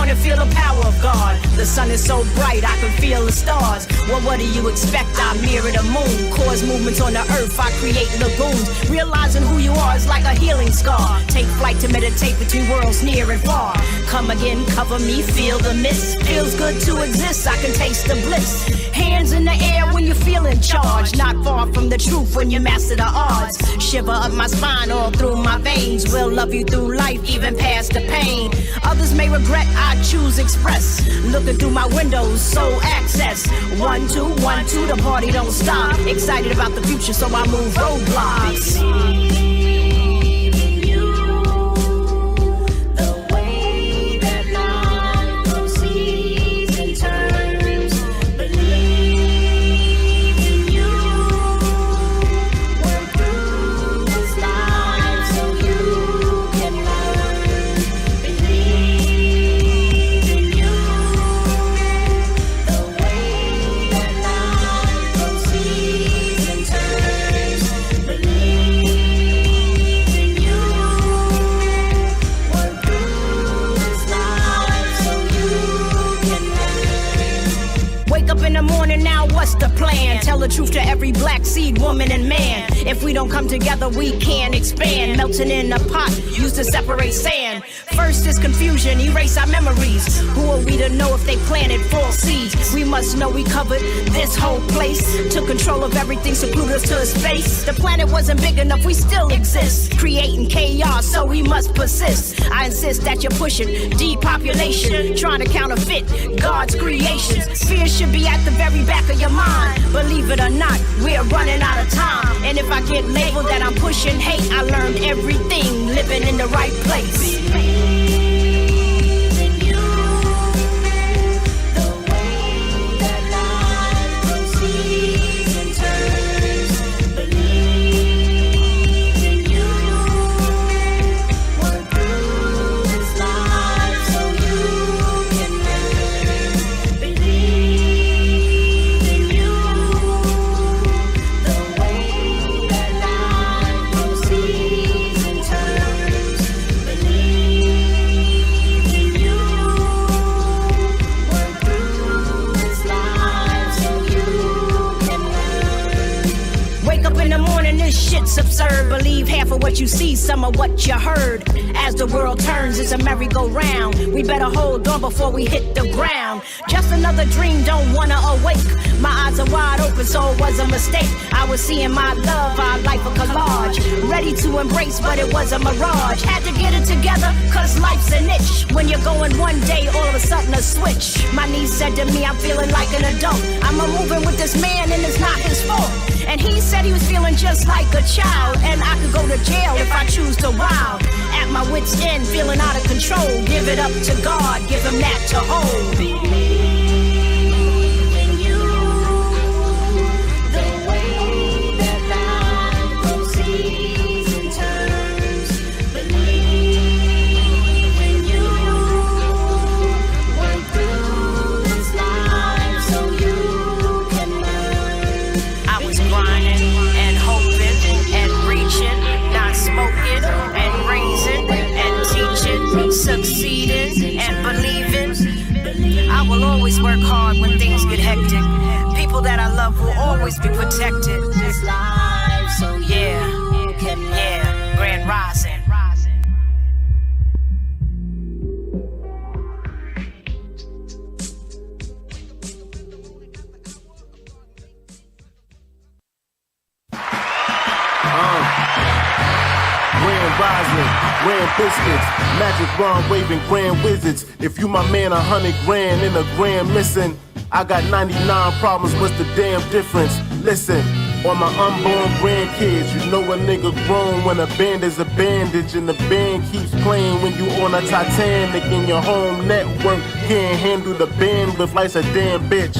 on and feel the power of God. The sun is so bright, I can feel the stars. Well, what do you expect? I mirror the moon. Cause movements on the earth, I create lagoons. Realizing who you are is like a healing scar. Take flight to meditate between worlds near and far. Come again, cover me, feel the mist. Feels good to exist, I can taste the bliss. Hands in the air when you feel in charge. Not far from the truth when you master the odds. Shiver up my spine all through my veins. Will love you through life, even past the pain. Others may regret, I choose express. Looking through my windows, soul access. 1, 2, 1, 2, the party don't stop. Excited about the future, so I move roadblocks. Tell the truth to every black seed, woman and man. If we don't come together, we can't expand. Melting in a pot, used to separate sand. First is confusion, erase our memories. Who are we to know if they planted false seeds? We must know we covered this whole place. Took control of everything, secluded us to a space. The planet wasn't big enough, we still exist. Creating chaos, so we must persist. I insist that you're pushing depopulation, trying to counterfeit God's creations. Fear should be at the very back of your mind. Believe it or not, we're running out of time. And if I get labeled that I'm pushing hate, I learned everything living in the right place. Absurd, believe half of what you see, some of what you heard. As the world turns, it's a merry-go-round. We better hold on before we hit the ground. Just another dream, don't wanna awake. My eyes are wide open, so it was a mistake. I was seeing my love, our life a collage. Ready to embrace, but it was a mirage. Had to get it together, cause life's an itch. When you're going one day, all of a sudden a switch. My niece said to me, I'm feeling like an adult. I'm moving with this man and it's not his fault. And he said he was feeling just like a child. And I could go to jail if I choose to wild. At my wit's end, feeling out of control. Give it up to God, give him that to hold. Succeeding and believing. I will always work hard when things get hectic. People that I love will always be protected. Yeah, Grand Rising. Grand biscuits, magic wand waving grand wizards. If you my man, 100 grand in a grand missing. I got 99 problems, what's the damn difference? Listen, on my unborn grandkids, you know a nigga grown when a band is a bandage and the band keeps playing when you on a Titanic and your home network can't handle the bandwidth life's a damn bitch.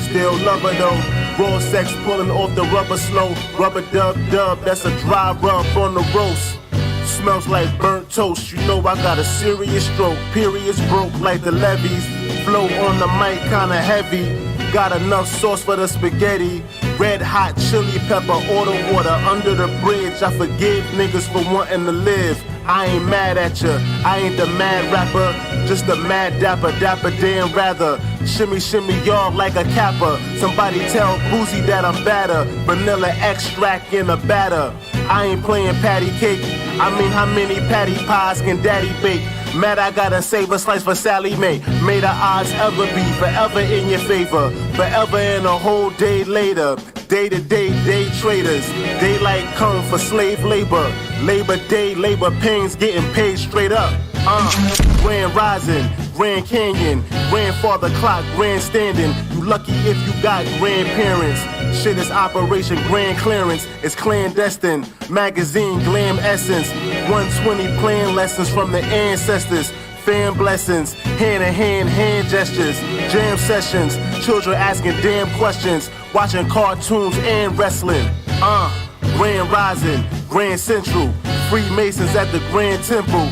Still love her though, raw sex pulling off the rubber slow. Rubber dub, that's a dry rub on the roast. Smells like burnt toast, you know I got a serious stroke. Periods broke like the levees. Flow on the mic kinda heavy. Got enough sauce for the spaghetti. Red hot chili pepper, order water under the bridge. I forgive niggas for wanting to live. I ain't mad at ya, I ain't the mad rapper. Just a mad dapper damn rather. Shimmy y'all like a kappa. Somebody tell Boozy that I'm batter. Vanilla extract in a batter. I ain't playing patty cake. I mean, how many patty pies can daddy bake? Mad I gotta save a slice for Sally Mae. May the odds ever be forever in your favor. Forever and a whole day later. Day to day, day traders. Daylight come for slave labor. Labor Day, labor pains getting paid straight up. Grand Rising, Grand Canyon, grandfather clock, grandstanding. You lucky if you got grandparents. Shit is Operation Grand Clearance. It's clandestine. Magazine Glam Essence. 120 plan lessons from the ancestors. Fan blessings, hand-in-hand hand gestures. Jam sessions, children asking damn questions. Watching cartoons and wrestling. Grand Rising, Grand Central. Freemasons at the Grand Temple.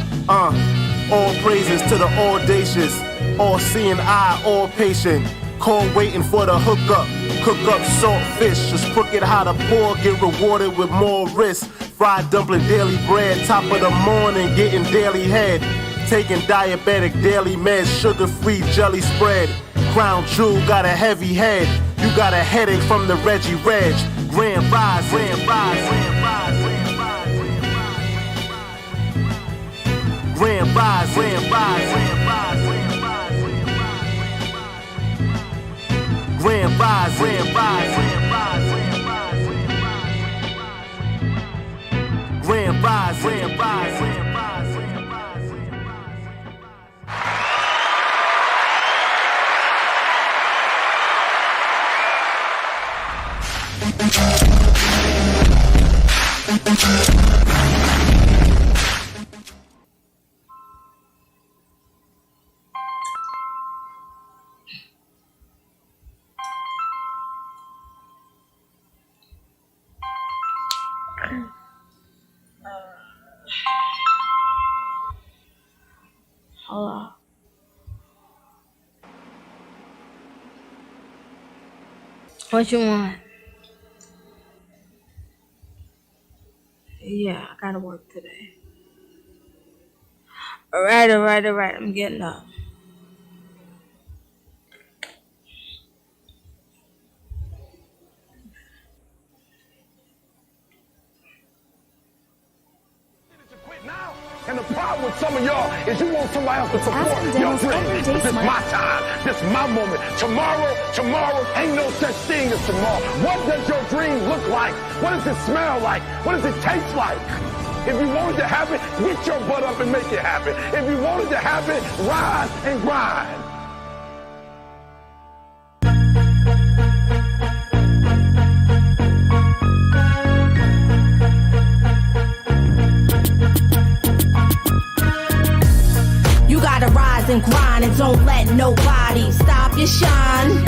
All praises to the audacious. All seeing eye, all patient. Call waiting for the hookup. Cook up salt fish. Just crooked how to pour. Get rewarded with more risk. Fried dumpling, daily bread. Top of the morning, getting daily head. Taking diabetic daily meds. Sugar-free jelly spread. Crown Jewel got a heavy head. You got a headache from the Reggie Reg. Grand Rise, Grand Rise, Grand Rise, Grand Rise, Grand Rise, Grand Rise, Grand Rise, Grand Rise, Grand Rise, Grand Rise, Grand Rise. Hello. What you want? Yeah, I gotta work today. Alright, I'm getting up. And the problem with some of y'all is you want somebody else to support your dream. This is my time. This is my moment. Tomorrow ain't no such thing as tomorrow. What does your dream look like? What does it smell like? What does it taste like? If you want it to happen, get your butt up and make it happen. If you want it to happen, rise and grind. You gotta rise and grind and don't let nobody stop your shine.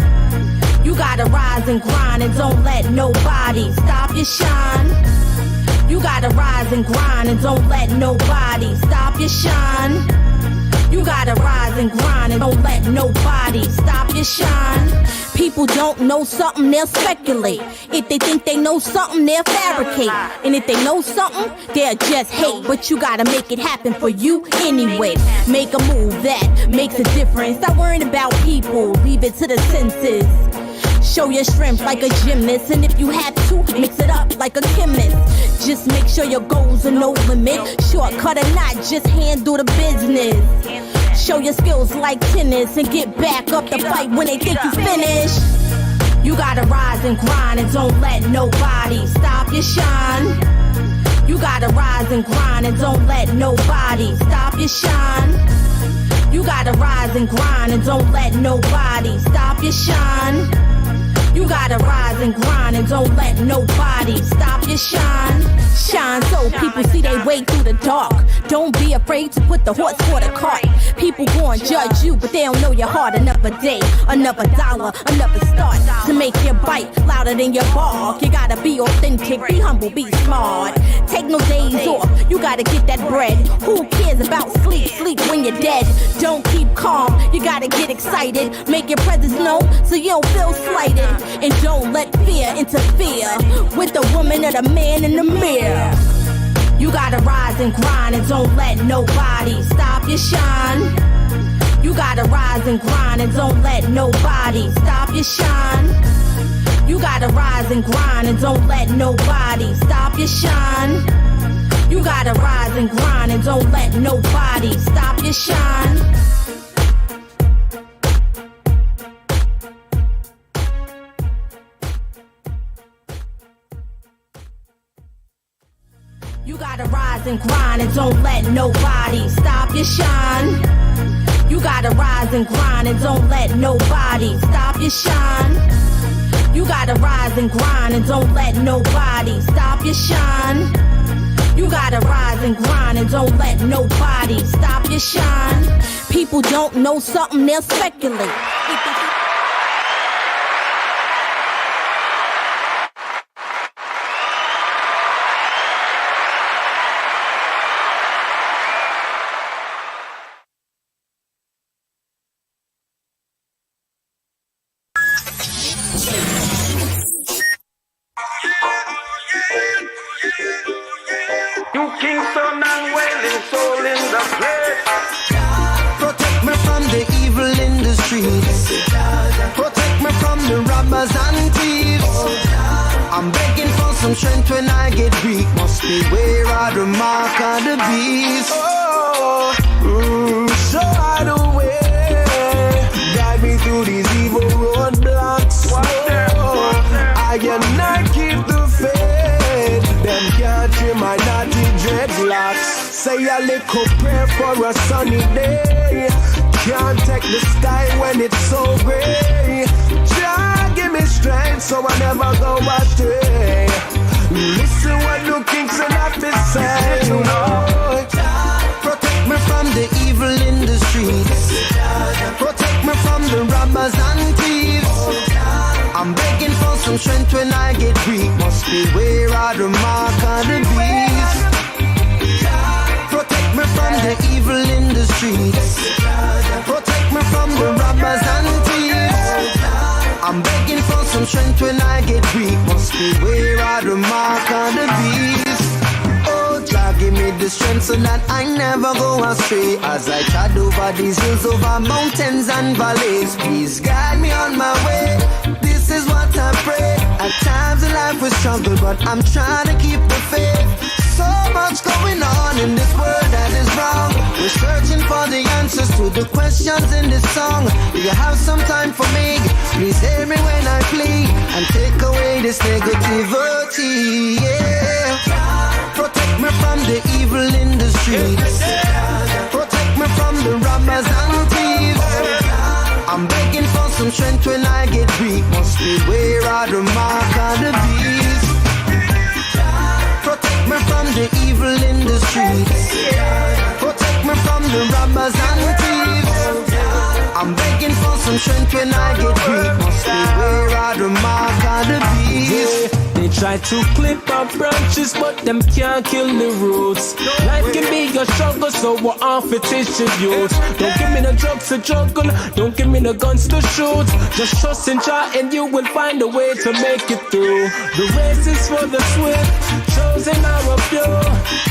You gotta rise and grind and don't let nobody stop your shine. You gotta rise and grind and don't let nobody stop your shine. You gotta rise and grind and don't let nobody stop your shine. People don't know something, they'll speculate. If they think they know something, they'll fabricate. And if they know something, they'll just hate. But you gotta make it happen for you anyway. Make a move that makes a difference. Stop worrying about people, leave it to the senses. Show your strength like a gymnast, and if you have to, mix it up like a chemist. Just make sure your goals are no limit. Shortcut or not, just handle the business. Show your skills like tennis and get back up the fight when they think you finished. You gotta rise and grind and don't let nobody stop your shine. You gotta rise and grind and don't let nobody stop your shine. You gotta rise and grind and don't let nobody stop your shine. You gotta rise and grind and don't let nobody stop your shine. Shine so people see they way through the dark. Don't be afraid to put the horse for the cart. People gon' judge you, but they don't know your heart. Another day, another dollar, another start to make your bite louder than your bark. You gotta be authentic, be humble, be smart. Take no days off, you gotta get that bread. Who cares about sleep? Sleep when you're dead. Don't keep calm, you gotta get excited. Make your presence known so you don't feel slighted. And don't let fear interfere with the woman or the man in the mirror. You gotta rise and grind and don't let nobody stop your shine. You gotta rise and grind and don't let nobody stop your shine. You gotta rise and grind and don't let nobody stop your shine. You gotta rise and grind and don't let nobody stop your shine. You gotta rise and grind and don't let nobody stop your shine. You gotta rise and grind and don't let nobody stop your shine. You gotta rise and grind and don't let nobody stop your shine. You gotta rise and grind and don't let nobody stop your shine. People don't know something, they'll speculate. You Kingston and Wailing soul in the place. Protect me from the evil in the streets. Protect me from the robbers and thieves. I'm begging for some strength when I get weak. Must beware of the mark of the beast. Show out the way. Guide me through these evil roadblocks. I and I keep the faith. Them can't trim my naughty dreadlocks. Say a little prayer for a sunny day. Can't take the sky when it's so gray. Jah give me strength so I never go astray. Listen what the kings and I say. Protect me from the evil in the streets. Protect me from the robbers and thieves. I'm begging for some strength when I get weak. Must beware of the mark of the beast. Protect me from the evil in the streets. Protect me from the robbers and thieves. I'm begging for some strength when I get weak. Must beware of the mark of the beast. Oh, Jah, give me the strength so that I never go astray. As I trod over these hills, over mountains and valleys, please guide me on my way. This is what I pray. At times in life we struggle, but I'm trying to keep the faith. So much going on in this world that is wrong. We're searching for the answers to the questions in this song. Do you have some time for me? Please hear me when I plead and take away this negativity. Yeah. Protect me from the evil in the streets. Protect me from the robbers and thieves. I'm begging for some strength when I get weak. Must beware of the mark of the beast. Protect me from the evil in the streets. Protect me from the robbers and thieves. I'm begging for some strength when I get weak. Must beware of the mark of the beast. They try to clip our branches, but them can't kill the roots. Life can be a struggle, so we're off it is youth. Don't give me the drugs to juggle, don't give me the guns to shoot. Just trust in Jah and you will find a way to make it through. The race is for the swift, chosen are a few.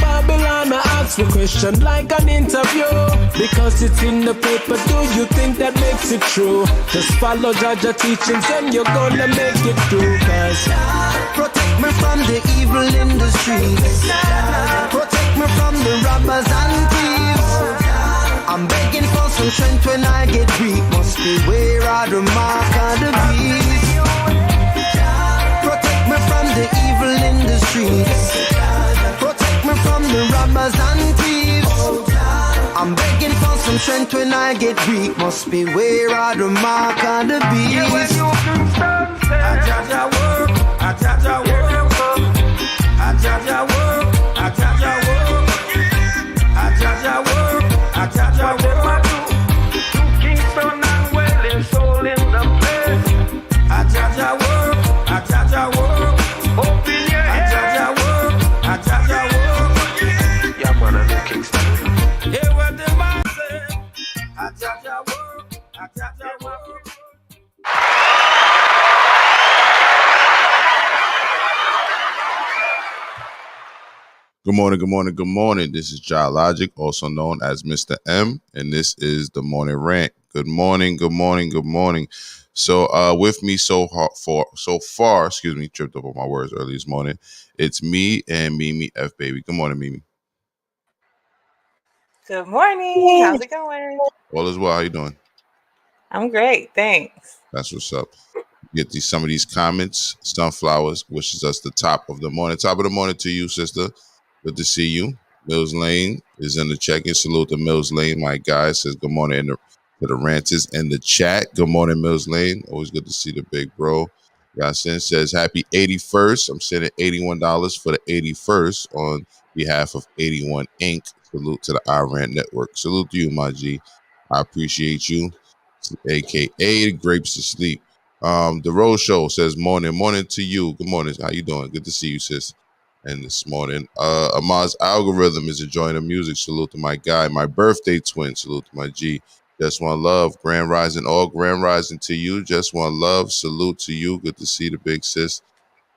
Babylon, I ask a question like an interview. Because it's in the paper, do you think that makes it true? Just follow Jah teachings and you're gonna make it through. Cause protect me from the evil in the streets. Protect me from the robbers and thieves. I'm begging for some strength when I get weak. Must beware of the mark of the beast. Protect me from the evil in the streets. Protect me from the robbers and thieves. I'm begging for some strength when I get weak. Must beware of the mark of the beast. Jah work, Jah work, Jah work, Jah work, Jah work, Jah work. To Kingston and Wailing soul in the place. Jah work, Jah work. Open your head. Jah work, Jah work. Yeah, man, I'm in Kingston. Hear what the man say. Jah work, Jah work. Good morning, good morning, good morning. This is JahLogic, also known as Mr. M, and this is the Morning Rant. Good morning, good morning, good morning. So, with me so far, tripped up on my words early this morning. It's me and Mimi F Baby. Good morning, Mimi. Good morning. How's it going? All is well. How you doing? I'm great. Thanks. That's what's up. Get some of these comments. Sunflowers wishes us the top of the morning. Top of the morning to you, sister. Good to see you. Mills Lane is in the check-in. Salute to Mills Lane. My guy says good morning to the ranters in the chat. Good morning, Mills Lane. Always good to see the big bro. Yasin says happy 81st. I'm sending $81 for the 81st on behalf of 81 Inc. Salute to the iRant Network. Salute to you, my G. I appreciate you. AKA the Grapes to Sleep. The Rose Show says morning to you. Good morning. How you doing? Good to see you, sis. And this morning, Amaz Algorithm is enjoying the music. Salute to my guy, my birthday twin. Salute to my G. Just one love. Grand Rising, all Grand Rising to you. Just one love. Salute to you. Good to see the big sis.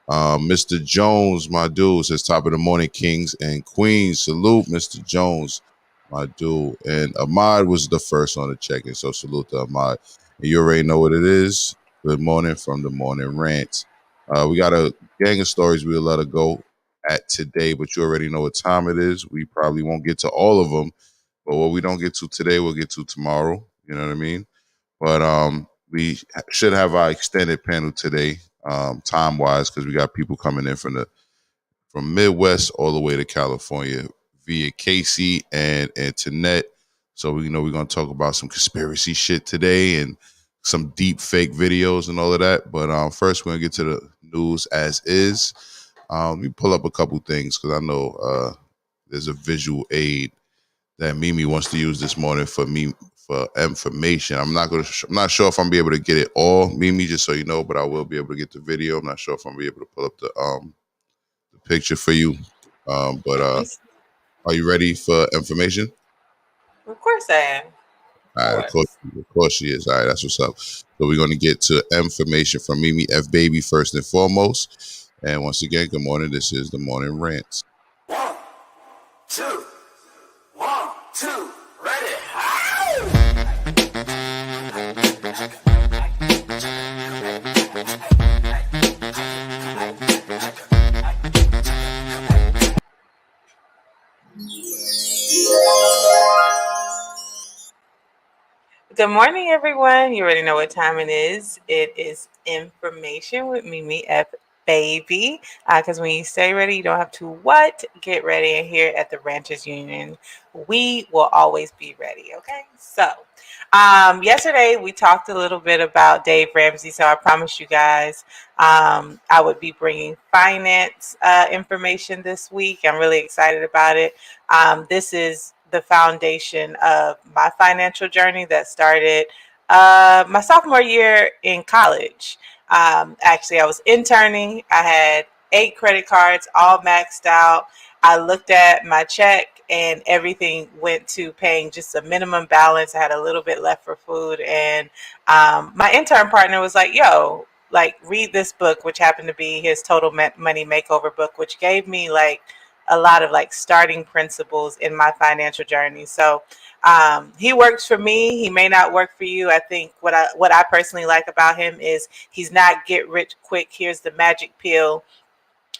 Mr. Jones, my dude, says top of the morning, kings and queens. Salute, Mr. Jones, my dude. And Ahmad was the first on the check-in, so salute to Ahmad. And you already know what it is. Good morning from the Morning Rant. We got a gang of stories we'll let it go at today, but you already know what time it is. We probably won't get to all of them, but what we don't get to today, we'll get to tomorrow. You know what I mean? But we should have our extended panel today, time wise, because we got people coming in from Midwest all the way to California via Casey and Antoinette. So we know we're gonna talk about some conspiracy shit today and some deep fake videos and all of that. But first we're gonna get to the news as is. Let me pull up a couple things because I know there's a visual aid that Mimi wants to use this morning for information. I'm not sure if I'm be able to get it all, Mimi, just so you know, but I will be able to get the video. I'm not sure if I'm be able to pull up the picture for you. But are you ready for information? Of course I am. All right, of course she is. All right, that's what's up. So we're going to get to information from Mimi F Baby first and foremost. And once again, good morning. This is the Morning Rant. 1, 2, 1, 2, ready. Good morning, everyone. You already know what time it is. It is information with Mimi F Baby. Because when you stay ready, you don't have to what? Get ready. And here at the Ranters Union, we will always be ready. Okay. So yesterday we talked a little bit about Dave Ramsey. So I promised you guys I would be bringing finance information this week. I'm really excited about it. This is the foundation of my financial journey that started my sophomore year in college. Actually, I was interning. I had 8 credit cards, all maxed out. I looked at my check and everything went to paying just a minimum balance. I had a little bit left for food. And my intern partner was like, yo, like, read this book, which happened to be his Total Money Makeover book, which gave me like a lot of like starting principles in my financial journey. So he works for me. He may not work for you. I think what I personally like about him is he's not get rich quick. Here's the magic pill.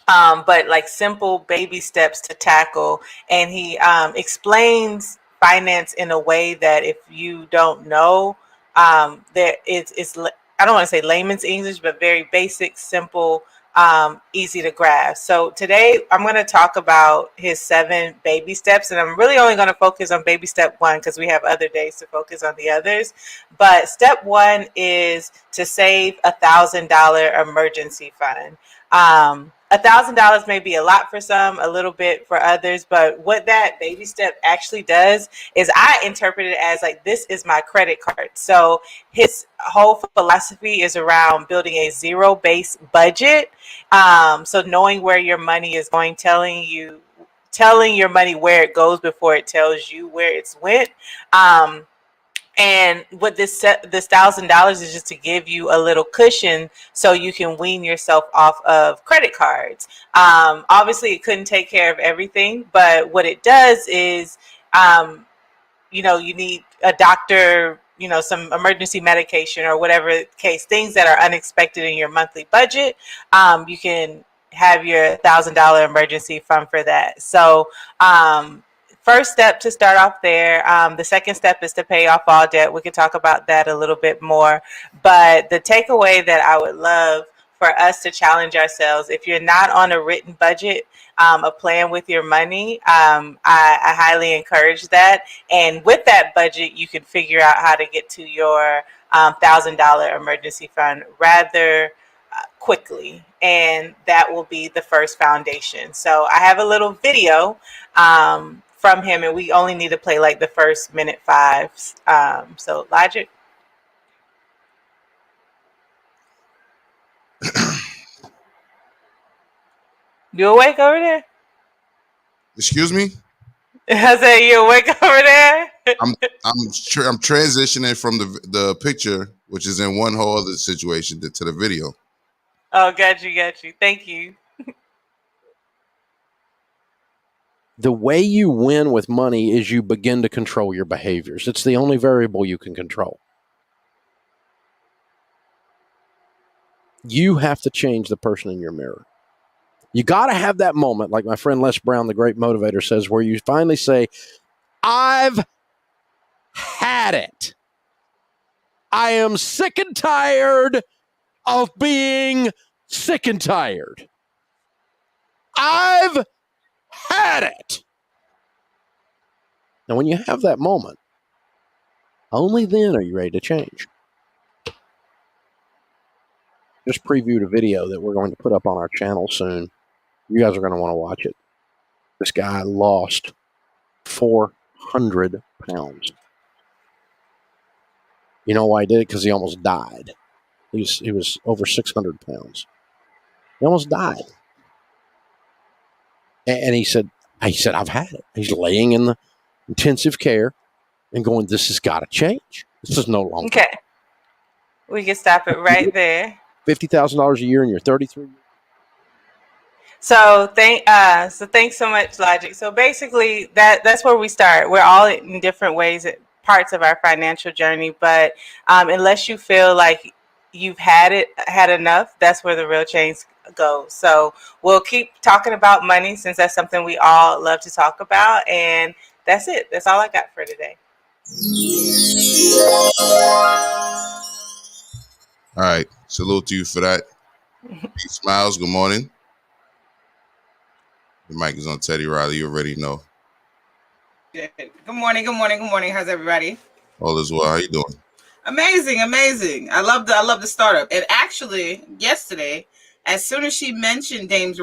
But like simple baby steps to tackle. And he explains finance in a way that if you don't know, there it's I don't want to say layman's English, but very basic, simple, easy to grasp. So today I'm going to talk about his 7 baby steps, and I'm really only going to focus on baby step 1 because we have other days to focus on the others. But step 1 is to save $1,000 emergency fund. $1,000 may be a lot for some, a little bit for others, but what that baby step actually does is I interpret it as like, this is my credit card. So his whole philosophy is around building a zero-based budget. So knowing where your money is going, telling your money where it goes before it tells you where it's went. And what this $1,000 is just to give you a little cushion so you can wean yourself off of credit cards. Obviously, it couldn't take care of everything, but what it does is, you need a doctor, some emergency medication or whatever the case, things that are unexpected in your monthly budget. You can have your $1,000 emergency fund for that. So, first step to start off there. The second step is to pay off all debt. We could talk about that a little bit more. But the takeaway that I would love for us to challenge ourselves, if you're not on a written budget, a plan with your money, I highly encourage that. And with that budget, you can figure out how to get to your $1,000 emergency fund rather quickly, and that will be the first foundation. So I have a little video from him, and we only need to play like the first minute 5. So Logic. You awake over there? Excuse me? I said, you awake over there? I'm transitioning from the picture, which is in one whole other situation, to the video. Oh, got you. Thank you. The way you win with money is you begin to control your behaviors. It's the only variable you can control. You have to change the person in your mirror. You got to have that moment, like my friend Les Brown, the great motivator, says, where you finally say, I've had it. I am sick and tired of being sick and tired. I've had it. Now, when you have that moment, only then are you ready to change. Just previewed a video that we're going to put up on our channel soon. You guys are going to want to watch it. This guy lost 400 pounds. You know why he did it? Because he almost died. He was over 600 pounds. He almost died. And he said, I've had it. He's laying in the intensive care and going, this has got to change. This is no longer. Okay. We can stop it right there. $50,000 a year and you're 33. So thanks so much, Logic. So basically, that's where we start. We're all in different ways, parts of our financial journey, but unless you feel like you've had enough, that's where the real change goes. So we'll keep talking about money, since that's something we all love to talk about, and that's it. That's all I got for today. All right. Salute to you for that. Peace, Miles. Good morning. The mic is on Teddy Riley. You already know. Good morning. How's everybody? All is well. How you doing? Amazing. I love the startup. And actually, yesterday, as soon as she mentioned Dave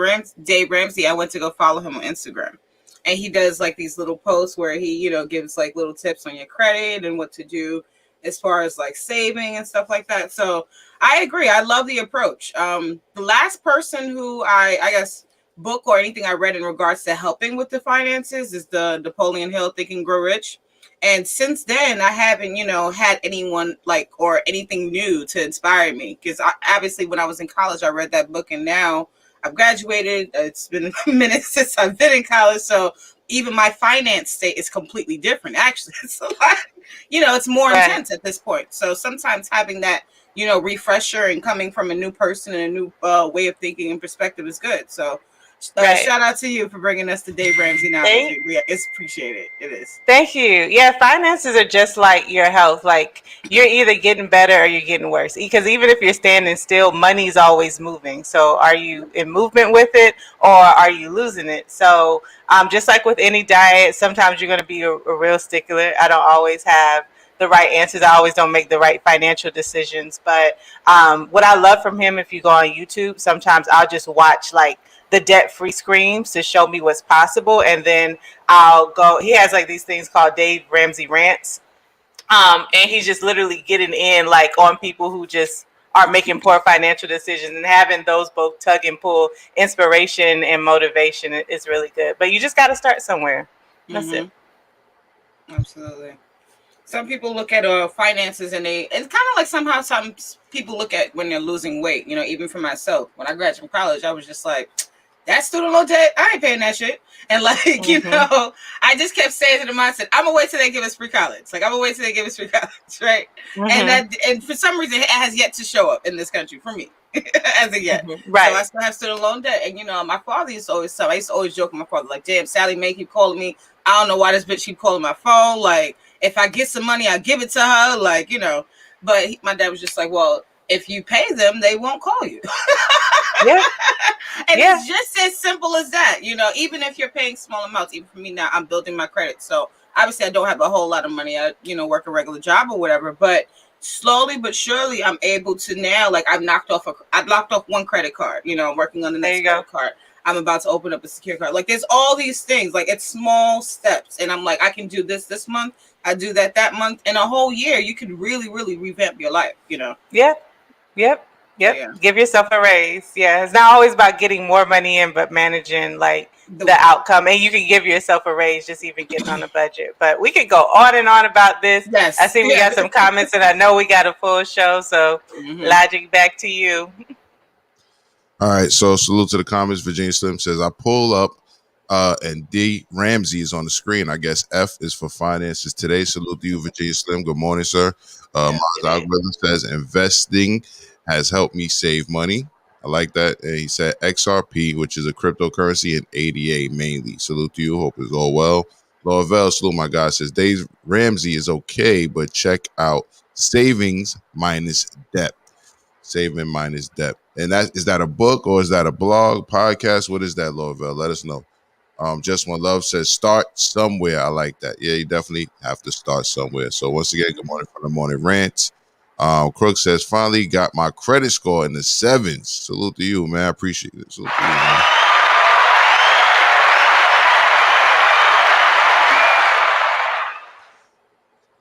Ramsey, I went to go follow him on Instagram. And he does like these little posts where he, gives like little tips on your credit and what to do as far as like saving and stuff like that. So I agree. I love the approach. The last person who I guess book or anything I read in regards to helping with the finances is the Napoleon Hill Think and Grow Rich. And since then, I haven't, had anyone like or anything new to inspire me. Because obviously, when I was in college, I read that book, and now I've graduated. It's been a minute since I've been in college, so even my finance state is completely different. Actually, it's a lot. It's more intense at this point. So sometimes having that, refresher and coming from a new person and a new way of thinking and perspective is good. So. Shout out to you for bringing us to Dave Ramsey now. It's appreciated. It is. Thank you. Yeah, finances are just like your health. Like, you're either getting better or you're getting worse. Because even if you're standing still, money's always moving. So are you in movement with it, or are you losing it? So just like with any diet, sometimes you're going to be a real stickler. I don't always have the right answers. I always don't make the right financial decisions. But what I love from him, if you go on YouTube, sometimes I'll just watch like the debt-free screams to show me what's possible, and then I'll go. He has like these things called Dave Ramsey rants, and he's just literally getting in like on people who just are making poor financial decisions, and having those both tug and pull inspiration and motivation is really good. But you just got to start somewhere. That's it. Absolutely. some people look at finances and it's kind of like somehow some people look at when they're losing weight, you know, even for myself. When I graduated from college, I was just like, that student loan debt, I ain't paying that shit. And like, you know, I just kept saying to the mindset, I'm gonna wait till they give us free college. Like, I'm gonna wait till they give us free college, right? And for some reason, it has yet to show up in this country for me. As of yet. Right. So I still have student loan debt. And you know, my father used to always tell me, I used to always joke with my father, like, damn, Sally Mae keep calling me. I don't know why this bitch keep calling my phone. Like, if I get some money, I'll give it to her. Like, you know. But my dad was just like, well, if you pay them, they won't call you. Yeah. And it's just as simple as that. You know, even if you're paying small amounts, even for me now, I'm building my credit. So obviously I don't have a whole lot of money. I, you know, work a regular job or whatever. But slowly but surely, I'm able to now, like, I've knocked off one credit card. You know, I'm working on the next credit card. I'm about to open up a secure card. Like, there's all these things. Like, it's small steps. And I'm like, I can do this month. I do that month. In a whole year, you can really, really revamp your life, you know? Yeah. Yep. Yeah. Give yourself a raise. Yeah. It's not always about getting more money in, but managing, like, the outcome. And you can give yourself a raise just even getting on a budget. But we could go on and on about this. Yes. I see we got some comments, and I know we got a full show. So, Logic, back to you. All right, so salute to the comments. Virginia Slim says, I pull up and D Ramsey is on the screen. I guess F is for finances today. Salute to you, Virginia Slim. Good morning, sir. My algorithm says investing has helped me save money. I like that. And he said XRP, which is a cryptocurrency, and ADA mainly. Salute to you. Hope it's all well. Laurel, salute my God, says Dave Ramsey is okay, but check out savings minus debt. Saving minus debt. And is that a book or is that a blog, podcast? What is that, Laurel? Let us know. Just One Love says start somewhere. I like that. Yeah, you definitely have to start somewhere. So once again, good morning from the Morning Rant. Crook says finally got my credit score in the 7s. Salute to you, man. I appreciate it. Salute to you, man.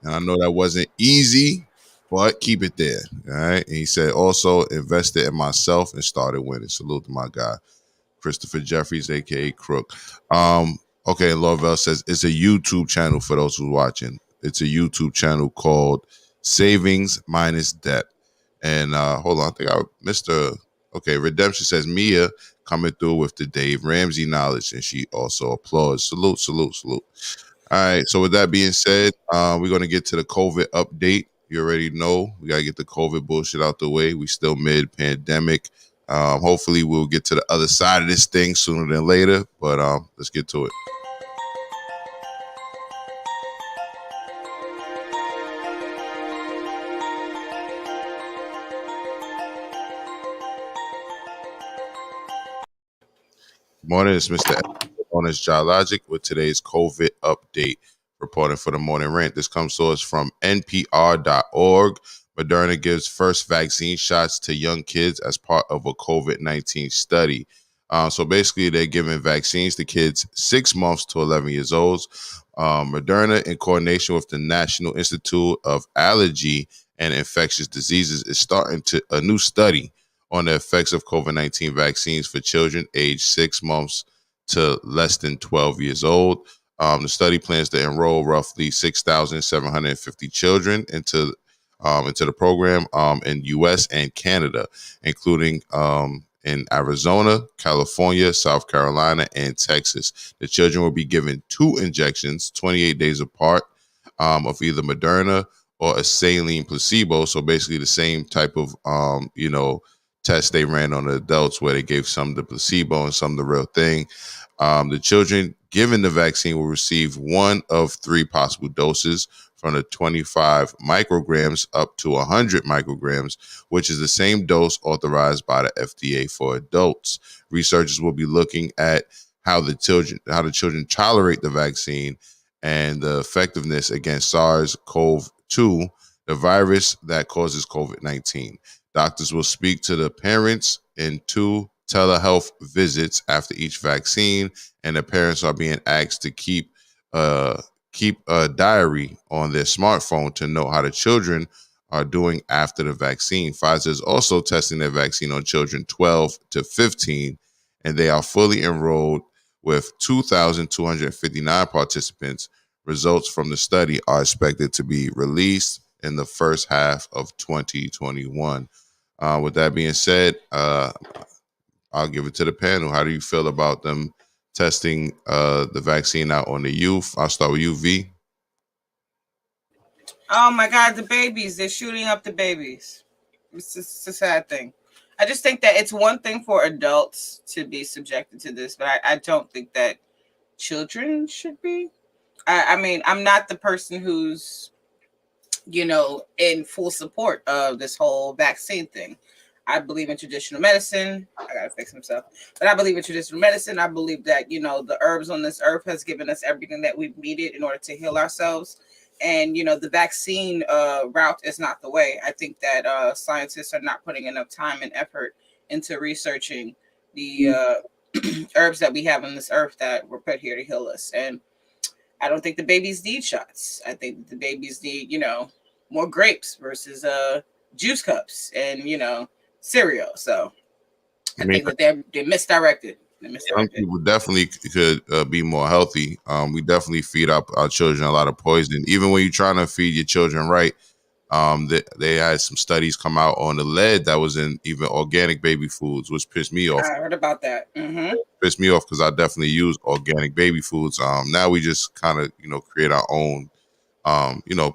And I know that wasn't easy, but keep it there. All right. And he said also invested in myself and started winning. Salute to my guy, Christopher Jeffries, aka Crook. Okay, Laurel says it's a YouTube channel for those who are watching. It's a YouTube channel called Savings Minus Debt. And hold on, I think I missed okay, Redemption says Mia coming through with the Dave Ramsey knowledge, and she also applauds. Salute, salute, salute. All right, so with that being said, we're going to get to the COVID update. You already know we got to get the COVID bullshit out the way. We still mid-pandemic. Hopefully we'll get to the other side of this thing sooner than later, but let's get to it. Morning, it's Mr. known as JahLogic with today's COVID update. Reporting for the Morning Rant. This comes to us from NPR.org. Moderna gives first vaccine shots to young kids as part of a COVID-19 study. So basically, they're giving vaccines to kids 6 months to 11 years old. Moderna, in coordination with the National Institute of Allergy and Infectious Diseases, is starting a new study on the effects of COVID-19 vaccines for children aged 6 months to less than 12 years old. The study plans to enroll roughly 6,750 children into the program in U.S. and Canada, including in Arizona, California, South Carolina, and Texas. The children will be given 2 injections, 28 days apart, of either Moderna or a saline placebo. So basically the same type of test they ran on the adults, where they gave some the placebo and some the real thing. The children given the vaccine will receive 1 of 3 possible doses, from the 25 micrograms up to 100 micrograms, which is the same dose authorized by the FDA for adults. Researchers will be looking at how the children tolerate the vaccine and the effectiveness against SARS-CoV-2, the virus that causes COVID-19. Doctors will speak to the parents in 2 telehealth visits after each vaccine, and the parents are being asked to keep a diary on their smartphone to know how the children are doing after the vaccine. Pfizer is also testing their vaccine on children 12 to 15, and they are fully enrolled with 2,259 participants Results from the study are expected to be released in the first half of 2021. With that being said, I'll give it to the panel. How do you feel about them testing the vaccine out on the youth? I'll start with you, V. Oh my God, the babies. They're shooting up the babies. It's a sad thing. I just think that it's one thing for adults to be subjected to this, but I don't think that children should be. I mean, I'm not the person who's, in full support of this whole vaccine thing. I believe in traditional medicine. I gotta fix myself. But I believe in traditional medicine. I believe that, the herbs on this earth has given us everything that we've needed in order to heal ourselves. And, the vaccine route is not the way. I think that scientists are not putting enough time and effort into researching the herbs that we have on this earth that were put here to heal us. And I don't think the babies need shots. I think the babies need, more grapes versus juice cups and, cereal. So I think that they're misdirected. Young people definitely could be more healthy. We definitely feed up our children a lot of poison. Even when you're trying to feed your children right, they had some studies come out on the lead that was in even organic baby foods, which pissed me off. I heard about that. Pissed me off because I definitely use organic baby foods. Now we just kind of, create our own,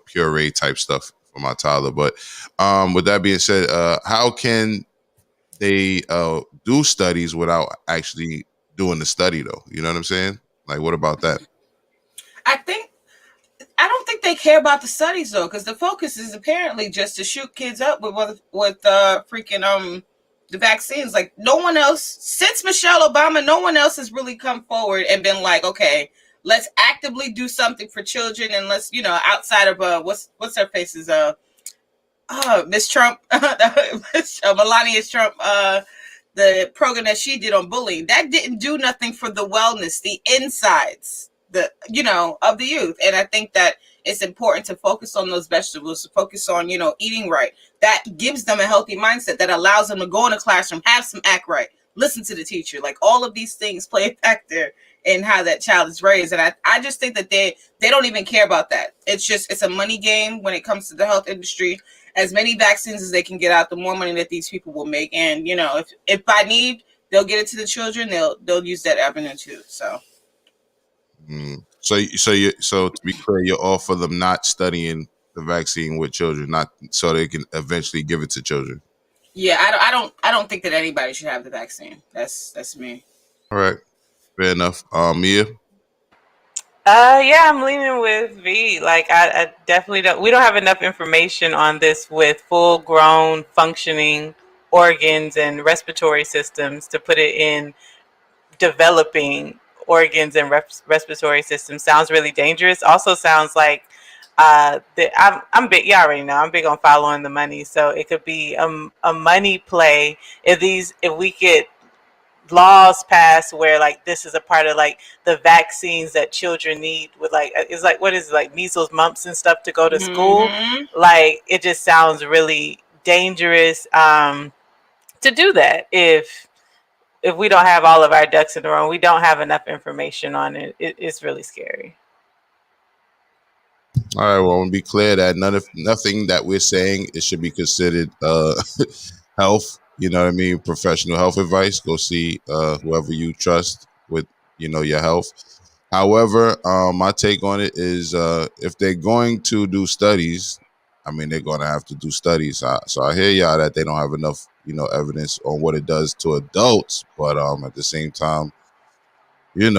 puree type stuff for my toddler. But with that being said, how can they do studies without actually doing the study, though? You know what I'm saying? Like, what about that? I don't think they care about the studies though, because the focus is apparently just to shoot kids up with freaking the vaccines. Like, no one else since Michelle Obama, no one else has really come forward and been like, okay, let's actively do something for children, and let's, outside of what's her face's Miss Trump, Melania Trump, the program that she did on bullying, that didn't do nothing for the wellness, the insides, of the youth. And I think that it's important to focus on those vegetables, to focus on, eating right. That gives them a healthy mindset that allows them to go in a classroom, have some act right, listen to the teacher. Like, all of these things play a factor in how that child is raised. And I just think that they don't even care about that. It's a money game when it comes to the health industry. As many vaccines as they can get out, the more money that these people will make. And, if by need, they'll get it to the children, they'll use that avenue too. So. So to be clear, you're all for them not studying the vaccine with children, not so they can eventually give it to children. Yeah, I don't think that anybody should have the vaccine. That's me. All right, fair enough. Mia. Yeah, I'm leaning with V. Like, I definitely don't. We don't have enough information on this with full-grown, functioning organs and respiratory systems to put it in developing organs and respiratory systems. Sounds really dangerous. Also sounds like I'm big. You already know I'm big on following the money. So it could be a money play if we get laws passed where, like, this is a part of, like, the vaccines that children need with, like, it's like, what is it, like measles, mumps and stuff to go to school. Like, it just sounds really dangerous to do that if we don't have all of our ducks in a row. We don't have enough information on it. It's really scary. All right, well, I want to be clear that nothing that we're saying, it should be considered health. You know what I mean? Professional health advice. Go see whoever you trust with, your health. However, my take on it is if they're going to do studies, I mean, they're going to have to do studies. So I hear y'all that they don't have enough, evidence on what it does to adults. But at the same time, these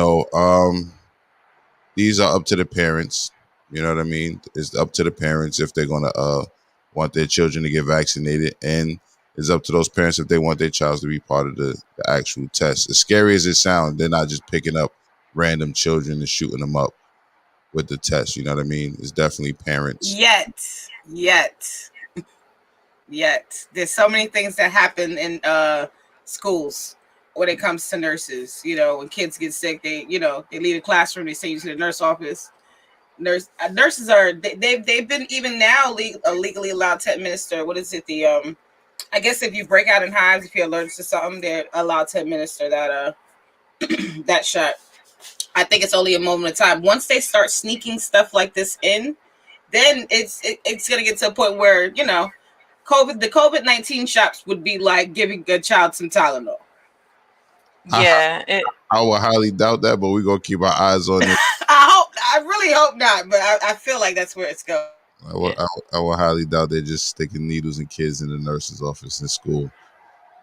are up to the parents. You know what I mean? It's up to the parents if they're going to want their children to get vaccinated. And it's up to those parents if they want their child to be part of the actual test. As scary as it sounds, they're not just picking up random children and shooting them up with the test. You know what I mean? It's definitely parents. Yet. There's so many things that happen in schools when it comes to nurses. When kids get sick, they leave the classroom, they send you to the nurse office. Nurses they've been even now legally allowed to administer. What is it? I guess if you break out in hives, if you're allergic to something, they're allowed to administer that that shot. I think it's only a moment of time. Once they start sneaking stuff like this in, then it's gonna get to a point where, you know, the COVID-19 shops would be like giving a child some Tylenol. Yeah, I will highly doubt that, but we're gonna keep our eyes on it. I really hope not, but I feel like that's where it's going. I will highly doubt they're just sticking needles in kids in the nurse's office in school.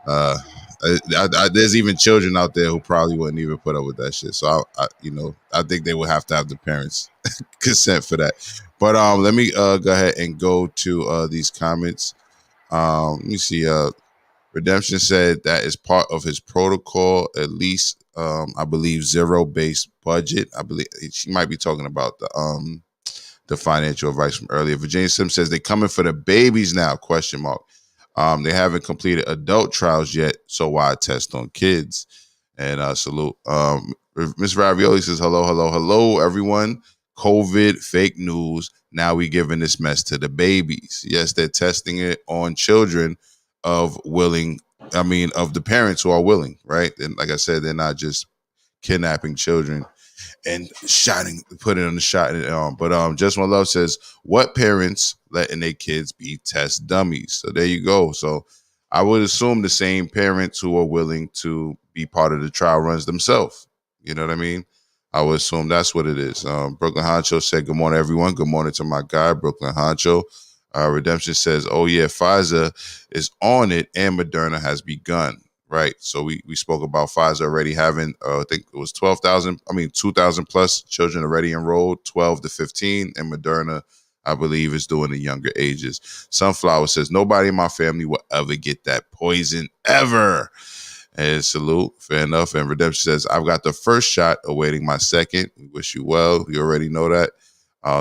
There's even children out there who probably wouldn't even put up with that shit. So I think they would have to have the parents' consent for that. But let me go ahead and go to these comments. Let me see. Redemption said that is part of his protocol. At least, I believe, zero-based budget. I believe she might be talking about the financial advice from earlier. Virginia Sim says they're coming for the babies now, ? They haven't completed adult trials yet, so why test on kids? And salute. Miss Ravioli says, hello, everyone. COVID, fake news. Now we giving this mess to the babies. Yes, they're testing it on children of the parents who are willing, right? And like I said, they're not just kidnapping children and putting on the shot. But Just One Love says, what parents letting their kids be test dummies? So there you go. So I would assume the same parents who are willing to be part of the trial runs themselves. You know what I mean? I would assume that's what it is. Brooklyn Honcho said, good morning, everyone. Good morning to my guy, Brooklyn Honcho. Redemption says, oh yeah, Pfizer is on it and Moderna has begun. Right. So we spoke about Pfizer already having, I think it was 2,000 plus children already enrolled, 12 to 15. And Moderna, I believe, is doing the younger ages. Sunflower says, nobody in my family will ever get that poison ever. And salute. Fair enough. And Redemption says, I've got the first shot awaiting my second. We wish you well. You already know that.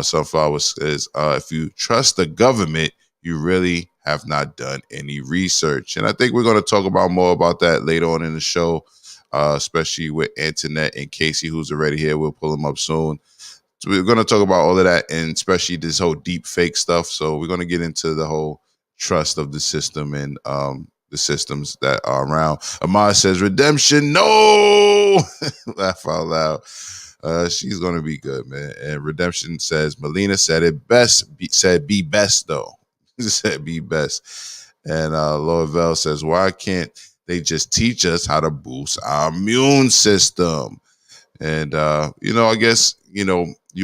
Sunflower says, if you trust the government, you really have not done any research. And I think we're going to talk about more about that later on in the show, especially with Antoinette and Casey, who's already here. We'll pull them up soon. So we're going to talk about all of that, and especially this whole deep fake stuff. So we're going to get into the whole trust of the system and the systems that are around. Amar says, redemption, no! Laugh out loud. She's going to be good, man. And Redemption says, Melina said it best, said be best, though. Said be best. And Laura Bell says, why can't they just teach us how to boost our immune system? And, I guess, you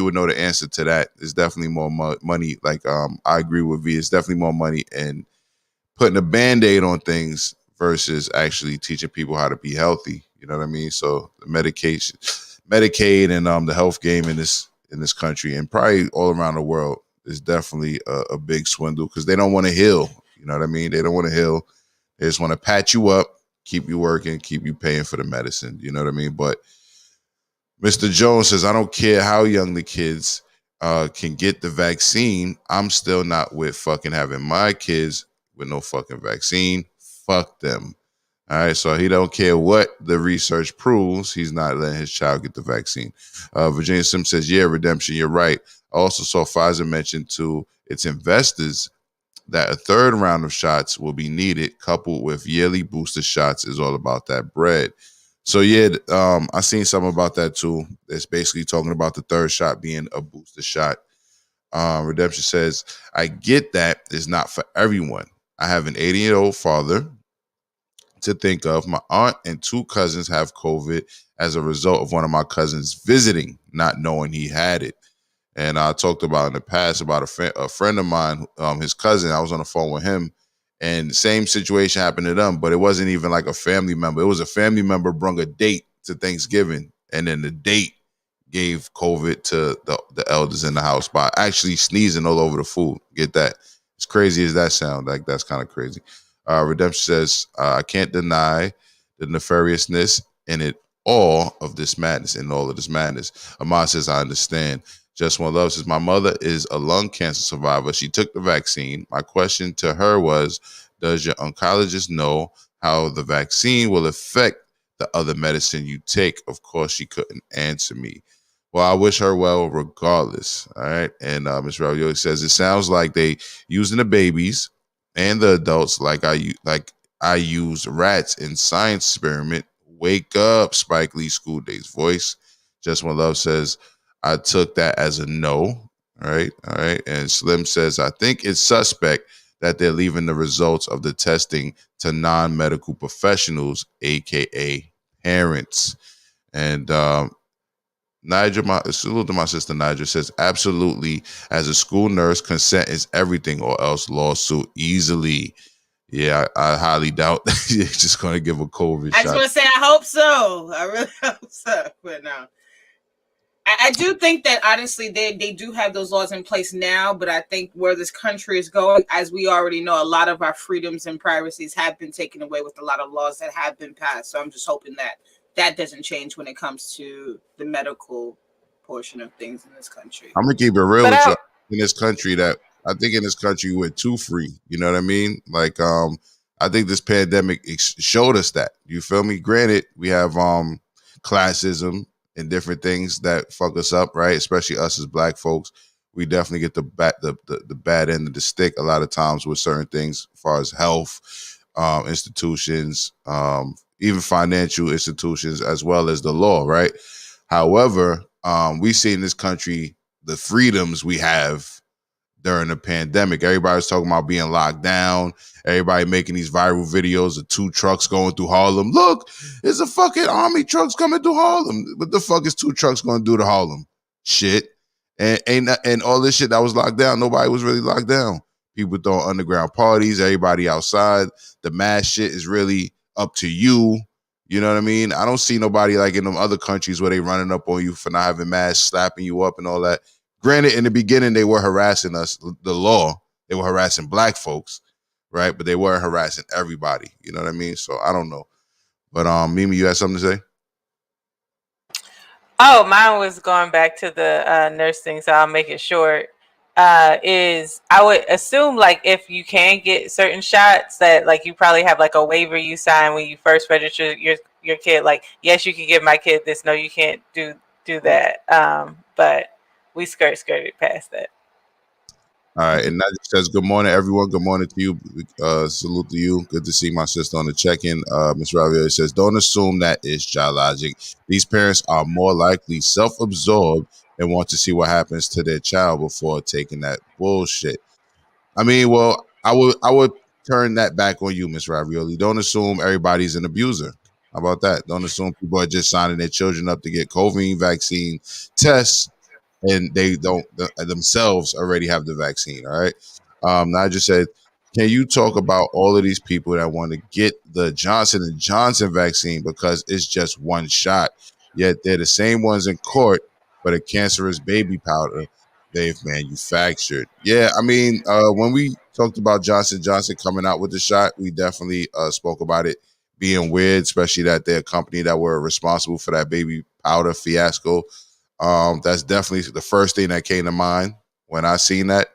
would know the answer to that. There's definitely more money. Like, I agree with V. It's definitely more money in putting a Band-Aid on things versus actually teaching people how to be healthy. You know what I mean? So the Medicaid and the health game in this country and probably all around the world is definitely a big swindle because they don't want to heal. You know what I mean? They don't want to heal. They just want to patch you up, keep you working, keep you paying for the medicine. You know what I mean? But Mr. Jones says, I don't care how young the kids can get the vaccine. I'm still not with fucking having my kids with no fucking vaccine. Fuck them. All right, so he don't care what the research proves. He's not letting his child get the vaccine. Virginia Sim says, yeah, Redemption, you're right. I also saw Pfizer mention to its investors that a third round of shots will be needed, coupled with yearly booster shots is all about that bread. So, yeah, I seen something about that, too. It's basically talking about the third shot being a booster shot. Redemption says, I get that it's not for everyone. I have an 80-year-old father to think of. My aunt and 2 cousins have COVID as a result of one of my cousins visiting, not knowing he had it. And I talked about in the past about a friend of mine, his cousin. I was on the phone with him, and the same situation happened to them, but it wasn't even like a family member. It was a family member brung a date to Thanksgiving, and then the date gave COVID to the elders in the house by actually sneezing all over the food. Get that? As crazy as that sounds, like that's kind of crazy. Redemption says, I can't deny the nefariousness in all of this madness. Amar says, I understand. Just One Love says, my mother is a lung cancer survivor. She took the vaccine. My question to her was, does your oncologist know how the vaccine will affect the other medicine you take? Of course, she couldn't answer me. Well, I wish her well regardless. All right. And Ms. Ravioli says, it sounds like they using the babies and the adults like I use rats in science experiment. Wake up, Spike Lee School Days voice. Just One Love says, I took that as a no. All right. And Slim says, I think it's suspect that they're leaving the results of the testing to non-medical professionals, aka parents. And Niger, salute to my sister Niger, says, absolutely, as a school nurse, consent is everything, or else lawsuit easily. Yeah, I highly doubt you're just going to give a COVID shot. I just want to say I hope so. I really hope so. But no. I do think that, honestly, they do have those laws in place now, but I think where this country is going, as we already know, a lot of our freedoms and privacies have been taken away with a lot of laws that have been passed. So I'm just hoping that that doesn't change when it comes to the medical portion of things in this country. I'm going to keep it real with you. In this country, that I think in this country we're too free. You know what I mean? Like, I think this pandemic showed us that. You feel me? Granted, we have classism and different things that fuck us up, right? Especially us as black folks. We definitely get the bad end of the stick a lot of times with certain things as far as health, institutions, even financial institutions, as well as the law, right? However, we see in this country the freedoms we have during the pandemic. Everybody's talking about being locked down. Everybody making these viral videos of 2 trucks going through Harlem. Look, it's a fucking army trucks coming through Harlem. What the fuck is 2 trucks going to do to Harlem? Shit. And all this shit that was locked down, nobody was really locked down. People throwing underground parties, everybody outside. The mask shit is really up to you. You know what I mean? I don't see nobody like in them other countries where they running up on you for not having masks, slapping you up and all that. Granted, in the beginning, they were harassing us, the law. They were harassing black folks, right? But they weren't harassing everybody. You know what I mean? So I don't know. But Mimi, you had something to say? Oh, mine was going back to the nurse thing, so I'll make it short. Is I would assume, like, if you can get certain shots, that like you probably have like a waiver you sign when you first register your kid. Like, yes, you can give my kid this. No, you can't do that. But we skirted past that. All right, and Nadia says, good morning, everyone. Good morning to you. Salute to you. Good to see my sister on the check-in. Ms. Ravioli says, don't assume that it's JahLogic. These parents are more likely self-absorbed and want to see what happens to their child before taking that bullshit. I mean, well, I would turn that back on you, Ms. Ravioli. Don't assume everybody's an abuser. How about that? Don't assume people are just signing their children up to get COVID vaccine tests and they don't themselves already have the vaccine. All right. I just said, can you talk about all of these people that want to get the Johnson & Johnson vaccine because it's just one shot, yet they're the same ones in court for the cancerous baby powder they've manufactured? Yeah, I mean, when we talked about Johnson & Johnson coming out with the shot, we definitely spoke about it being weird, especially that they're a company that were responsible for that baby powder fiasco. That's definitely the first thing that came to mind when I seen that.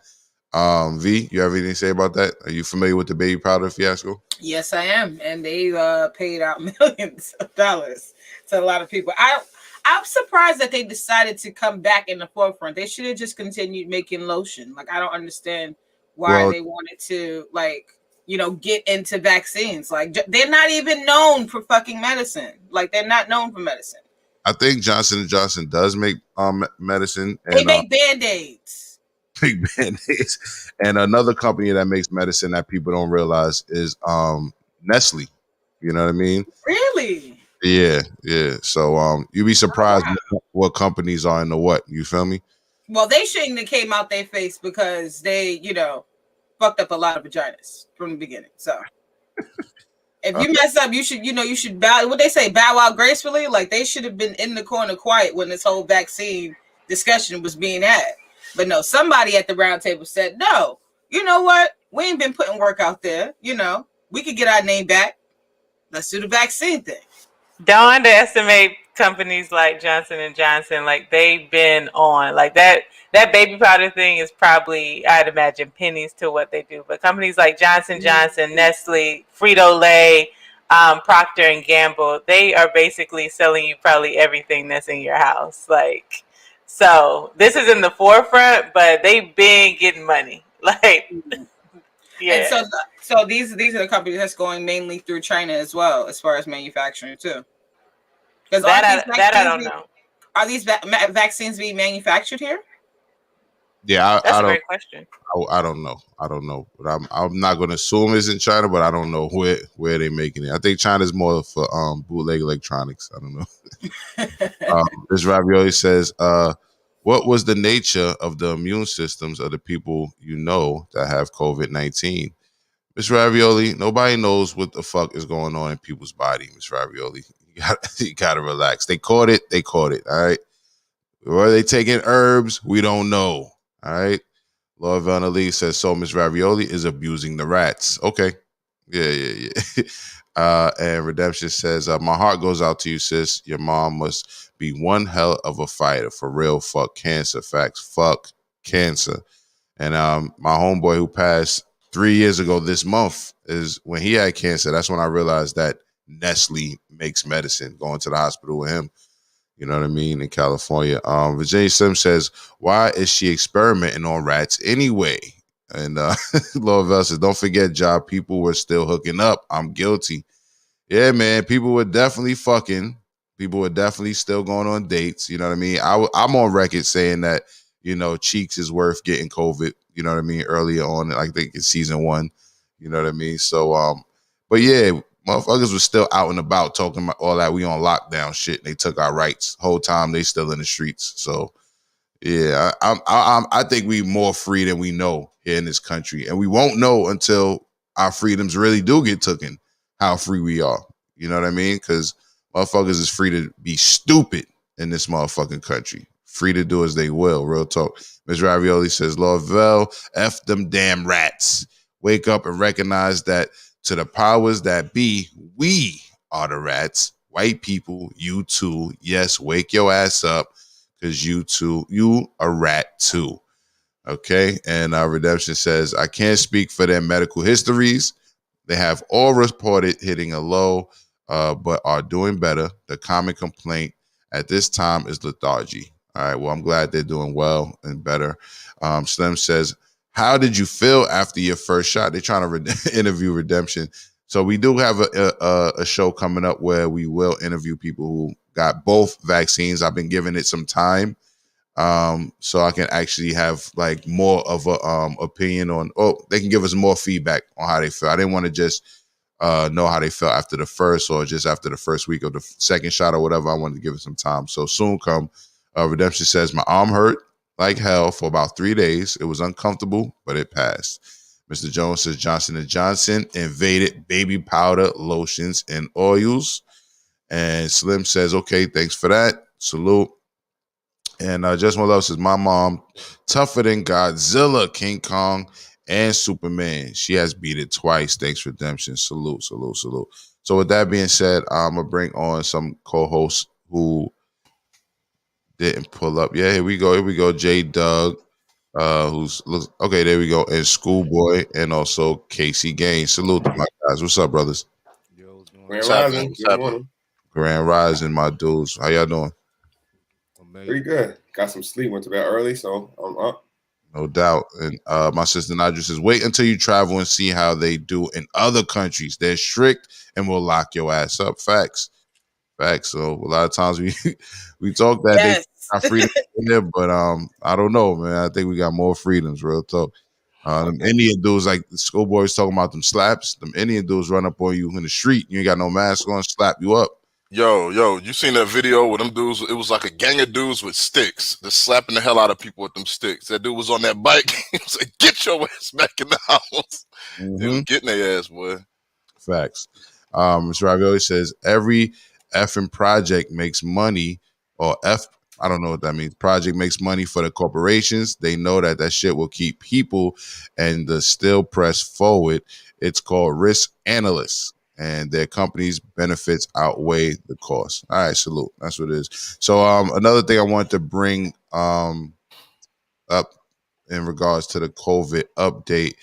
V, you have anything to say about that? Are you familiar with the baby powder fiasco? Yes, I am. And they paid out millions of dollars to a lot of people. I'm surprised that they decided to come back in the forefront. They should have just continued making lotion. Like, I don't understand why they wanted to, like, you know, get into vaccines. Like, they're not even known for fucking medicine. Like, they're not known for medicine. I think Johnson & Johnson does make medicine. And, they make Band-Aids. Big Band-Aids. And another company that makes medicine that people don't realize is Nestle. You know what I mean? Really? Yeah. So you'd be surprised what companies are into what. You feel me? Well, they shouldn't have came out their face because they, you know, fucked up a lot of vaginas from the beginning. So if you mess up, you should bow. What they say, bow out gracefully. Like, they should have been in the corner quiet when this whole vaccine discussion was being had. But no, somebody at the round table said, no, you know what? We ain't been putting work out there. You know, we could get our name back. Let's do the vaccine thing. Don't underestimate companies like Johnson & Johnson. Like, they've been on. Like, that baby powder thing is probably, I'd imagine, pennies to what they do. But companies like Johnson & Johnson, Nestle, Frito-Lay, Procter & Gamble, they are basically selling you probably everything that's in your house. Like, so this is in the forefront, but they've been getting money. Like, yeah. And so these are the companies that's going mainly through China as well, as far as manufacturing too. That I don't know. Are these vaccines being manufactured here? Yeah, That's I a don't. great question. I don't know. I don't know, but I'm not going to assume it's in China, but I don't know where they're making it. I think China's more for bootleg electronics. I don't know. This Ravioli says, what was the nature of the immune systems of the people you know that have COVID-19? Miss Ravioli, nobody knows what the fuck is going on in people's body, Miss Ravioli. You gotta relax. They caught it. All right. Were they taking herbs? We don't know. All right. Lord Vanderlee says, so Miss Ravioli is abusing the rats. Okay. Yeah. And Redemption says, my heart goes out to you, sis. Your mom must be one hell of a fighter. For real. Fuck cancer. Facts. Fuck cancer. And my homeboy who passed 3 years ago this month is when he had cancer. That's when I realized that Nestle makes medicine. Going to the hospital with him. You know what I mean? In California. Virginia Sim says, why is she experimenting on rats anyway? And Lord Vel says, don't forget, job. People were still hooking up. I'm guilty. Yeah, man. People were definitely fucking. People were definitely still going on dates. You know what I mean? I'm on record saying that, you know, Cheeks is worth getting COVID. You know what I mean? Earlier on, I think in season 1. You know what I mean? So, but yeah, motherfuckers was still out and about talking about all that. We on lockdown shit. They took our rights. Whole time they still in the streets. So yeah, I think we more free than we know here in this country, and we won't know until our freedoms really do get taken. How free we are. You know what I mean? Because motherfuckers is free to be stupid in this motherfucking country. Free to do as they will. Real talk. Ms. Ravioli says, Lord Vel, F them damn rats. Wake up and recognize that to the powers that be, we are the rats. White people, you too. Yes, wake your ass up, because you a rat too. Okay? And Redemption says, I can't speak for their medical histories. They have all reported hitting a low, but are doing better. The common complaint at this time is lethargy. All right, well, I'm glad they're doing well and better. Slim says, how did you feel after your first shot? They're trying to interview Redemption. So we do have a show coming up where we will interview people who got both vaccines. I've been giving it some time, so I can actually have like more of a opinion on. They can give us more feedback on how they feel. I didn't want to just know how they felt after the first or just after the first week of the second shot or whatever. I wanted to give it some time. So soon come. Redemption says, my arm hurt like hell for about 3 days. It was uncomfortable, but it passed. Mr. Jones says Johnson & Johnson invaded baby powder, lotions, and oils. And Slim says, okay, thanks for that. Salute. And Just One Love says, my mom, tougher than Godzilla, King Kong, and Superman. She has beat it twice. Thanks, Redemption. Salute. So with that being said, I'm going to bring on some co-hosts who didn't pull up. Yeah, here we go. J Doug, okay, there we go. And Schoolboy, and also Casey Gane. Salute to my guys. What's up, brothers? Grand Rising. Good morning. Grand Rising, my dudes. How y'all doing? Pretty good. Got some sleep. Went to bed early, so I'm up. No doubt. And my sister Nadja says, wait until you travel and see how they do in other countries. They're strict and will lock your ass up. Facts. So a lot of times we talk that they got freedom in there, but I don't know, man. I think we got more freedoms, real talk. Them Indian dudes, like the schoolboys talking about them slaps. Them Indian dudes run up on you in the street. You ain't got no mask on, slap you up. Yo, you seen that video with them dudes? It was like a gang of dudes with sticks, just slapping the hell out of people with them sticks. That dude was on that bike. He was like, get your ass back in the house. They was getting their ass, boy. Facts. Mr. Ravioli says, every effing project makes money, or I don't know what that means. Project makes money for the corporations. They know that shit will keep people and the still press forward. It's called risk analysts, and their company's benefits outweigh the cost. All right, salute. That's what it is. So another thing I wanted to bring up in regards to the COVID update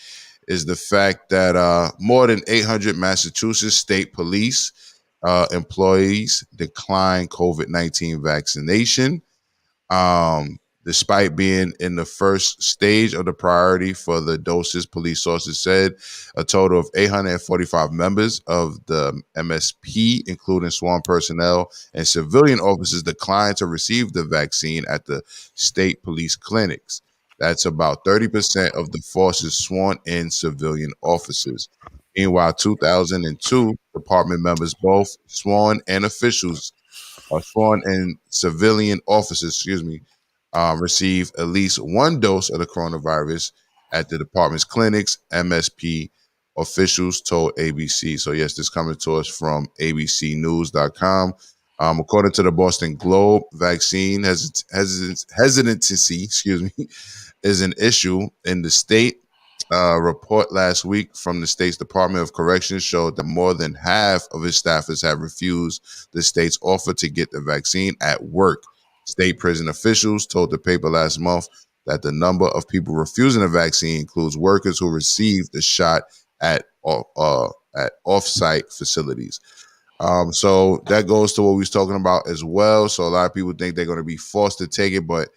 is the fact that more than 800 Massachusetts state police employees decline COVID-19 vaccination. Despite being in the first stage of the priority for the doses, police sources said a total of 845 members of the MSP, including sworn personnel and civilian officers, declined to receive the vaccine at the state police clinics. That's about 30% of the force's sworn-in civilian officers. Meanwhile, 2002 department members, both sworn and officials, sworn and civilian officers, receive at least one dose of the coronavirus at the department's clinics, MSP officials told ABC. So, yes, this coming to us from abcnews.com. According to the Boston Globe, vaccine hesitancy, is an issue in the state. Report last week from the state's Department of Corrections showed that more than half of its staffers have refused the state's offer to get the vaccine at work. State prison officials told the paper last month that the number of people refusing the vaccine includes workers who received the shot at off-site facilities. So that goes to what we was talking about as well. So a lot of people think they're going to be forced to take it, but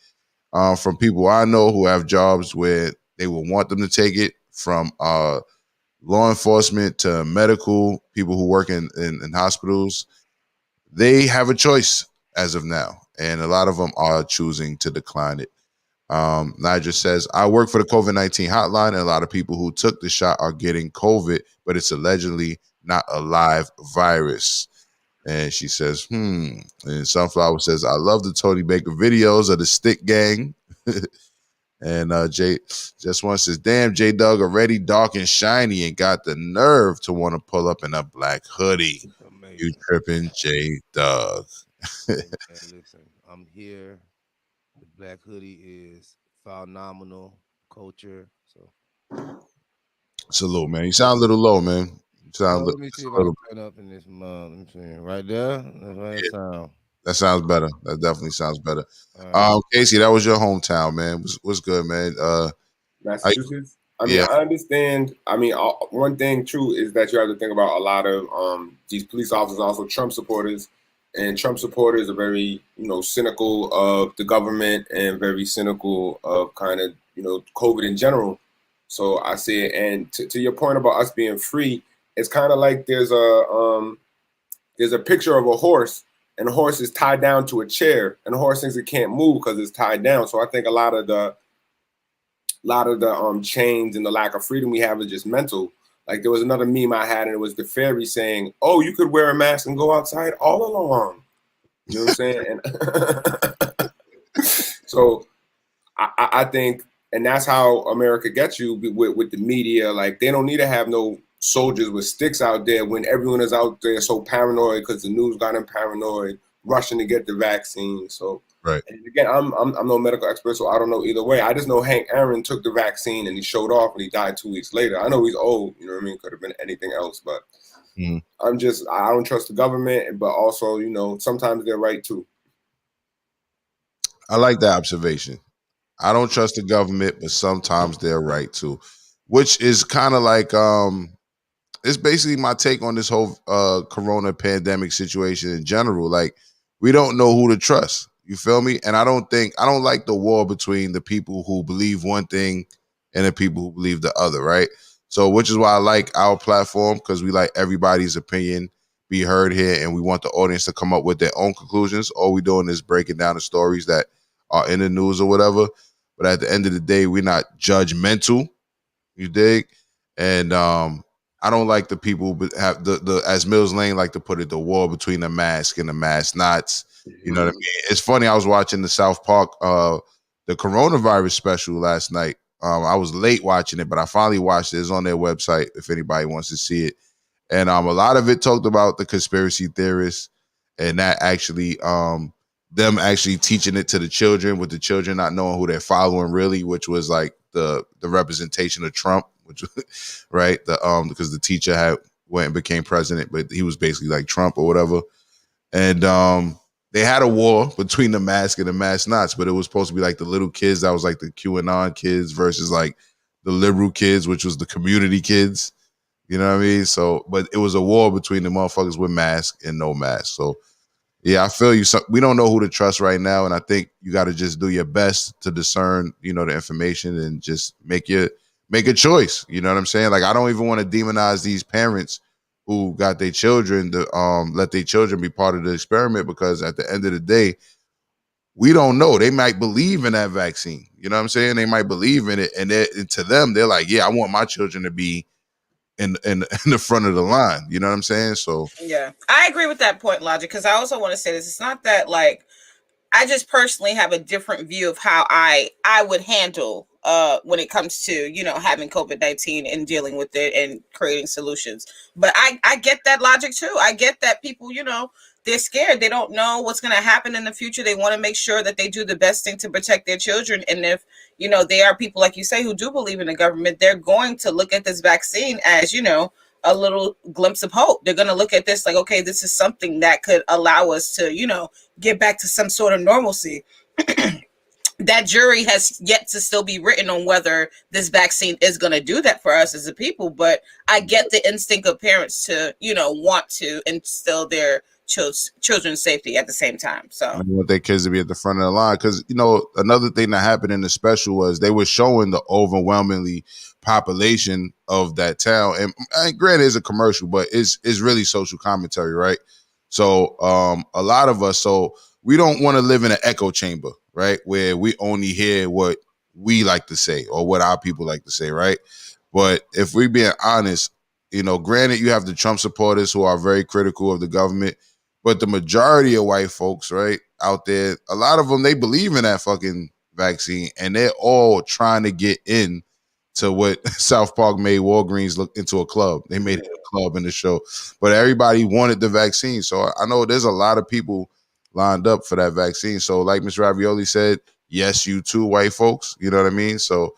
from people I know who have jobs where they will want them to take it, from law enforcement to medical people who work in hospitals, they have a choice as of now. And a lot of them are choosing to decline it. Nigel says, I work for the COVID-19 hotline, and a lot of people who took the shot are getting COVID, but it's allegedly not a live virus. And she says, And Sunflower says, I love the Tony Baker videos of the stick gang. And Jay just one says, damn, J Doug already dark and shiny and got the nerve to want to pull up in a black hoodie. Amazing. You tripping, J Doug. Listen, I'm here. The black hoodie is phenomenal culture. So salute, man. You sound a little low, man. You sound let me see if I can turn up in this month. Let me see. Right there. That's right. It sound. That sounds better. That definitely sounds better. Casey, that was your hometown, man. What's good, man? Massachusetts. I understand. One thing true is that you have to think about a lot of these police officers, also Trump supporters, and Trump supporters are very, cynical of the government and very cynical of kind of, COVID in general. So I see it. And to your point about us being free, it's kind of like there's a picture of a horse. And the horse is tied down to a chair, and the horse thinks it can't move because it's tied down. So I think a lot of the chains and the lack of freedom we have is just mental. Like there was another meme I had, and it was the fairy saying, "Oh, you could wear a mask and go outside all along." You know what I'm saying? And so I think, and that's how America gets you with the media. Like they don't need to have no soldiers with sticks out there when everyone is out there so paranoid because the news got them paranoid, rushing to get the vaccine. So, right. And again, I'm no medical expert, so I don't know either way. I just know Hank Aaron took the vaccine and he showed off and he died 2 weeks later. I know he's old, you know what I mean? Could have been anything else, but I don't trust the government, but also, sometimes they're right too. I like that observation. I don't trust the government, but sometimes they're right too, which is kind of like, it's basically my take on this whole corona pandemic situation in general. Like, we don't know who to trust. You feel me? And I don't like the war between the people who believe one thing and the people who believe the other, right? So, which is why I like our platform, because we like everybody's opinion be heard here, and we want the audience to come up with their own conclusions. All we're doing is breaking down the stories that are in the news or whatever. But at the end of the day, we're not judgmental. You dig? And I don't like the people who have the as Mills Lane like to put it, the war between the mask and the mask knots. You know what I mean? It's funny. I was watching the South Park, the coronavirus special last night. I was late watching it, but I finally watched it. It's on their website if anybody wants to see it. And a lot of it talked about the conspiracy theorists and that actually them actually teaching it to the children, with the children not knowing who they're following really, which was like the representation of Trump, which right, because the teacher had went and became president, but he was basically like Trump or whatever. And they had a war between the mask and the mask knots, but it was supposed to be like the little kids that was like the QAnon kids versus like the liberal kids, which was the community kids. You know what I mean? So, but it was a war between the motherfuckers with mask and no mask. So Yeah, I feel you. So we don't know who to trust right now, and I think you got to just do your best to discern, the information and just make a choice. You know what I'm saying? Like, I don't even want to demonize these parents who got their children to let their children be part of the experiment, because at the end of the day, we don't know. They might believe in that vaccine. You know what I'm saying? They might believe in it, and to them, they're like, yeah, I want my children to be in the front of the line. You know what I'm saying? So yeah, I agree with that point, Logic, because I also want to say this. It's not that, like, I just personally have a different view of how I would handle when it comes to, having COVID-19 and dealing with it and creating solutions. But I get that logic too. I get that people, they're scared. They don't know what's going to happen in the future. They want to make sure that they do the best thing to protect their children. And if, they are people, like you say, who do believe in the government, they're going to look at this vaccine as, a little glimpse of hope. They're going to look at this like, okay, this is something that could allow us to, get back to some sort of normalcy. That jury has yet to still be written on whether this vaccine is going to do that for us as a people. But I get the instinct of parents to, want to instill their children's safety at the same time. So I want their kids to be at the front of the line, because another thing that happened in the special was they were showing the overwhelmingly population of that town, and granted, it's a commercial, but it's really social commentary, right? So a lot of us, so we don't want to live in an echo chamber, right, where we only hear what we like to say or what our people like to say, right? But if we're being honest, granted, you have the Trump supporters who are very critical of the government, but the majority of white folks, right, out there, a lot of them, they believe in that fucking vaccine, and they're all trying to get in to what South Park made Walgreens look into a club. They made it a club in the show, but everybody wanted the vaccine. So I know there's a lot of people lined up for that vaccine. So like Ms. Ravioli said, yes, you too, white folks. You know what I mean? So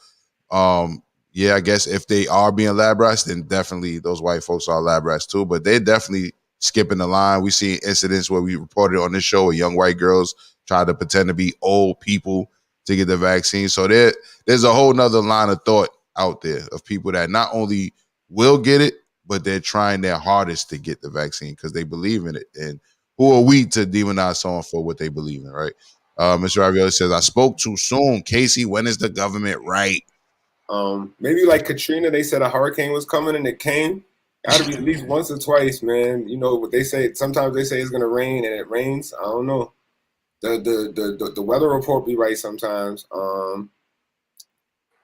yeah, I guess if they are being lab rats, then definitely those white folks are lab rats too, but they're definitely skipping the line. We see incidents where we reported on this show where young white girls try to pretend to be old people to get the vaccine. So there's a whole nother line of thought out there of people that not only will get it, but they're trying their hardest to get the vaccine because they believe in it. And who are we to demonize someone for what they believe in, right? Mr. Ravioli says, I spoke too soon. Casey, when is the government right? Maybe like Katrina, they said a hurricane was coming and it came. Got to be at least once or twice, man. You know what they say? Sometimes they say it's gonna rain and it rains. I don't know. The weather report be right sometimes.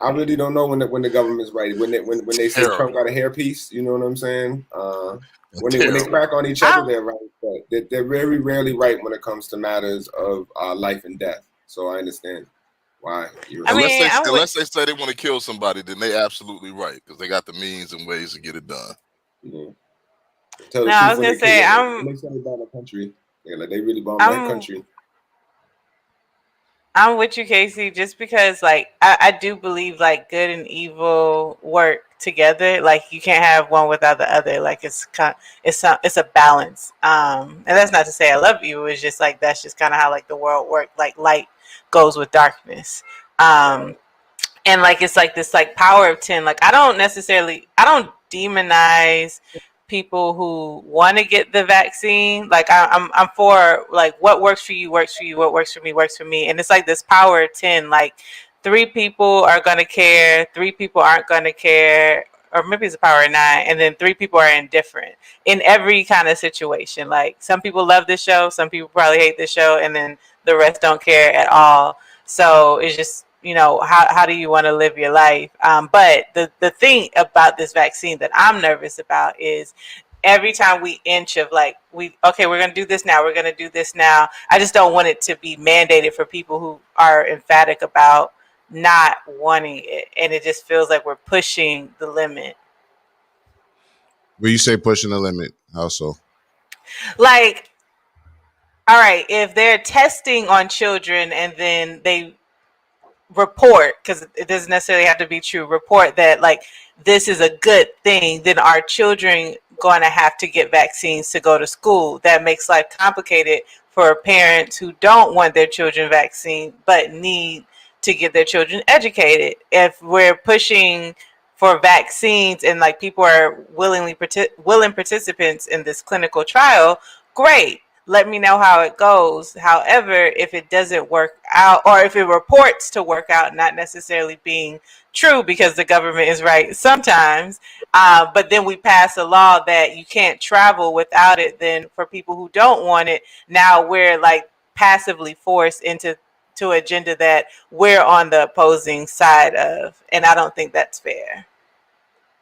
I really don't know when the government's right. When they say Trump got a hairpiece, you know what I'm saying? When they crack on each other, they're right. But they're very rarely right when it comes to matters of life and death. So I understand why. Unless they say they want to kill somebody, then they absolutely right because they got the means and ways to get it done. Yeah. No, I was gonna say they say they bomb a country. Like they really bomb that country. I'm with you, Casey, just because like I do believe like good and evil work together. Like you can't have one without the other. Like it's a balance. And that's not to say I love you. It's just like that's just kind of how like the world works. Like light goes with darkness. And like it's like this like power of 10. Like I don't demonize people who want to get the vaccine. Like I'm for like what works for you works for you, what works for me, and it's like this power of 10. Like 3 people are gonna care, 3 people aren't gonna care, or maybe it's a power of 9, and then 3 people are indifferent in every kind of situation. Like some people love this show, some people probably hate this show, and then the rest don't care at all. So it's just, you know, how do you want to live your life? But the thing about this vaccine that I'm nervous about is every time we inch of like, we're going to do this now. We're going to do this now. I just don't want it to be mandated for people who are emphatic about not wanting it. And it just feels like we're pushing the limit. When you say pushing the limit, how so? Like, all right, if they're testing on children and then they report, because it doesn't necessarily have to be true, report that like this is a good thing, then our children going to have to get vaccines to go to school. That makes life complicated for parents who don't want their children vaccinated but need to get their children educated. If we're pushing for vaccines and like people are willing participants in this clinical trial, great. let me know how it goes. However, if it doesn't work out, or if it reports to work out not necessarily being true, because the government is right sometimes, but then we pass a law that you can't travel without it, then for people who don't want it, now we're like passively forced into to agenda that we're on the opposing side of, and I don't think that's fair.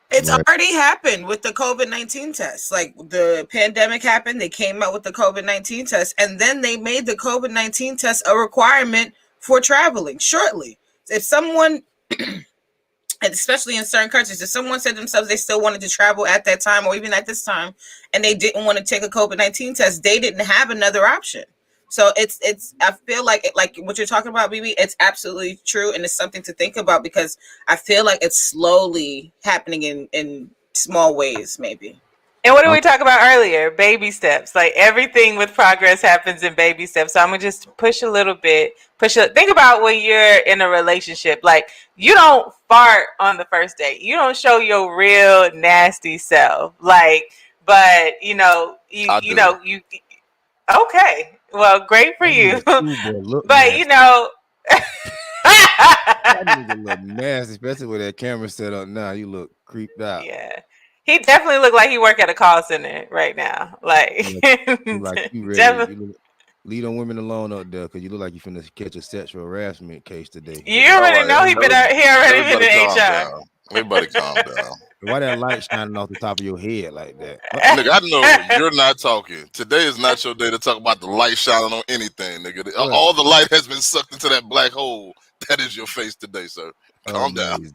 It's already happened with the COVID-19 test. Like the pandemic happened, they came out with the COVID-19 test, and then they made the COVID-19 test a requirement for traveling shortly. If someone, and especially in certain countries, if someone said themselves they still wanted to travel at that time or even at this time, and they didn't want to take a COVID-19 test, they didn't have another option. So it's I feel like what you're talking about, BB, it's absolutely true, and it's something to think about, because I feel like it's slowly happening in small ways, maybe. And what did we talk about earlier? Baby steps. Like everything with progress happens in baby steps. So I'm gonna just push a little bit. Think about when you're in a relationship. Like you don't fart on the first date. You don't show your real nasty self. Like, but you okay. Well, great for you. But nasty. You know. That nigga look nasty, especially with that camera set up now. You look creeped out. Yeah. He definitely looked like he work at a call center right now. Like you ready. You leave them women alone up there, because you look like you finna catch a sexual harassment case today. You already know he already been in HR. Everybody calm down. Why that light shining off the top of your head like that? Nigga, I know you're not talking. Today is not your day to talk about the light shining on anything, nigga. All the light has been sucked into that black hole. That is your face today, sir. Calm down.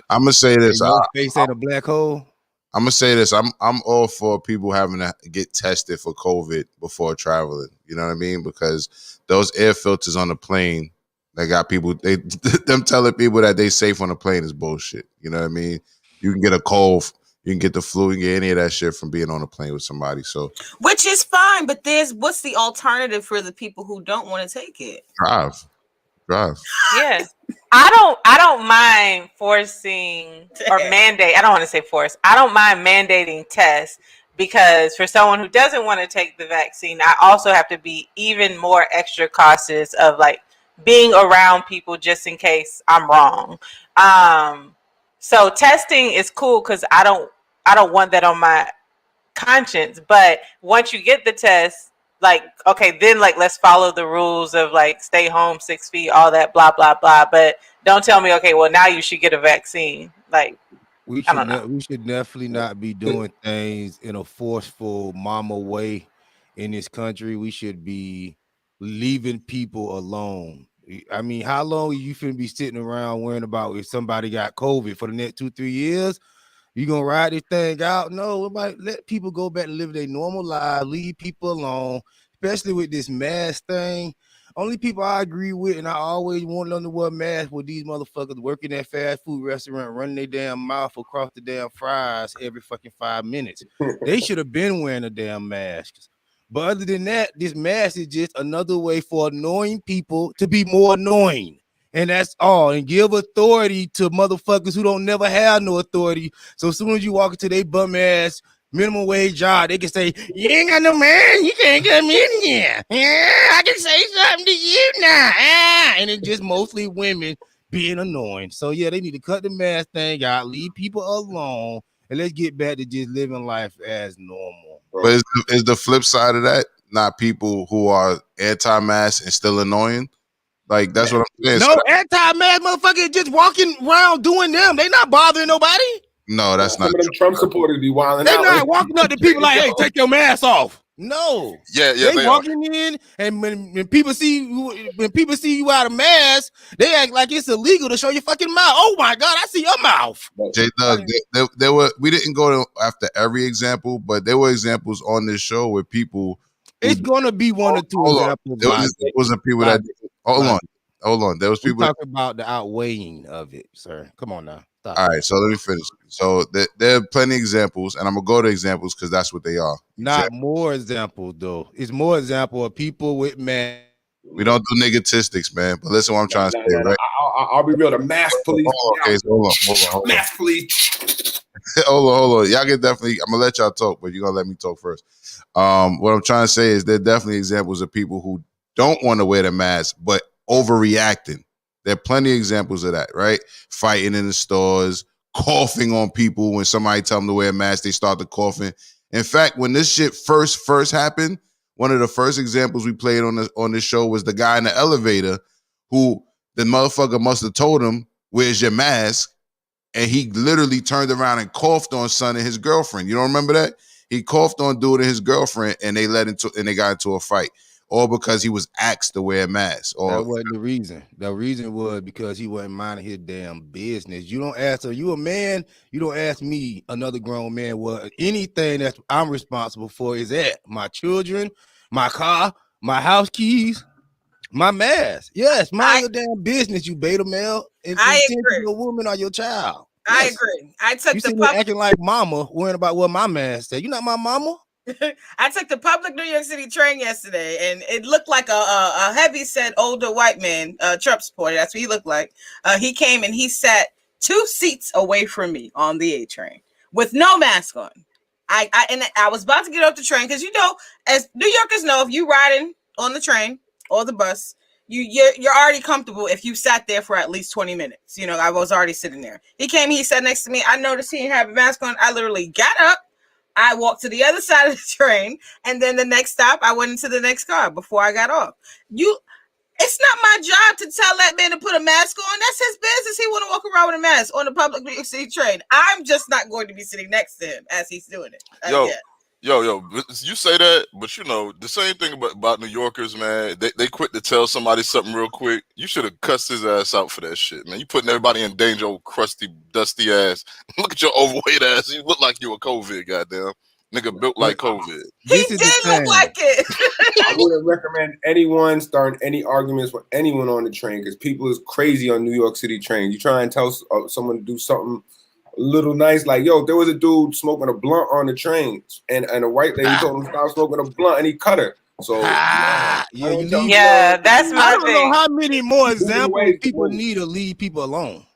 I'm gonna say this. Your face ain't a black hole. I'm gonna say this. I'm all for people having to get tested for COVID before traveling. You know what I mean? Because those air filters on the plane, they got people. Them telling people that they safe on the plane is bullshit. You know what I mean? You can get a cold, you can get the flu, you can get any of that shit from being on a plane with somebody. So, which is fine, but what's the alternative for the people who don't want to take it? Drive. Yeah. I don't mind forcing or mandate. I don't want to say force. I don't mind mandating tests, because for someone who doesn't want to take the vaccine, I also have to be even more extra cautious of like being around people just in case I'm wrong. So testing is cool, because I don't want that on my conscience. But once you get the test, like, okay, then like let's follow the rules of like stay home, 6 feet, all that blah blah blah. But don't tell me, okay, well now you should get a vaccine. Like we should definitely not be doing things in a forceful mama way in this country. We should be leaving people alone. I mean, how long are you finna be sitting around worrying about if somebody got COVID for the next 2-3 years? You gonna ride this thing out? No, let people go back and live their normal lives. Leave people alone, especially with this mask thing. Only people I agree with, and I always wanted them to wear masks, were these motherfuckers working at fast food restaurant, running their damn mouth across the damn fries every fucking 5 minutes. They should have been wearing the damn masks. But other than that, this mask is just another way for annoying people to be more annoying. And that's all. And give authority to motherfuckers who don't never have no authority. So as soon as you walk into their bum ass minimum wage job, they can say, you ain't got no man, you can't come in here. Yeah, I can say something to you now. And it's just mostly women being annoying. So yeah, they need to cut the mask thing out, leave people alone, and let's get back to just living life as normal. But is the flip side of that not people who are anti-mask and still annoying? Like, that's what I'm saying. No, anti-mask motherfuckers just walking around doing them. They not bothering nobody. No, that's not. Some of them Trump supporters be wilding out. They not walking up to people like, hey, take your mask off. No. Yeah, they walking in, and when people see you out of mask, they act like it's illegal to show your fucking mouth. Oh my God, I see your mouth. J-Doug, there were, we didn't go after every example, but there were examples on this show where people. It's gonna be one or two examples. There wasn't people that. Hold on. There was people talking about the outweighing of it, sir. Come on now. Stop. All right, so let me finish. So there are plenty of examples, and I'm gonna go to examples because that's what they are. Not more examples though. It's more example of people with mask. We don't do negatistics, man. But listen, what I'm trying to say, right? I'll be real. The mask police. Okay, so hold on. Mask police. hold on. Y'all can definitely. I'm gonna let y'all talk, but you're gonna let me talk first. What I'm trying to say is there are definitely examples of people who don't want to wear the mask, but overreacting. There are plenty of examples of that, right? Fighting in the stores, coughing on people when somebody tell them to wear a mask, they start to coughing. In fact, when this shit first happened, one of the first examples we played on this show was the guy in the elevator who the motherfucker must have told him, "Where's your mask?" And he literally turned around and coughed on son and his girlfriend. You don't remember that? He coughed on dude and his girlfriend, and they got into a fight, all because he was asked to wear a mask. Or that wasn't the reason. The reason was because he wasn't minding his damn business. You don't ask her, you a man, you don't ask me, another grown man, what anything that I'm responsible for is that my children, my car, my house keys, my mask. Yes, mind your damn business, you beta male. I agree. Your woman or your child. Yes. I agree. I took you the acting like mama, worrying about what my mask said. You're not my mama. I took the public New York City train yesterday, and it looked like a heavy-set older white man, Trump supporter. That's what he looked like. He came and he sat 2 seats away from me on the A train with no mask on. I was about to get off the train because, you know, as New Yorkers know, if you riding on the train or the bus, you're already comfortable if you sat there for at least 20 minutes. You know, I was already sitting there. He came, he sat next to me. I noticed he didn't have a mask on. I literally got up. I walked to the other side of the train, and then the next stop, I went into the next car before I got off. It's not my job to tell that man to put a mask on. That's his business. He want to walk around with a mask on the public New York City train. I'm just not going to be sitting next to him as he's doing it. Yo, you say that, but you know, the same thing about New Yorkers, man. They quit to tell somebody something real quick. You should have cussed his ass out for that shit, man. You putting everybody in danger, old crusty, dusty ass. Look at your overweight ass. You look like you a COVID, goddamn. Nigga built like COVID. He did look like it. I wouldn't recommend anyone starting any arguments with anyone on the train because people is crazy on New York City train. You try and tell someone to do something a little nice, like, yo, there was a dude smoking a blunt on the train, and a white lady told him to stop smoking a blunt, and he cut her. So that's my thing. I don't know how many more examples people need to leave people alone.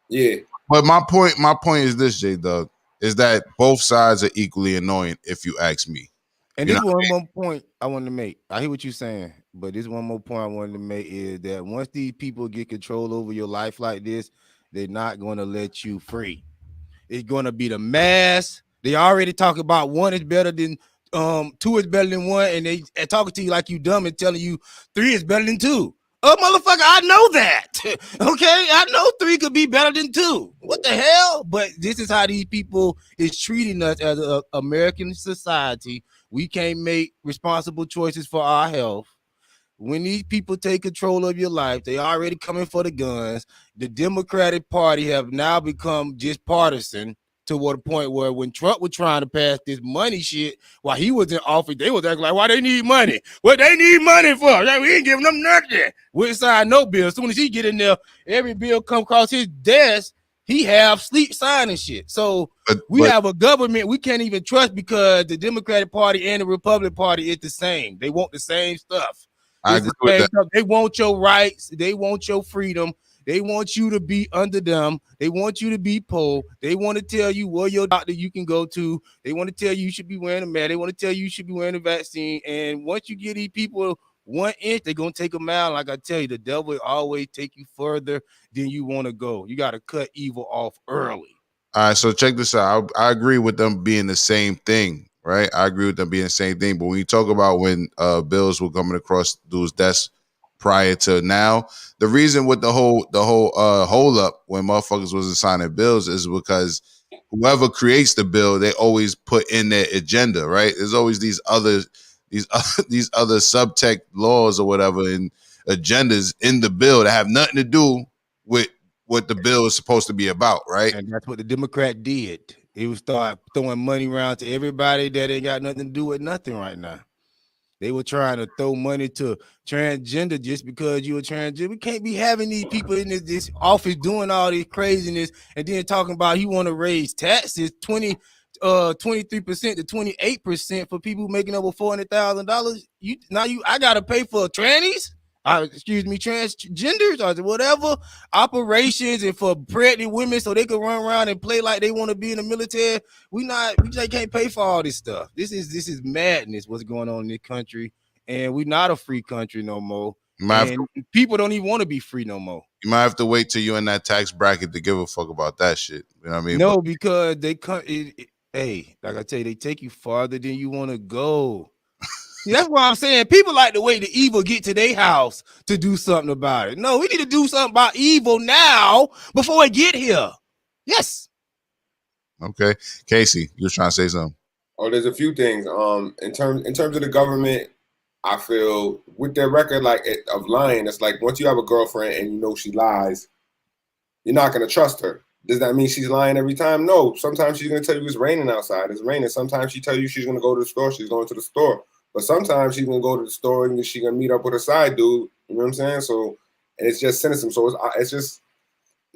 Yeah, but my point is this, J-Dub, is that both sides are equally annoying if you ask me. And this one more point I wanted to make. I hear what you're saying, but this one more point I wanted to make is that once these people get control over your life like this, they're not going to let you free. It's going to be the mass. They already talk about one is better than 2 is better than 1, and they talking to you like you dumb and telling you 3 is better than 2. Oh, motherfucker, I know that. Okay, I know 3 could be better than 2. What the hell? But this is how these people is treating us as an American society. We can't make responsible choices for our health. When these people take control of your life, they already coming for the guns. The Democratic Party have now become just partisan to what a point where when Trump was trying to pass this money shit while he was in office, they was acting like, why they need money? What they need money for? Like, we ain't giving them nothing. We ain't sign no bill. As soon as he get in there, every bill come across his desk, he have sleep signing shit. So we have a government we can't even trust because the Democratic Party and the Republican Party is the same. They want the same stuff. I agree with that. They want your rights. They want your freedom. They want you to be under them. They want you to be poor. They want to tell you where your doctor you can go to. They want to tell you should be wearing a mask. They want to tell you should be wearing a vaccine. And once you get these people 1 inch, they're going to take them out. Like I tell you, the devil will always take you further than you want to go. You got to cut evil off early. All right, so check this out. I agree with them being the same thing, right? I agree with them being the same thing. But when you talk about when bills were coming across dudes' desks prior to now, the reason with the whole hold up when motherfuckers wasn't signing bills is because whoever creates the bill, they always put in their agenda, right? There's always these other subtext laws or whatever and agendas in the bill that have nothing to do with what the bill is supposed to be about, right? And that's what the Democrat did. He would start throwing money around to everybody that ain't got nothing to do with nothing right now. They were trying to throw money to transgender just because you were transgender. We can't be having these people in this office doing all this craziness and then talking about you want to raise taxes 23% to 28% for people making over $400,000. I gotta pay for trannies. transgenders or whatever operations, and for pregnant women so they can run around and play like they want to be in the military. We just can't pay for all this stuff. This is madness. What's going on in this country, and we're not a free country no more. And people don't even want to be free no more. You might have to wait till you're in that tax bracket to give a fuck about that shit. You know what I mean? No, because they hey, like I tell you, they take you farther than you want to go. That's why I'm saying people like to wait till evil get to their house to do something about it. No, we need to do something about evil now before it get here. Yes. Okay, Casey, you were trying to say something. Oh, there's a few things. In terms of the government, I feel with their record of lying, it's like once you have a girlfriend and you know she lies, you're not gonna trust her. Does that mean she's lying every time? No. Sometimes she's gonna tell you it's raining outside. It's raining. Sometimes she tell you she's gonna go to the store. She's going to the store. But sometimes she's gonna go to the store and she's gonna meet up with a side dude. You know what I'm saying? So, and it's just cynicism. So it's just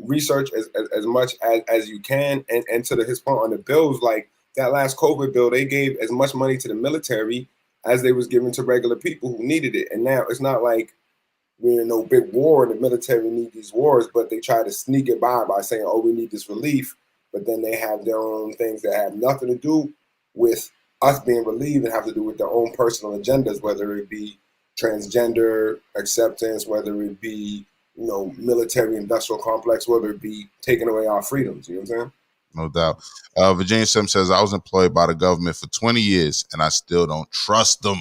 research as much as you can. And to his point on the bills, like that last COVID bill, they gave as much money to the military as they was giving to regular people who needed it. And now it's not like we're in no big war and the military need these wars, but they try to sneak it by saying, oh, we need this relief. But then they have their own things that have nothing to do with us being relieved and have to do with their own personal agendas, whether it be transgender acceptance, whether it be, military industrial complex, whether it be taking away our freedoms. You know what I'm saying? No doubt. Virginia Sim says, I was employed by the government for 20 years and I still don't trust them.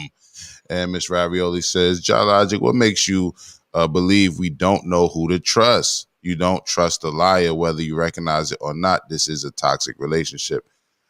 And Miss Ravioli says, JahLogic, what makes you believe we don't know who to trust? You don't trust a liar, whether you recognize it or not. This is a toxic relationship.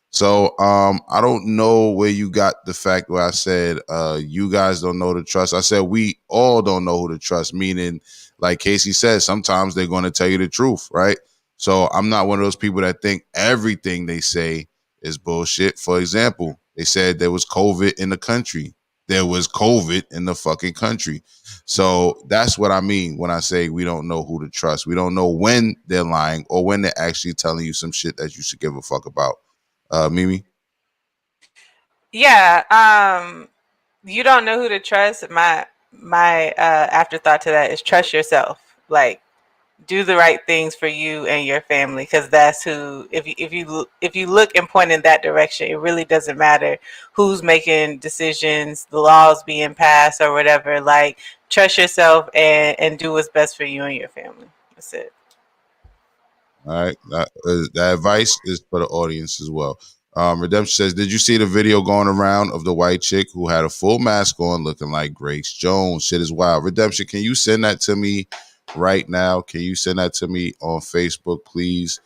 So I don't know where you got the fact where I said you guys don't know who to trust. I said we all don't know who to trust, meaning, like Casey said, sometimes they're going to tell you the truth, right? So I'm not one of those people that think everything they say is bullshit. For example, they said there was COVID in the country. There was COVID in the fucking country. So that's what I mean when I say we don't know who to trust. We don't know when they're lying or when they're actually telling you some shit that you should give a fuck about. Mimi? Yeah. You don't know who to trust. My afterthought to that is trust yourself. Like, do the right things for you and your family, because that's who. If you look and point in that direction, it really doesn't matter who's making decisions, the laws being passed, or whatever. Like, trust yourself and do what's best for you and your family. That's it. All right. That advice is for the audience as well. Redemption says, did you see the video going around of the white chick who had a full mask on looking like Grace Jones? Shit is wild. Redemption, can you send that to me right now? Can you send that to me on Facebook, please?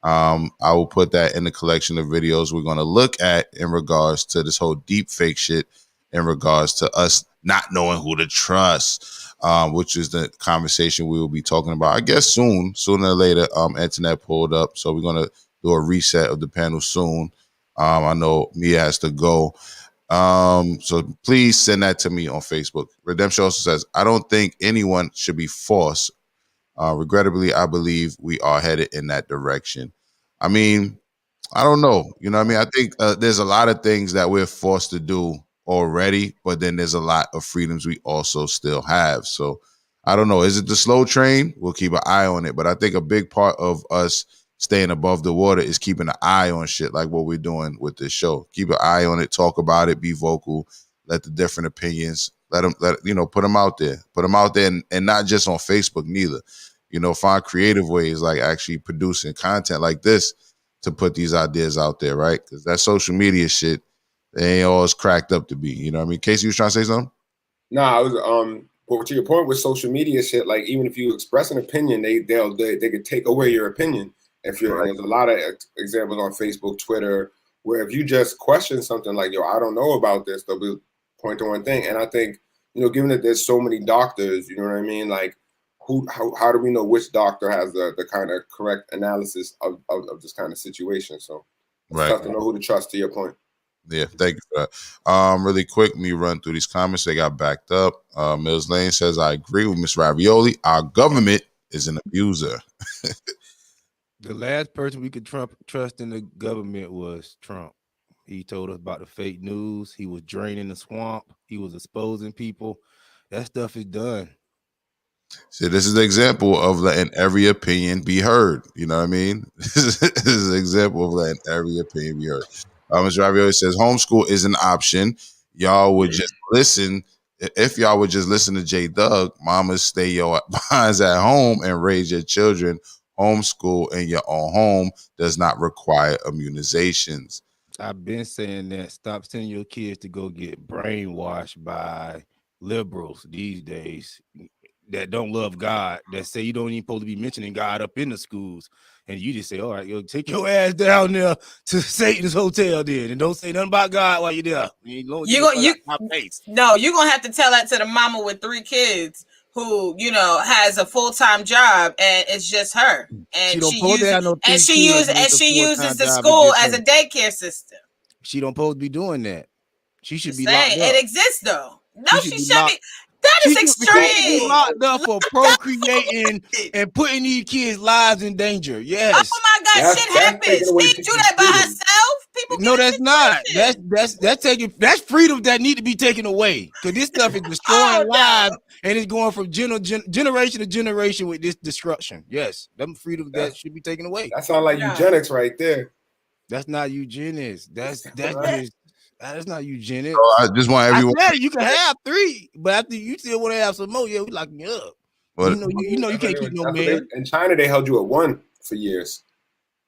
I will put that in the collection of videos we're going to look at in regards to this whole deep fake shit, in regards to us not knowing who to trust, which is the conversation we will be talking about, I guess, sooner or later. Antoinette pulled up, so we're going to do a reset of the panel soon. I know Mia has to go. So please send that to me on Facebook. Redemption also says, I don't think anyone should be forced. Regrettably, I believe we are headed in that direction. I mean, I don't know. You know what I mean? I think there's a lot of things that we're forced to do already, but then there's a lot of freedoms we also still have. So I don't know. Is it the slow train? We'll keep an eye on it. But I think a big part of us staying above the water is keeping an eye on shit like what we're doing with this show. Keep an eye on it, talk about it, be vocal, let the different opinions, put them out there. Put them out there, and not just on Facebook neither. Find creative ways like actually producing content like this to put these ideas out there, right? Because that social media shit, they ain't always cracked up to be. You know what I mean? Casey, you was trying to say something? No, I was but to your point with social media shit, like even if you express an opinion, they could take away your opinion. If you're, there's a lot of examples on Facebook, Twitter, where if you just question something like, yo, I don't know about this, they'll be point to one thing. And I think, given that there's so many doctors, you know what I mean? Like, how do we know which doctor has the kind of correct analysis of this kind of situation? So it's tough to know who to trust, to your point. Yeah, thank you for that. Really quick, let me run through these comments. They got backed up. Mills Lane says, I agree with Miss Ravioli. Our government is an abuser. The last person we could trust in the government was Trump. He told us about the fake news. He was draining the swamp. He was exposing people. That stuff is done. So this is the example of letting every opinion be heard. You know what I mean? This is an example of letting every opinion be heard. Mr. Ravioli says homeschool is an option. Y'all would just listen. If y'all would just listen to J Doug, mamas stay your behinds at home and raise your children. Homeschool in your own home does not require immunizations. I've been saying that. Stop sending your kids to go get brainwashed by liberals these days that don't love God, that say you don't even supposed to be mentioning God up in the schools. And you just say, all right, yo, take your ass down there to Satan's hotel then, and don't say nothing about God while you're there. You're gonna have to tell that to the mama with 3 kids who, you know, has a full-time job and it's just her. And she uses the school as a daycare system. She don't supposed to be doing that. She should be locked up. It exists though. No, she should be. That is extreme. Be locked up for procreating and putting these kids' lives in danger. Yes. Oh my God, shit happens. She do that by herself. People. No, that's not. That's freedom that need to be taken away. Because this stuff is destroying lives and it's going from generation to generation with this destruction. Yes, them freedom that should be taken away. That sounds like eugenics right there. That's not eugenics. That's not eugenics. So I just want everyone. I said you can have 3, but after you still want to have some more, we lock me up. But, you know you can't keep no man. In China, they held you at 1 for years.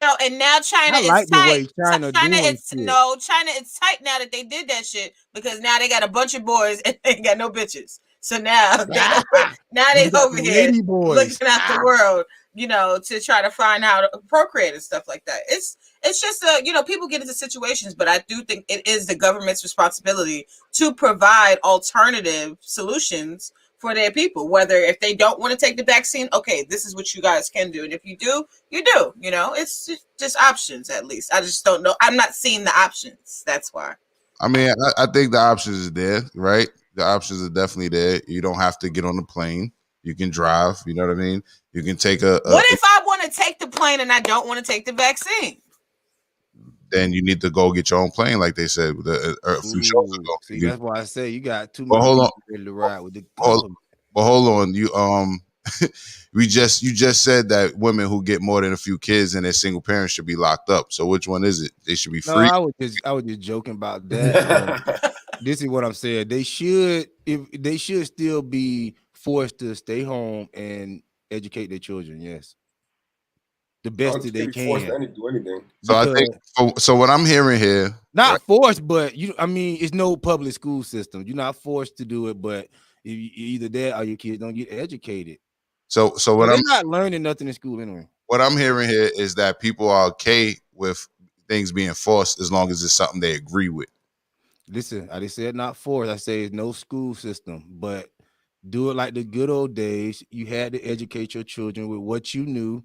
No, and now China is tight. China is tight now that they did that shit because now they got a bunch of boys and they ain't got no bitches. So now they over here looking at the world, you know, to try to find how to procreate and stuff like that. It's just you know, people get into situations, but I do think it is the government's responsibility to provide alternative solutions for their people. Whether if they don't want to take the vaccine, okay, this is what you guys can do, and if you do, you do. You know, it's just options. At least I just don't know. I'm not seeing the options. That's why. I mean, I think the options is there, right? The options are definitely there. You don't have to get on the plane. You can drive. You know what I mean? You can take what if I want to take the plane and I don't want to take the vaccine? Then you need to go get your own plane, like they said a few shows ago. See, that's why I say you got too many people ready to ride with the government. But hold on, you you just said that women who get more than a few kids and their single parents should be locked up. So which one is it? They should be free. No, I was just joking about that. This is what I'm saying. They should still be forced to stay home and educate their children. Yes. The best that they can. Do anything. So I think so. What I'm hearing here, not forced, but it's no public school system. You're not forced to do it, but either that or your kids don't get educated. So what they're not learning nothing in school anyway. What I'm hearing here is that people are okay with things being forced as long as it's something they agree with. Listen, I just said not forced. I say it's no school system, but do it like the good old days. You had to educate your children with what you knew.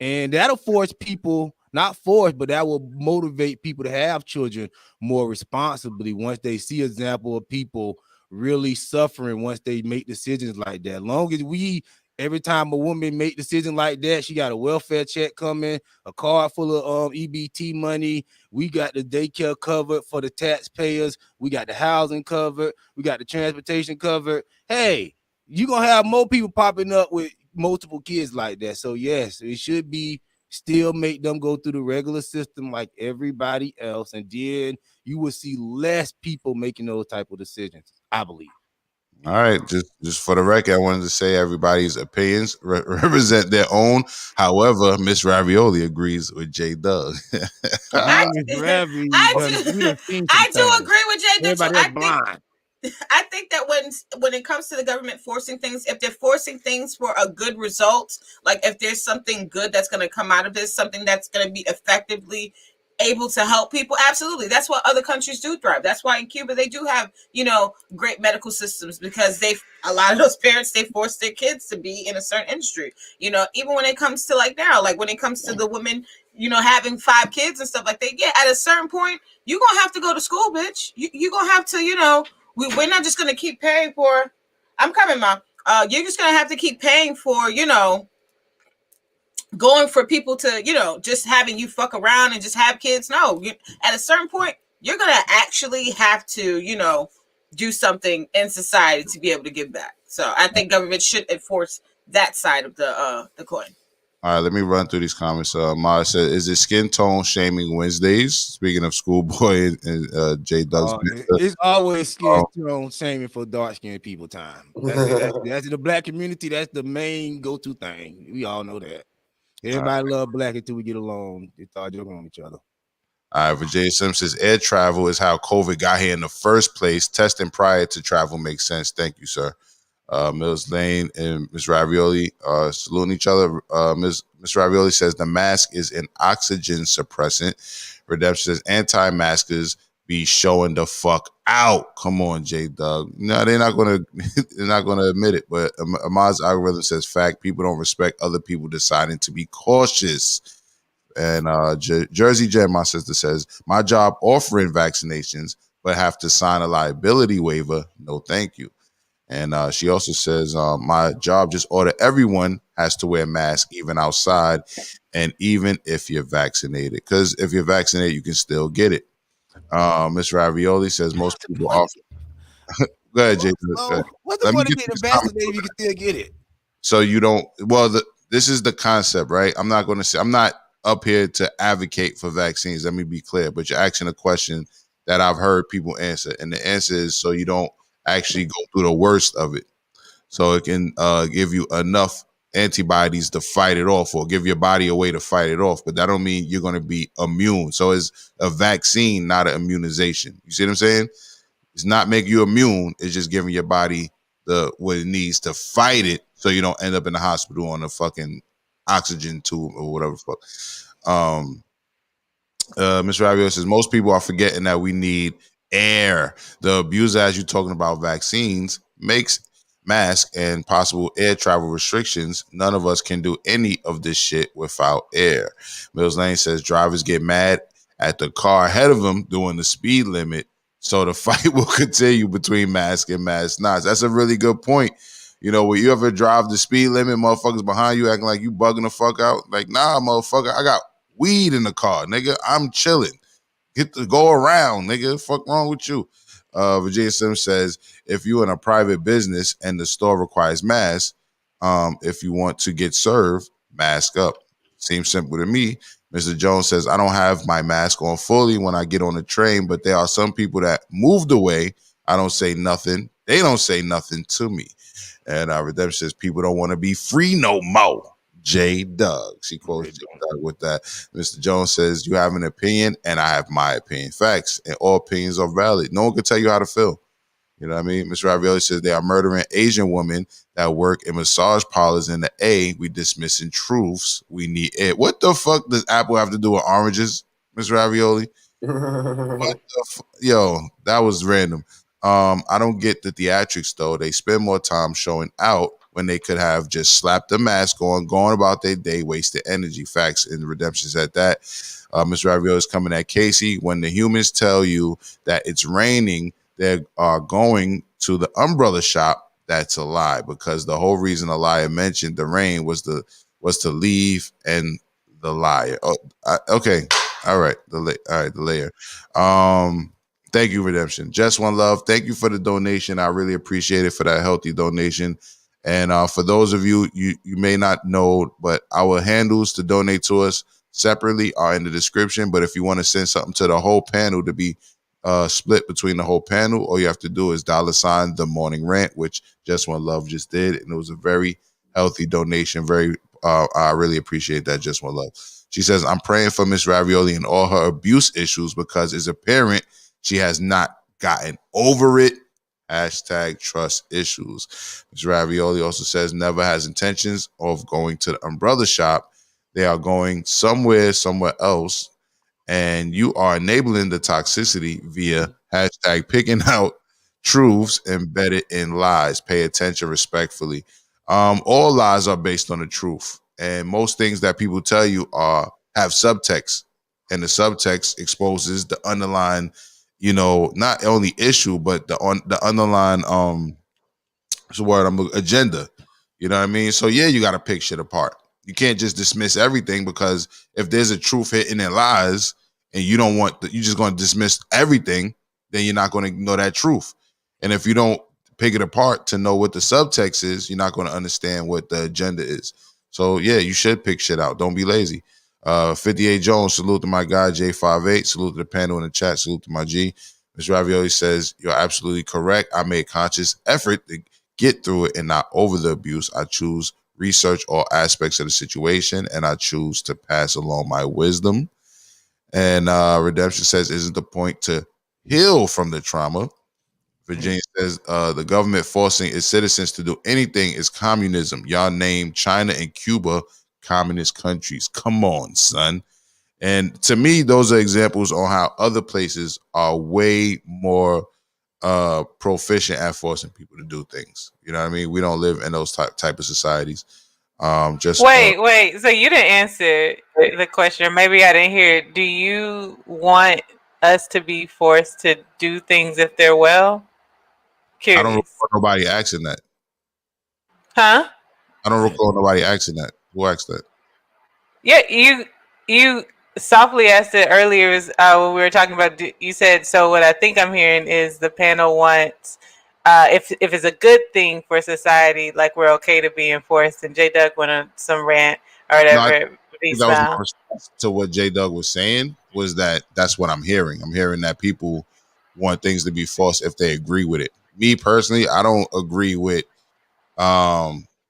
And that'll force people, not force, but that will motivate people to have children more responsibly once they see an example of people really suffering once they make decisions like that. Long as every time a woman make decisions like that, she got a welfare check coming, a card full of EBT money. We got the daycare covered for the taxpayers. We got the housing covered. We got the transportation covered. Hey, you're going to have more people popping up with multiple kids like that. So yes, it should be still make them go through the regular system like everybody else, and then you will see less people making those type of decisions, I believe. All right, just for the record, I wanted to say everybody's opinions represent their own. However, Miss Ravioli agrees with J Doug. I do agree with J Doug. I think that when it comes to the government forcing things, if they're forcing things for a good result, like if there's something good that's going to come out of this, something that's going to be effectively able to help people, absolutely. That's what other countries do thrive. That's why in Cuba they do have, great medical systems, because a lot of those parents, they force their kids to be in a certain industry. Even when it comes to when it comes to the women, having 5 kids and stuff like that. Yeah, at a certain point, you're gonna have to go to school, bitch. You're gonna have to, we're not just gonna keep paying for. I'm coming, Mom. You're just gonna have to keep paying for, going for people to, just having you fuck around and just have kids. No, at a certain point, you're gonna actually have to, do something in society to be able to give back. So I think government should enforce that side of the coin. All right, let me run through these comments. Mara said, "Is it skin tone shaming Wednesdays?" Speaking of Schoolboy and J. Doug's, it's always skin tone shaming for dark skinned people. Time that's the black community. That's the main go to thing. We all know that. Everybody love black until we get along. They start joking on each other. All right, Virginia Sims says, "Air travel is how COVID got here in the first place. Testing prior to travel makes sense." Thank you, sir. Mills Lane and Miss Ravioli saluting each other. Miss Ravioli says the mask is an oxygen suppressant. Redemption says anti-maskers be showing the fuck out. Come on, J Doug. No, they're not gonna admit it. But Ahmad's algorithm says fact. People don't respect other people deciding to be cautious. And Jersey Jen, my sister, says my job offering vaccinations, but have to sign a liability waiver. No, thank you. And she also says, my job just order everyone has to wear a mask, even outside, and even if you're vaccinated. Because if you're vaccinated, you can still get it. Miss Ravioli says most people offer. Go ahead, Jason. What's the point of getting vaccinated if you can still get it? So you don't. Well, this is the concept, right? I'm not going to say. I'm not up here to advocate for vaccines. Let me be clear. But you're asking a question that I've heard people answer, and the answer is so you don't actually go through the worst of it. So it can give you enough antibodies to fight it off, or give your body a way to fight it off. But that don't mean you're going to be immune. So it's a vaccine, not an immunization. You see what I'm saying? It's not making you immune. It's just giving your body what it needs to fight it, so you don't end up in the hospital on a fucking oxygen tube or whatever the fuck. Mr. Ravioli says most people are forgetting that we need air. The abuser, as you're talking about vaccines, makes mask and possible air travel restrictions. None of us can do any of this shit without air. Mills Lane says drivers get mad at the car ahead of them doing the speed limit, so the fight will continue between mask and mask nots. That's a really good point. You know, when you ever drive the speed limit, motherfuckers behind you acting like you bugging the fuck out. Like, nah, motherfucker, I got weed in the car, nigga. I'm chilling. Get to go around, nigga. Fuck wrong with you? Virginia Sims says, if you're in a private business and the store requires masks, if you want to get served, mask up. Seems simple to me. Mr. Jones says, I don't have my mask on fully when I get on the train, but there are some people that moved away. I don't say nothing. They don't say nothing to me. And Redemption says, people don't want to be free no more. J. Doug. She quotes J. Doug with that. Mr. Jones says, you have an opinion, and I have my opinion. Facts, and all opinions are valid. No one can tell you how to feel. You know what I mean? Mr. Ravioli says they are murdering Asian women that work in massage parlors in the A. We dismissing truths. We need it. What the fuck does Apple have to do with oranges, Mr. Ravioli? Yo, that was random. I don't get the theatrics, though. They spend more time showing out when they could have just slapped the mask on, going about their day, wasted energy. Facts and Redemption said that. Mr. Ravioli is coming at Casey. When the humans tell you that it's raining, they are going to the umbrella shop. That's a lie, because the whole reason a liar mentioned the rain was to leave, and the liar. Oh, okay. All right. The layer. Thank you, Redemption. Just One Love. Thank you for the donation. I really appreciate it, for that healthy donation. And for those of you may not know, but our handles to donate to us separately are in the description. But if you want to send something to the whole panel to be split between the whole panel, all you have to do is $ the Morning Rant, which Just One Love just did. And it was a very healthy donation. I really appreciate that, Just One Love. She says, I'm praying for Miss Ravioli and all her abuse issues, because as a parent, she has not gotten over it. #trust issues. Ms. Ravioli also says never has intentions of going to the umbrella shop. They are going somewhere else, and you are enabling the toxicity via #picking out truths embedded in lies. Pay attention respectfully. All lies are based on the truth, and most things that people tell you have subtext, and the subtext exposes the underlying, not only issue, but the underlying agenda. You know what I mean? So yeah, you got to pick shit apart. You can't just dismiss everything, because if there's a truth hidden in lies, and you just going to dismiss everything, then you're not going to know that truth. And if you don't pick it apart to know what the subtext is, you're not going to understand what the agenda is. So yeah, you should pick shit out. Don't be lazy. 58 Jones, salute to my guy J58. Salute to the panel in the chat. Salute to my G. Ms. Ravioli says, you're absolutely correct. I made conscious effort to get through it and not over the abuse. I choose research all aspects of the situation, and I choose to pass along my wisdom. And Redemption says, isn't the point to heal from the trauma? Virginia says, the government forcing its citizens to do anything is communism. Y'all name China and Cuba communist countries. Come on, son. And to me, those are examples on how other places are way more proficient at forcing people to do things. You know what I mean? We don't live in those type of societies. Wait. So you didn't answer the question. Or maybe I didn't hear it. Do you want us to be forced to do things if they're well? Curious. I don't recall nobody asking that. Huh? I don't recall nobody asking that. Who asked that? Yeah, you softly asked it earlier when we were talking about. You said, so what I think I'm hearing is the panel wants, if it's a good thing for society, like we're okay to be enforced. And J Doug went on some rant or whatever. That was my response to what J Doug was saying. Was that's what I'm hearing. I'm hearing that people want things to be forced if they agree with it. Me personally, I don't agree with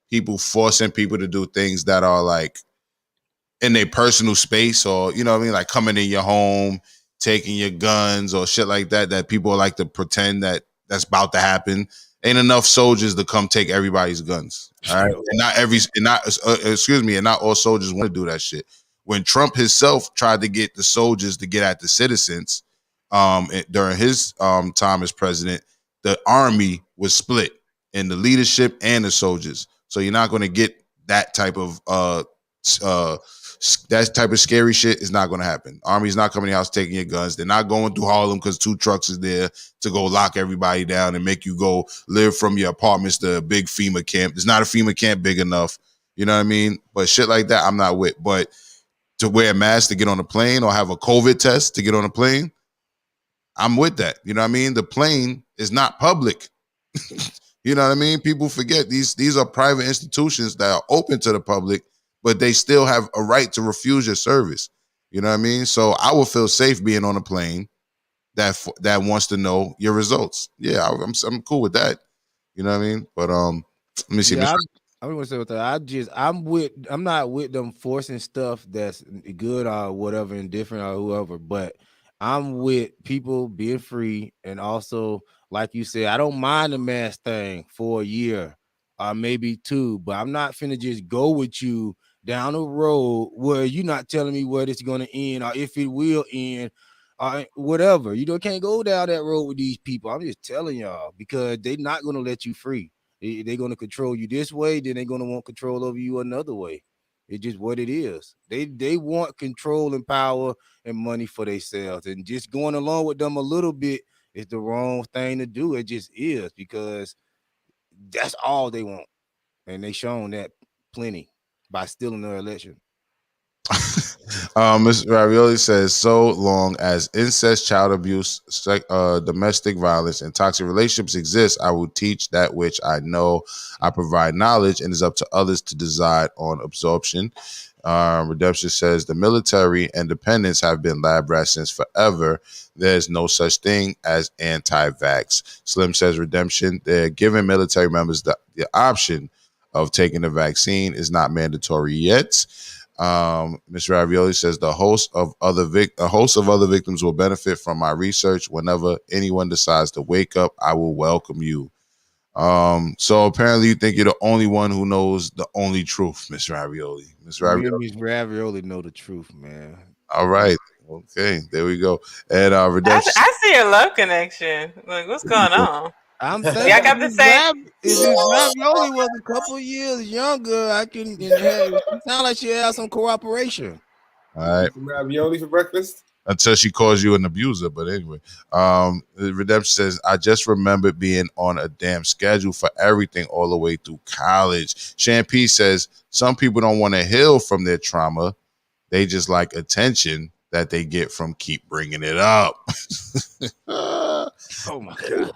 people forcing people to do things that are like in their personal space, or you know what I mean, like coming in your home, taking your guns or shit like that. That people like to pretend that that's about to happen. Ain't enough soldiers to come take everybody's guns. All right, and not all soldiers want to do that shit. When Trump himself tried to get the soldiers to get at the citizens, during his time as president, the army was split in the leadership and the soldiers. So you're not going to get that type of scary shit is not going to happen. Army's not coming to your house taking your guns. They're not going through Harlem because 2 trucks is there to go lock everybody down and make you go live from your apartments to a big FEMA camp. There's not a FEMA camp big enough. You know what I mean? But shit like that, I'm not with. But to wear a mask to get on a plane or have a COVID test to get on a plane, I'm with that. You know what I mean? The plane is not public. You know what I mean? People forget these are private institutions that are open to the public, but they still have a right to refuse your service. You know what I mean? So I will feel safe being on a plane that wants to know your results. Yeah, I'm cool with that. You know what I mean? But let me see. Yeah, I'm gonna say with that. I'm not with them forcing stuff that's good or whatever, indifferent or whoever, but I'm with people being free, and also, like you said, I don't mind the mask thing for a year or maybe 2, but I'm not finna just go with you down a road where you're not telling me where it's gonna end or if it will end or whatever. You can't go down that road with these people. I'm just telling y'all, because they're not gonna let you free. They're gonna control you this way, then they're gonna want control over you another way. It's just what it is. They want control and power and money for themselves, and just going along with them a little bit is the wrong thing to do. It just is, because that's all they want, and they shown that plenty by stealing their election. Ms. Ravioli says, so long as incest, child abuse, domestic violence, and toxic relationships exist, I will teach that which I know. I provide knowledge, and it's up to others to decide on absorption. Redemption says, the military and dependents have been lab rats since forever. There's no such thing as anti-vax. Slim says, Redemption, they're giving military members the option of taking the vaccine. Is not mandatory yet. Mr. Ravioli says, a host of other victims will benefit from my research. Whenever anyone decides to wake up, I will welcome you. So apparently you think you're the only one who knows the only truth, Mr. Ravioli. Miss Ravioli know the truth, man. All right. Okay, there we go. And Redemption, I see a love connection. Like, what's going on? I'm saying, y'all got the same. If Ravioli was a couple years younger, I can. It sound like she has some cooperation. All right. Ravioli for breakfast until she calls you an abuser. But anyway, Redemption says, I just remember being on a damn schedule for everything all the way through college. Shampy says, some people don't want to heal from their trauma. They just like attention that they get from keep bringing it up. Oh my god.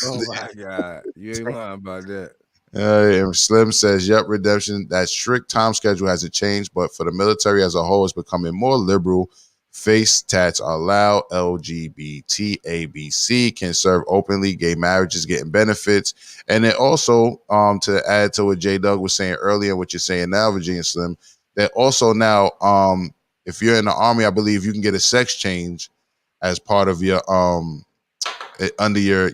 Oh my god. You ain't lying about that. And Slim says, "Yep, redemption. That strict time schedule hasn't changed, but for the military as a whole, it's becoming more liberal. Face tats are allowed. LGBT, ABC can serve openly. Gay marriage is getting benefits, and then also, to add to what J Doug was saying earlier, what you're saying now, Virginia Slim, that also now, if you're in the Army, I believe you can get a sex change as part of your under your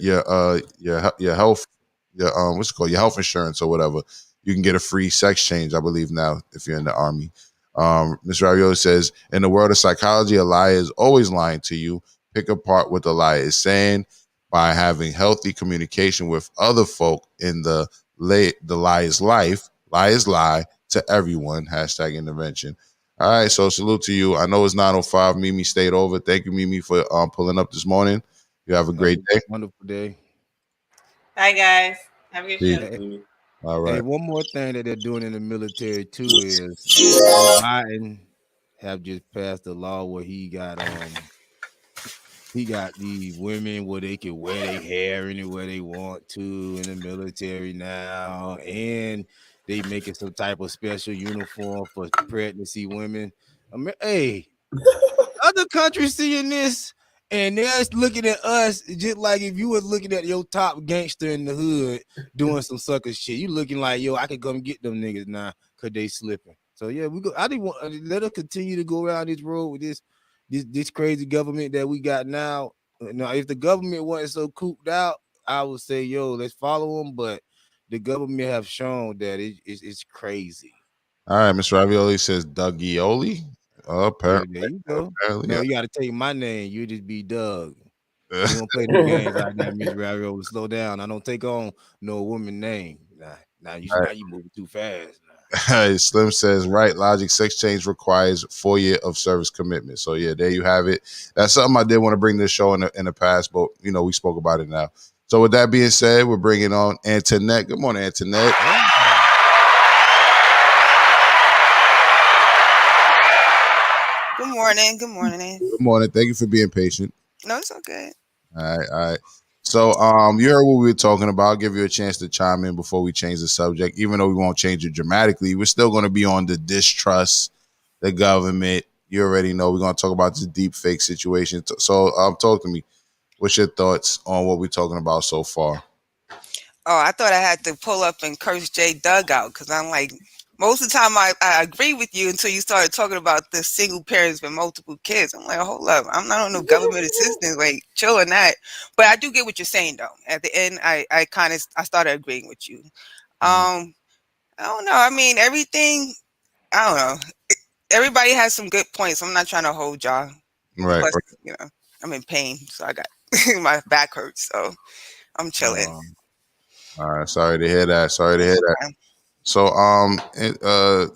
health, your what's it called, your health insurance or whatever. You can get a free sex change, I believe, now if you're in the Army. Mr. Ravioli says, in the world of psychology, a liar is always lying to you. Pick apart what the liar is saying by having healthy communication with other folk in the liar's life. Liars lie to everyone. Hashtag intervention. All right, so salute to you. I know it's 9:05. Mimi stayed over. Thank you, Mimi, for pulling up this morning. You have a great day. Wonderful day. Bye, guys. Have a good show. Hey, all right. Hey, one more thing that they're doing in the military too is Joe Biden have just passed a law where he got these women where they can wear their hair anywhere they want to in the military now, and they making some type of special uniform for pregnancy women. Hey, other countries seeing this, and they're looking at us just like if you were looking at your top gangster in the hood doing some sucker shit. You looking like, yo, I could come get them niggas now because they slipping. So yeah, I didn't want let us continue to go around this road with this crazy government that we got now. Now, if the government wasn't so cooped out, I would say, yo, let's follow them. But the government have shown that it's crazy. All right, Mr. Ravioli says Dougioli. Apparently, there you go. Apparently, No, you got to take my name. You just be Doug. You don't play no games like that, Mr. Ravioli. Slow down. I don't take on no woman name. Now you moving too fast. Slim says, right, Logic, sex change requires 4 years of service commitment. So yeah, there you have it. That's something I did want to bring to the show in the past, but we spoke about it now. So with that being said, we're bringing on Antoinette. Good morning, Antoinette. Good morning. Good morning. Good morning. Thank you for being patient. No, it's okay. All right. So you heard what we were talking about. I'll give you a chance to chime in before we change the subject. Even though we won't change it dramatically, we're still going to be on the distrust, the government. You already know we're going to talk about this deep fake situation. So talk to me. What's your thoughts on what we're talking about so far? Oh, I thought I had to pull up and curse J Doug out because I'm like, most of the time I agree with you until you started talking about the single parents with multiple kids. I'm like, hold up, I'm not on no government assistance, like chill on that. But I do get what you're saying though. At the end, I started agreeing with you. I don't know. I mean, everything. I don't know. Everybody has some good points. I'm not trying to hold y'all. Right. Plus, I'm in pain, so I got my back hurts, so I'm chilling. All right. Sorry to hear that. So let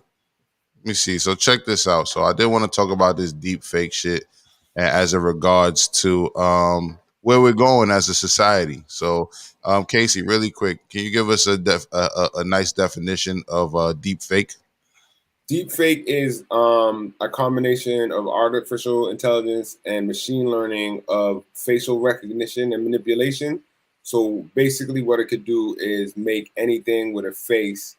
me see. So check this out. So I did want to talk about this deep fake shit as it regards to where we're going as a society. So Casey, really quick, can you give us a nice definition of deep fake? Deep fake is a combination of artificial intelligence and machine learning of facial recognition and manipulation. So basically what it could do is make anything with a face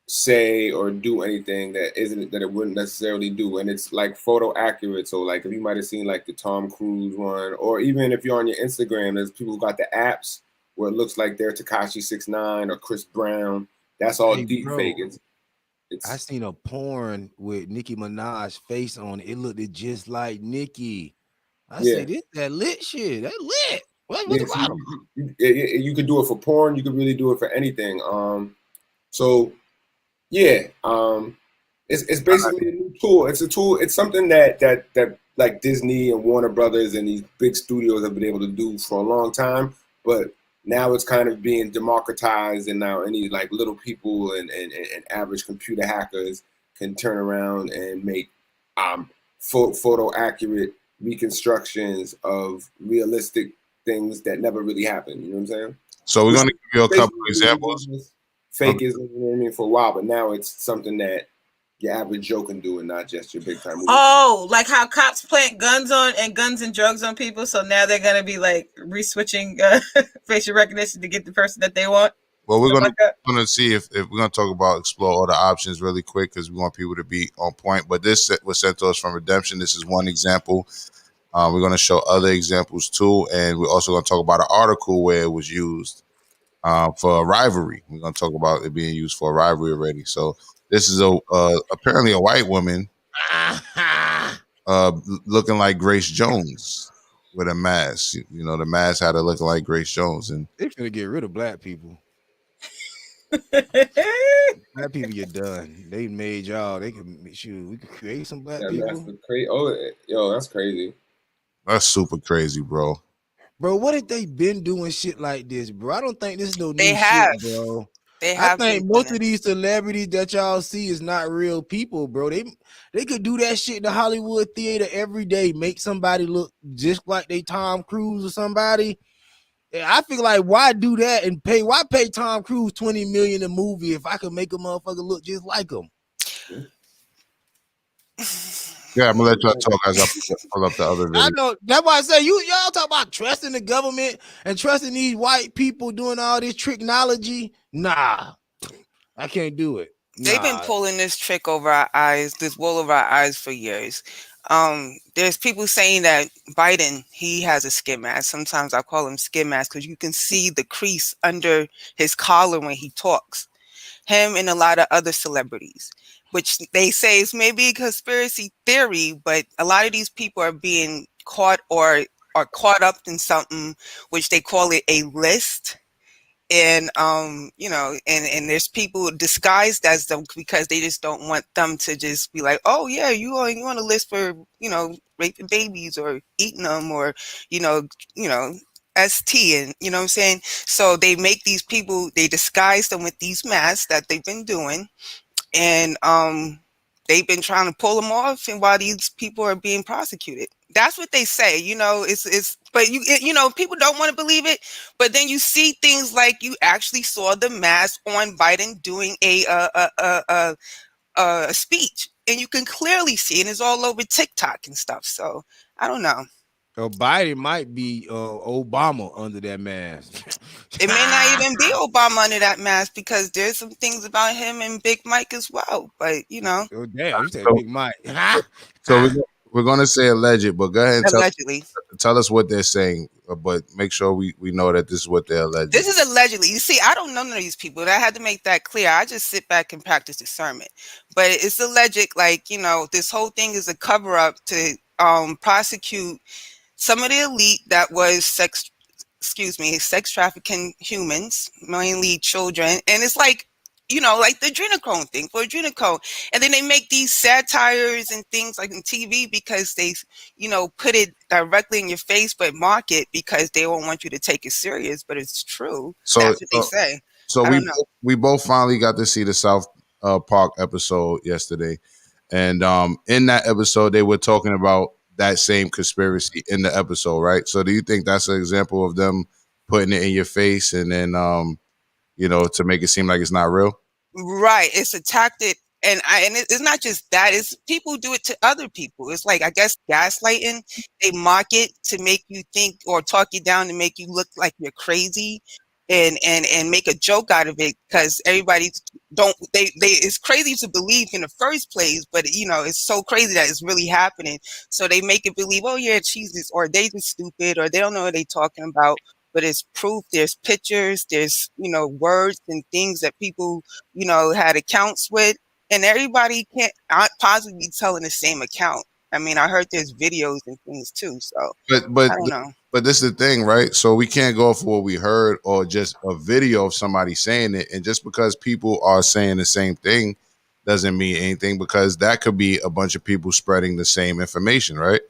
say or do anything that it wouldn't necessarily do. And it's like photo accurate. So like if you might have seen like the Tom Cruise one, or even if you're on your Instagram, there's people who got the apps where it looks like they're Tekashi 6ix9ine or Chris Brown. That's all deep fake. I seen a porn with Nicki Minaj's face on it. It looked just like Nicki. I said, this that lit shit. That lit. What's the problem? You could do it for porn. You could really do it for anything. It's basically a new tool. It's a tool. It's something that like Disney and Warner Brothers and these big studios have been able to do for a long time, but now it's kind of being democratized, and now any like little people and average computer hackers can turn around and make photo accurate reconstructions of realistic things that never really happened. You know what I'm saying? So we're going to give you a couple of examples. Fake is, you know what I mean, for a while, but now it's something that your average Joe can do, and not just your big time movie. Oh, like how cops plant guns and drugs on people, so now they're gonna be like re-switching facial recognition to get the person that they want. Well, we're gonna see if we're gonna talk about explore all the options really quick because we want people to be on point. But this was sent to us from Redemption. This is one example. We're gonna show other examples too, and we're also gonna talk about an article where it was used for a rivalry. We're gonna talk about it being used for a rivalry already. So this is apparently a white woman looking like Grace Jones with a mask. You know, the mask had her looking like Grace Jones, and they're gonna get rid of black people. Black people, you're done. They made y'all. They can shoot. We could create some black people. That's crazy. That's super crazy, bro. Bro, what if they been doing shit like this, bro? I don't think this is no new have. shit, bro. They have. I think most of these celebrities that y'all see is not real people, bro. They could do that shit in the Hollywood theater every day, make somebody look just like they Tom Cruise or somebody. I feel like why do that and why pay Tom Cruise $20 million a movie if I could make a motherfucker look just like him? Yeah, I'm gonna let y'all talk as I pull up the other video. I know that's why I say y'all talk about trusting the government and trusting these white people doing all this technology. Nah, I can't do it. They've been pulling this trick over our eyes, this wool over our eyes for years. There's people saying that Biden, he has a skin mask. Sometimes I call him skin mask because you can see the crease under his collar when he talks. Him and a lot of other celebrities, which they say is maybe a conspiracy theory, but a lot of these people are being caught or are caught up in something, which they call it a list. And, and there's people disguised as them because they just don't want them to just be like, oh yeah, you on a list for, raping babies or eating them or, ST and you know what I'm saying? So they make these people, they disguise them with these masks that they've been doing. And, they've been trying to pull them off and while these people are being prosecuted. That's what they say, but people don't want to believe it. But then you see things like you actually saw the mask on Biden doing a speech, and you can clearly see it. And it's all over TikTok and stuff. So I don't know. Biden might be Obama under that mask. It may not even be Obama under that mask because there's some things about him and Big Mike as well. But oh damn, you said Big Mike. So we're gonna say alleged, but go ahead and allegedly tell us what they're saying, but make sure we know that this is what they're alleged. This is allegedly. You see, I don't know none of these people. I had to make that clear. I just sit back and practice discernment. But it's alleged, like, this whole thing is a cover up to prosecute some of the elite that was sex trafficking humans, mainly children. And it's like, like the adrenochrome thing for adrenochrome. And then they make these satires and things like on TV because they, put it directly in your face, but mock it because they won't want you to take it serious. But it's true. So that's what they say. So we both finally got to see the South Park episode yesterday. And in that episode, they were talking about that same conspiracy in the episode, right? So do you think that's an example of them putting it in your face and then, to make it seem like it's not real? Right. It's a tactic. And it's not just that, it's people do it to other people. It's like, I guess, gaslighting. They mock it to make you think or talk you down to make you look like you're crazy and make a joke out of it because everybody it's crazy to believe in the first place, but it's so crazy that it's really happening. So they make it believe, oh yeah, Jesus, or they just stupid or they don't know what they're talking about. But it's proof, there's pictures, there's, words and things that people, had accounts with. And everybody can't possibly be telling the same account. I mean, I heard there's videos and things too. So, but I don't know. But this is the thing, right? So we can't go for what we heard or just a video of somebody saying it. And just because people are saying the same thing doesn't mean anything because that could be a bunch of people spreading the same information, right?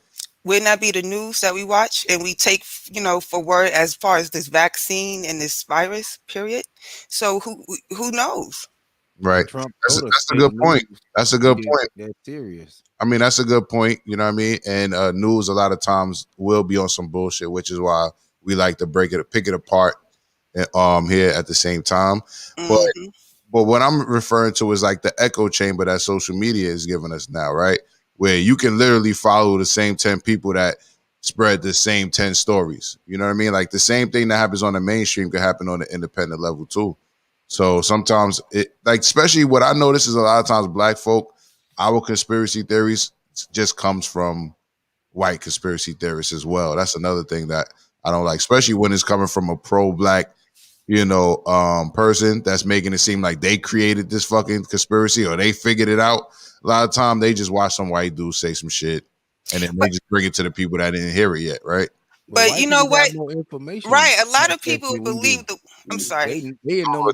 Wouldn't that be the news that we watch and we take, for word as far as this vaccine and this virus, period? So who knows? Right. That's a good point. That's a good point. That's serious. I mean, that's a good point. You know what I mean? And news a lot of times will be on some bullshit, which is why we like to pick it apart here at the same time. Mm-hmm. But what I'm referring to is like the echo chamber that social media is giving us now, right? Where you can literally follow the same 10 people that spread the same 10 stories. You know what I mean? Like the same thing that happens on the mainstream could happen on the independent level too. So sometimes it, like, especially what I notice is a lot of times black folk, our conspiracy theories just comes from white conspiracy theorists as well. That's another thing that I don't like, especially when it's coming from a pro-black, person that's making it seem like they created this fucking conspiracy or they figured it out. A lot of time they just watch some white dude say some shit and then they just bring it to the people that didn't hear it yet, right? But you know what? More information, right, a lot of people believe the. I'm sorry. They know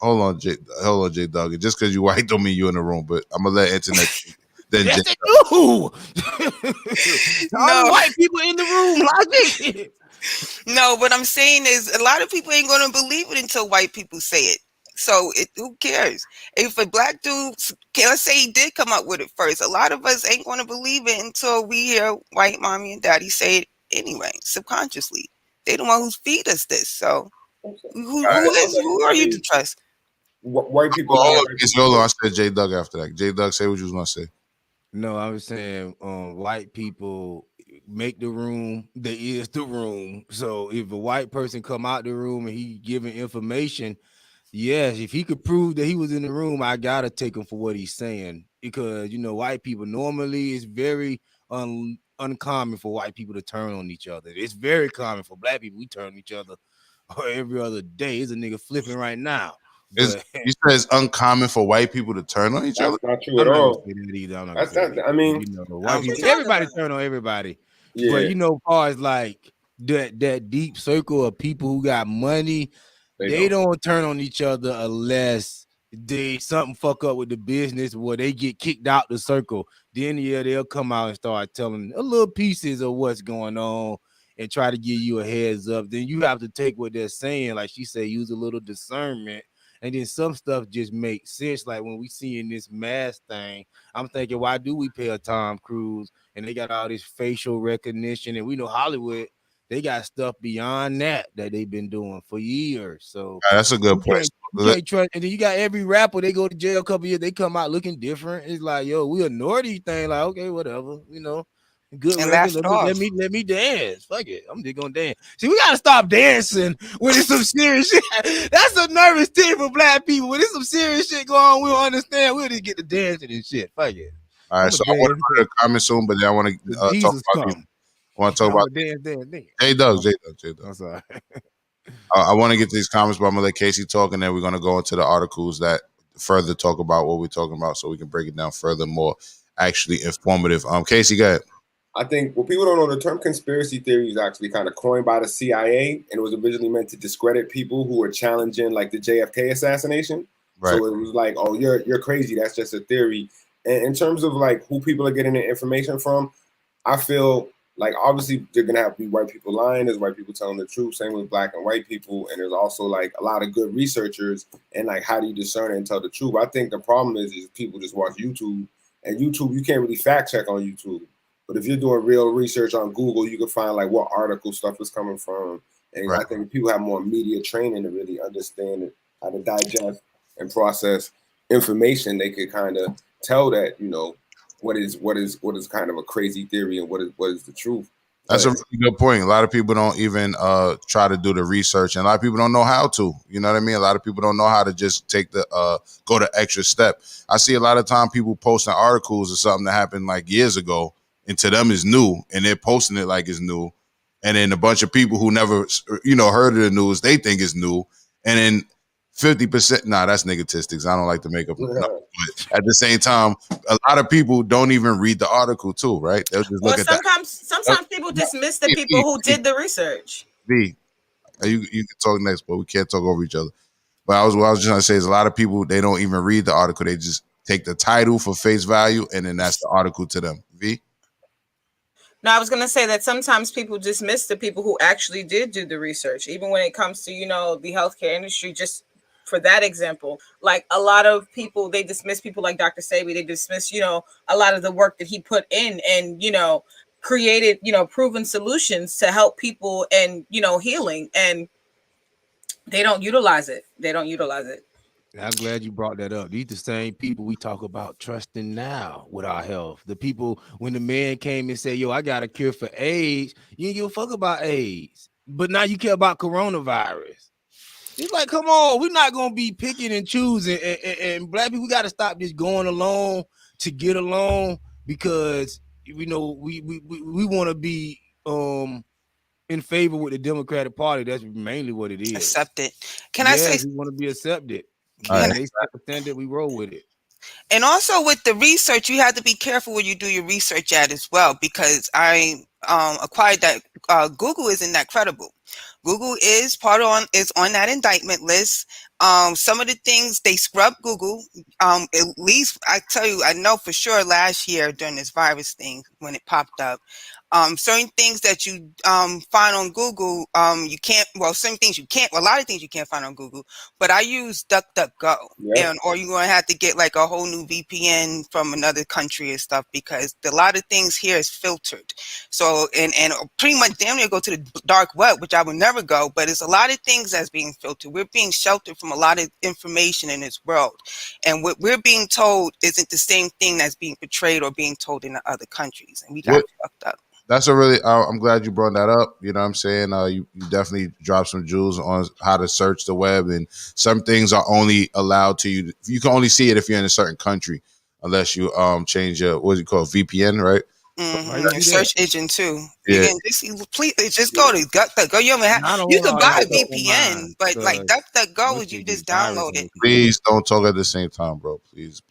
Hold on, J Dog. Just because you white don't mean you in the room, but I'm gonna let Antoinette. Then yes, they do. All the white people in the room, Logic. No, what I'm saying is a lot of people ain't gonna believe it until white people say it. So who cares? If a black dude, let's say he did come up with it first, a lot of us ain't gonna believe it until we hear white mommy and daddy say it anyway, subconsciously. They the one who feed us this. So who are you to trust? White people. Hold on, I said J Dug after that. J Dug, say what you was gonna say. No, I was saying white people make the room, they is the room. So if a white person come out the room and he giving information, yes, if he could prove that he was in the room, I gotta take him for what he's saying. Because white people normally it's very uncommon for white people to turn on each other. It's very common for black people. We turn on each other every other day. There's a nigga flipping right now. You said it's uncommon for white people to turn on each other? That's not true at all. White people, everybody turn on everybody. Yeah. But as far as like that deep circle of people who got money, they don't turn on each other unless they something fuck up with the business where they get kicked out the circle. Then they'll come out and start telling a little pieces of what's going on and try to give you a heads up. Then you have to take what they're saying, like she said, use a little discernment. And then some stuff just makes sense. Like when we seeing this mask thing, I'm thinking, why do we pay a Tom Cruise? And they got all this facial recognition. And we know Hollywood, they got stuff beyond that they've been doing for years. So that's a good point. You can't trust. And then you got every rapper, they go to jail a couple years, they come out looking different. It's like, yo, we ignore these things. Like, okay, whatever, good record. Let me dance. Fuck it. I'm just gonna dance. See, we gotta stop dancing when it's some serious shit. That's a nervous thing for black people. When there's some serious shit going on, we don't understand. We'll just get to dancing and shit. Fuck it. All right, so I want to put a comment soon, but then I want to talk about you. I want to talk about J Dug. I'm sorry. I want to get to these comments, but I'm gonna let Casey talk, and then we're gonna go into the articles that further talk about what we're talking about, so we can break it down further, more actually informative. Casey, go ahead. I think what people don't know, the term conspiracy theory is actually kind of coined by the CIA, and it was originally meant to discredit people who were challenging like the JFK assassination. Right. So it was like, oh, you're crazy. That's just a theory. And in terms of like who people are getting their information from, I feel like obviously they're gonna have to be white people lying. There's white people telling the truth. Same with black and white people. And there's also like a lot of good researchers. And like, how do you discern it and tell the truth? I think the problem is people just watch YouTube, and YouTube, you can't really fact check on YouTube. But if you're doing real research on Google, you can find like what article stuff is coming from. And right. I think people have more media training to really understand it, how to digest and process information. They could kind of tell that, what is kind of a crazy theory and what is the truth. That's a really good point. A lot of people don't even try to do the research, and a lot of people don't know how to. You know what I mean? A lot of people don't know how to just take the go the extra step. I see a lot of time people posting articles or something that happened like years ago, and to them is new, and they're posting it like it's new. And then a bunch of people who never, heard of the news, they think it's new. And then 50%, that's negatistics. I don't like to make up. But at the same time, a lot of people don't even read the article too, right? They'll just look at that. Sometimes people dismiss the people who did the research. You can talk next, but we can't talk over each other. But what I was just trying to say is a lot of people, they don't even read the article. They just take the title for face value, and then that's the article to them. V? No, I was going to say that sometimes people dismiss the people who actually did do the research, even when it comes to, the healthcare industry. Just for that example, like a lot of people, they dismiss people like Dr. Sebi. They dismiss, a lot of the work that he put in and, created, proven solutions to help people and, healing. And they don't utilize it. I'm glad you brought that up. These the same people we talk about trusting now with our health. The people when the man came and said, "Yo, I got a cure for AIDS," you didn't give a fuck about AIDS, but now you care about coronavirus. It's like, come on, we're not gonna be picking and choosing, and black people, we got to stop just going along to get along because we want to be in favor with the Democratic Party. That's mainly what it is. Accepted. I say we want to be accepted? And they set the standard, we roll with it. And also with the research, you have to be careful where you do your research at as well, because I acquired that Google isn't that credible. Google is on that indictment list. Some of the things they scrub Google. At least I tell you, I know for sure last year during this virus thing when it popped up, certain things that you find on Google, you can't. Well, certain things you can't. A lot of things you can't find on Google. But I use DuckDuckGo, or you're gonna have to get like a whole new VPN from another country and stuff, because a lot of things here is filtered. So and pretty much damn near go to the dark web, which I would never go. But it's a lot of things that's being filtered. We're being sheltered from a lot of information in this world, and what we're being told isn't the same thing that's being portrayed or being told in the other countries, and we got fucked up. That's a really, I'm glad you brought that up. You know what I'm saying? You definitely dropped some jewels on how to search the web, and some things are only allowed to you. You can only see it if you're in a certain country, unless you change your, what's it called, VPN, right? Your search engine too. Yeah. Again, please just go to DuckDuckGo. You can buy a VPN, but like DuckDuckGo is you just download it. Please don't talk at the same time, bro. Please.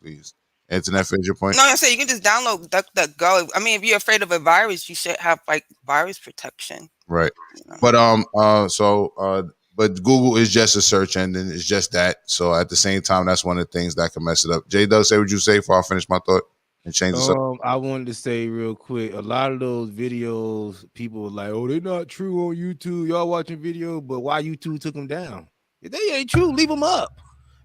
Internet finish your point. No, I'm saying you can just download DuckDuckGo. I mean, if you're afraid of a virus, you should have like virus protection. Right. But but Google is just a search engine. It's just that. So at the same time, that's one of the things that can mess it up. J Doug, say what you say before I finish my thought and change this up. I wanted to say real quick, a lot of those videos, people were like, "Oh, they're not true on YouTube. Y'all watching video, but why YouTube took them down? If they ain't true, leave them up."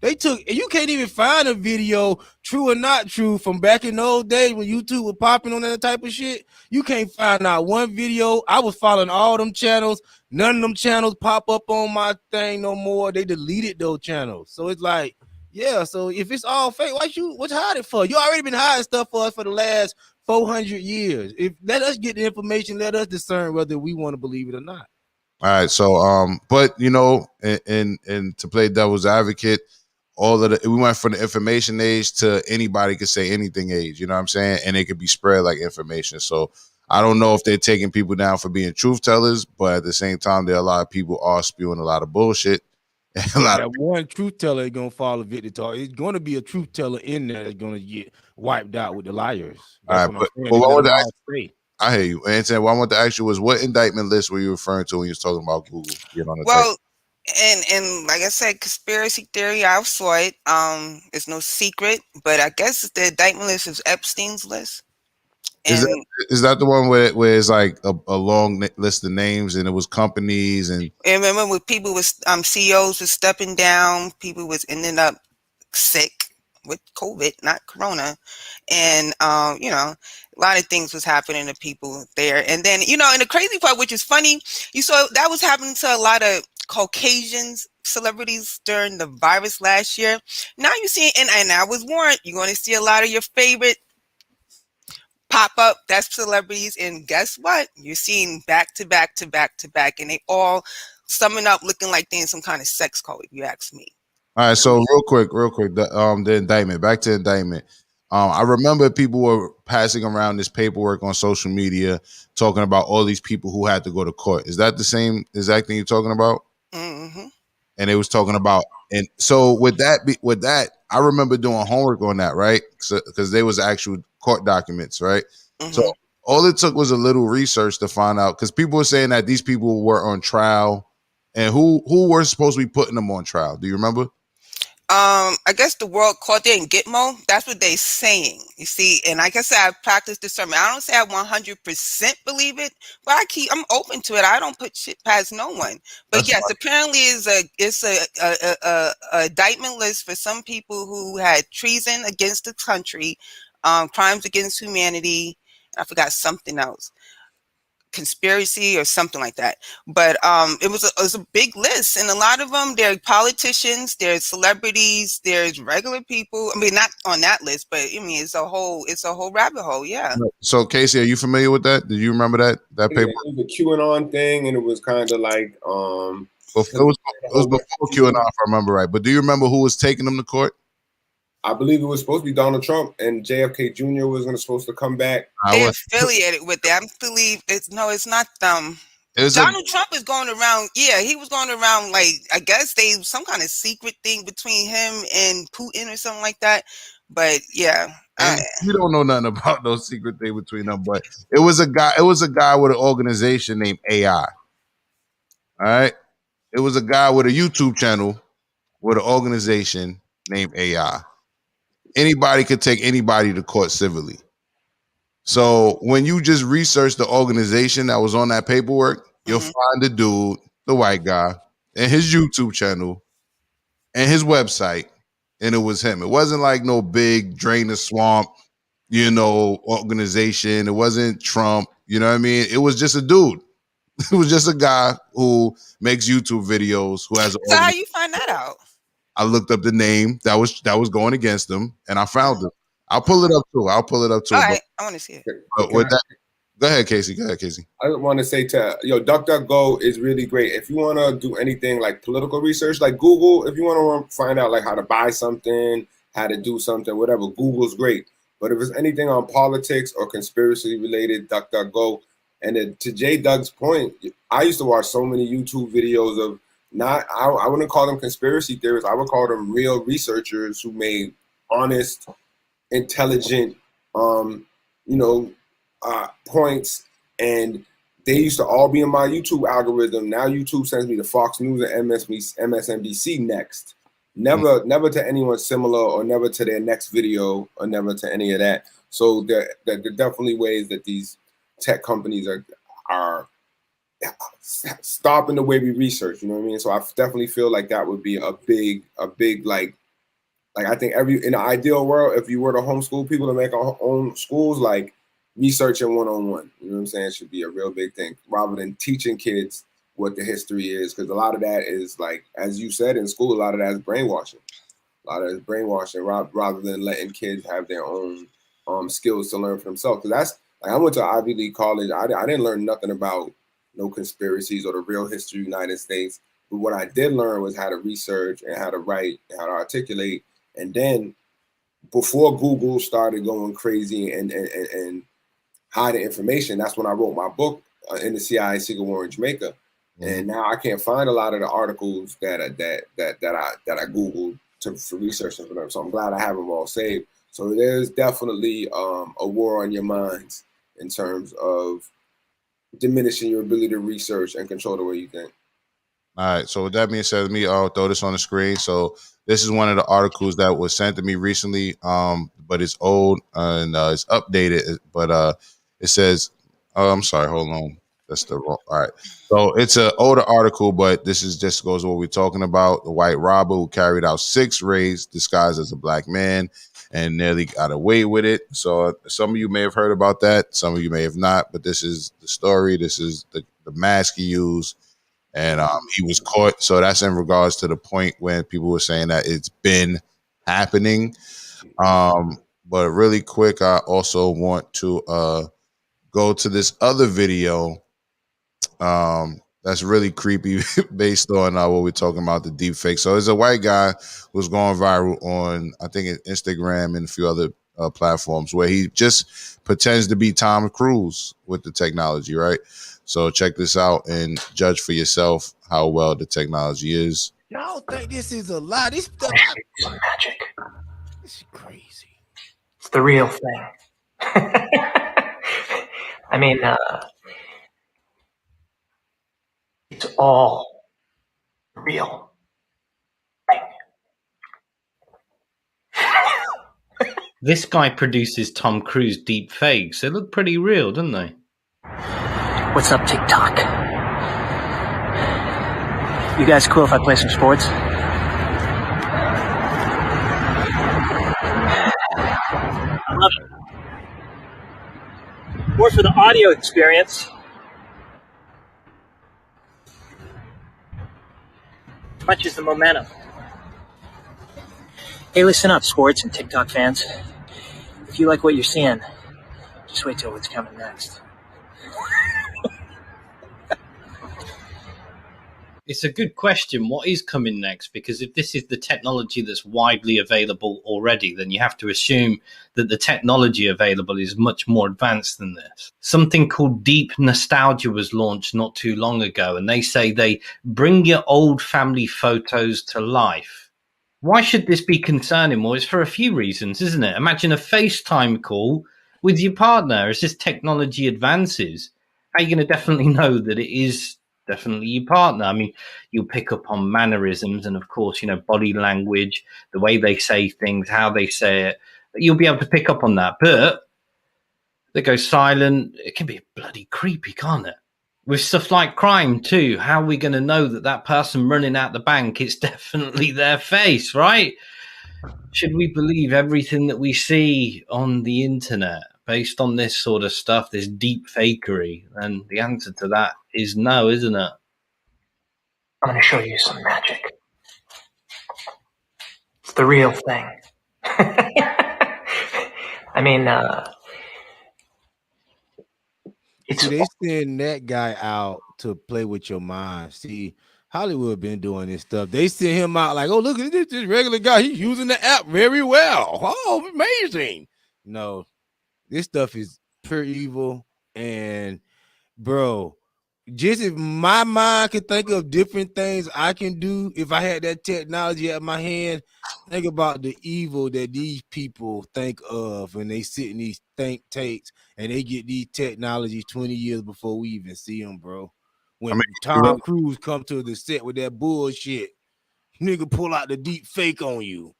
You can't even find a video, true or not true, from back in those days when YouTube was popping on that type of shit. You can't find out one video. I was following all them channels. None of them channels pop up on my thing no more. They deleted those channels. So it's like, yeah, so if it's all fake, what you hide it for? You already been hiding stuff for us for the last 400 years. Let us get the information, let us discern whether we want to believe it or not. All right. So, but you know, and to play devil's advocate, we went from the information age to anybody could say anything age, you know what I'm saying? And it could be spread like information. So I don't know if they're taking people down for being truth tellers, but at the same time, there are a lot of people are spewing a lot of bullshit. One truth teller is gonna fall a victim to. It's gonna be a truth teller in there that's gonna get wiped out with the liars. That's all right, I hear you. And what I want to ask you was, what indictment list were you referring to when you was talking about Google? Well, and like I said, conspiracy theory, I saw it. It's no secret, but I guess the indictment list is Epstein's list. Is that the one where it's like a long list of names and it was companies and remember when people was CEOs was stepping down, people was ending up sick with COVID, not corona, and you know, a lot of things was happening to people there. And then, you know, and the crazy part, which is funny, you saw that was happening to a lot of Caucasians celebrities during the virus last year. Now you see, and I was warned, you're going to see a lot of your favorite pop up, that's celebrities, and guess what? You're seeing back to back to back to back, and they all summing up looking like they're in some kind of sex cult, if you ask me. All right, so real quick, the indictment. Back to indictment. I remember people were passing around this paperwork on social media talking about all these people who had to go to court. Is that the same exact thing you're talking about? Mm-hmm. And it was talking about, and so with that, I remember doing homework on that, right? Because there was actual court documents, right? Mm-hmm. So all it took was a little research to find out, because people were saying that these people were on trial, and who were supposed to be putting them on trial? Do you remember? I guess the world caught there in Gitmo. That's what they're saying. You see, and like I said, I practice discernment. I don't say I 100% believe it, but I'm open to it. I don't put shit past no one. But that's yes, right. Apparently it's a indictment list for some people who had treason against the country, crimes against humanity. I forgot something else. conspiracy or something like that. But it was a big list, and a lot of them, they're politicians, there's celebrities, there's regular people. I mean, not on that list, but I mean, it's a whole rabbit hole. Yeah. So Casey, are you familiar with that? Do you remember that paper? It was a QAnon thing, and it was kind of like it was before QAnon, if I remember right. But do you remember who was taking them to court? I believe it was supposed to be Donald Trump, and JFK Jr. was supposed to come back. They're affiliated with them. I believe it's not them. Donald Trump is going around. Yeah, he was going around like, I guess some kind of secret thing between him and Putin or something like that. But yeah, we don't know nothing about those secret thing between them. But it was a guy. It was a guy with an organization named AI. All right, it was a guy with a YouTube channel with an organization named AI. Anybody could take anybody to court civilly. So when you just research the organization that was on that paperwork, you'll find the dude, the white guy, and his YouTube channel and his website, and it was him. It wasn't like no big drain the swamp, organization. It wasn't Trump. You know what I mean? It was just a dude. It was just a guy who makes YouTube videos, who has. So how you find that out? I looked up the name that was going against him, and I found it. I'll pull it up too. All right, I want to see it. But with that, go ahead, Casey. I want to say DuckDuckGo is really great. If you want to do anything like political research, like Google, if you want to find out like how to buy something, how to do something, whatever, Google's great. But if it's anything on politics or conspiracy related, DuckDuckGo. And then to J. Doug's point, I used to watch so many YouTube videos of I wouldn't call them conspiracy theorists. I would call them real researchers who made honest, intelligent, points, and they used to all be in my YouTube algorithm. Now YouTube sends me to Fox News and MSNBC next. Never to anyone similar, or never to their next video, or never to any of that. So there are definitely ways that these tech companies are stopping the way we research, you know what I mean? So I definitely feel like that would be a big like I think in the ideal world, if you were to homeschool people to make our own schools, like researching one-on-one, you know what I'm saying, should be a real big thing, rather than teaching kids what the history is, because a lot of that is, like, as you said, in school, a lot of that is brainwashing. Rather than letting kids have their own skills to learn for themselves. Because that's, like, I went to Ivy League college. I didn't learn nothing about no conspiracies or the real history of the United States. But what I did learn was how to research and how to write and how to articulate. And then before Google started going crazy and hiding information, that's when I wrote my book, In the CIA Secret War in Jamaica. And now I can't find a lot of the articles that I Googled for research and for them. So I'm glad I have them all saved. So there's definitely a war on your minds in terms of diminishing your ability to research and control the way you think. All right. So with that being said, let me throw this on the screen. So this is one of the articles that was sent to me recently, but it's old and it's updated. But it says, I'm sorry, hold on. That's the wrong. All right. So it's an older article, but this is just goes what we're talking about. The white robber who carried out 6 raids disguised as a black man and nearly got away with it. So some of you may have heard about that. Some of you may have not, but this is the story. This is the mask he used, and he was caught. So that's in regards to the point when people were saying that it's been happening. But really quick, I also want to go to this other video that's really creepy based on what we're talking about, the deep fake. So there's a white guy who's going viral on, I think, Instagram and a few other platforms, where he just pretends to be Tom Cruise with the technology, right? So check this out and judge for yourself how well the technology is. Y'all think this is a lie? This stuff is magic. This is crazy. It's the real thing. I mean, it's all real. This guy produces Tom Cruise deep fakes. They look pretty real, don't they? What's up, TikTok? You guys cool if I play some sports? I love it. More for the audio experience. Much is the momentum. Hey, listen up, sports and TikTok fans. If you like what you're seeing, just wait till what's coming next. It's a good question. What is coming next? Because if this is the technology that's widely available already, then you have to assume that the technology available is much more advanced than this. Something called Deep Nostalgia was launched not too long ago, and they say they bring your old family photos to life. Why should this be concerning? Well, it's for a few reasons, isn't it? Imagine a FaceTime call with your partner as this technology advances. How are you going to definitely know that it is definitely your partner? I mean, you'll pick up on mannerisms and, of course, body language, the way they say things, how they say it. You'll be able to pick up on that. But they go silent. It can be bloody creepy, can't it? With stuff like crime too, how are we going to know that that person running out the bank, it's definitely their face, right? Should we believe everything that we see on the internet based on this sort of stuff, this deep fakery? And the answer to that is no, isn't it? I'm going to show you some magic. It's the real thing. I mean, See, they send that guy out to play with your mind. See, Hollywood been doing this stuff. They send him out like, oh, look at this regular guy. He's using the app very well. Oh, amazing. No, this stuff is pure evil. And, bro, just if my mind could think of different things I can do if I had that technology at my hand, think about the evil that these people think of when they sit in these think tanks and they get these technologies 20 years before we even see them, bro. When Tom Cruise come to the set with that bullshit, nigga pull out the deep fake on you.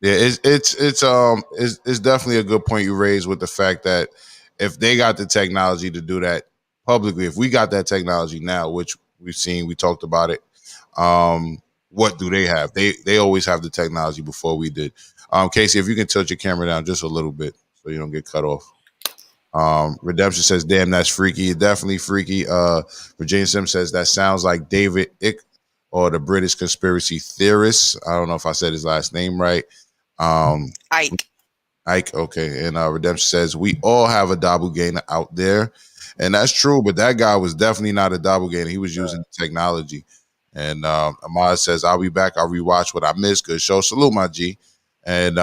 Yeah, it's definitely a good point you raised with the fact that if they got the technology to do that publicly, if we got that technology now, which we've seen, we talked about it, what do they have? They always have the technology before we did. Casey, if you can tilt your camera down just a little bit so you don't get cut off. Redemption says, damn, that's freaky. Definitely freaky. Virginia Sim says, that sounds like David Icke or the British conspiracy theorist. I don't know if I said his last name right. Ike, okay. And Redemption says, we all have a doppelganger out there. And that's true, but that guy was definitely not a doppelganger. He was using technology. And Amara says, I'll be back. I'll rewatch what I missed. Good show. Salute, my G. And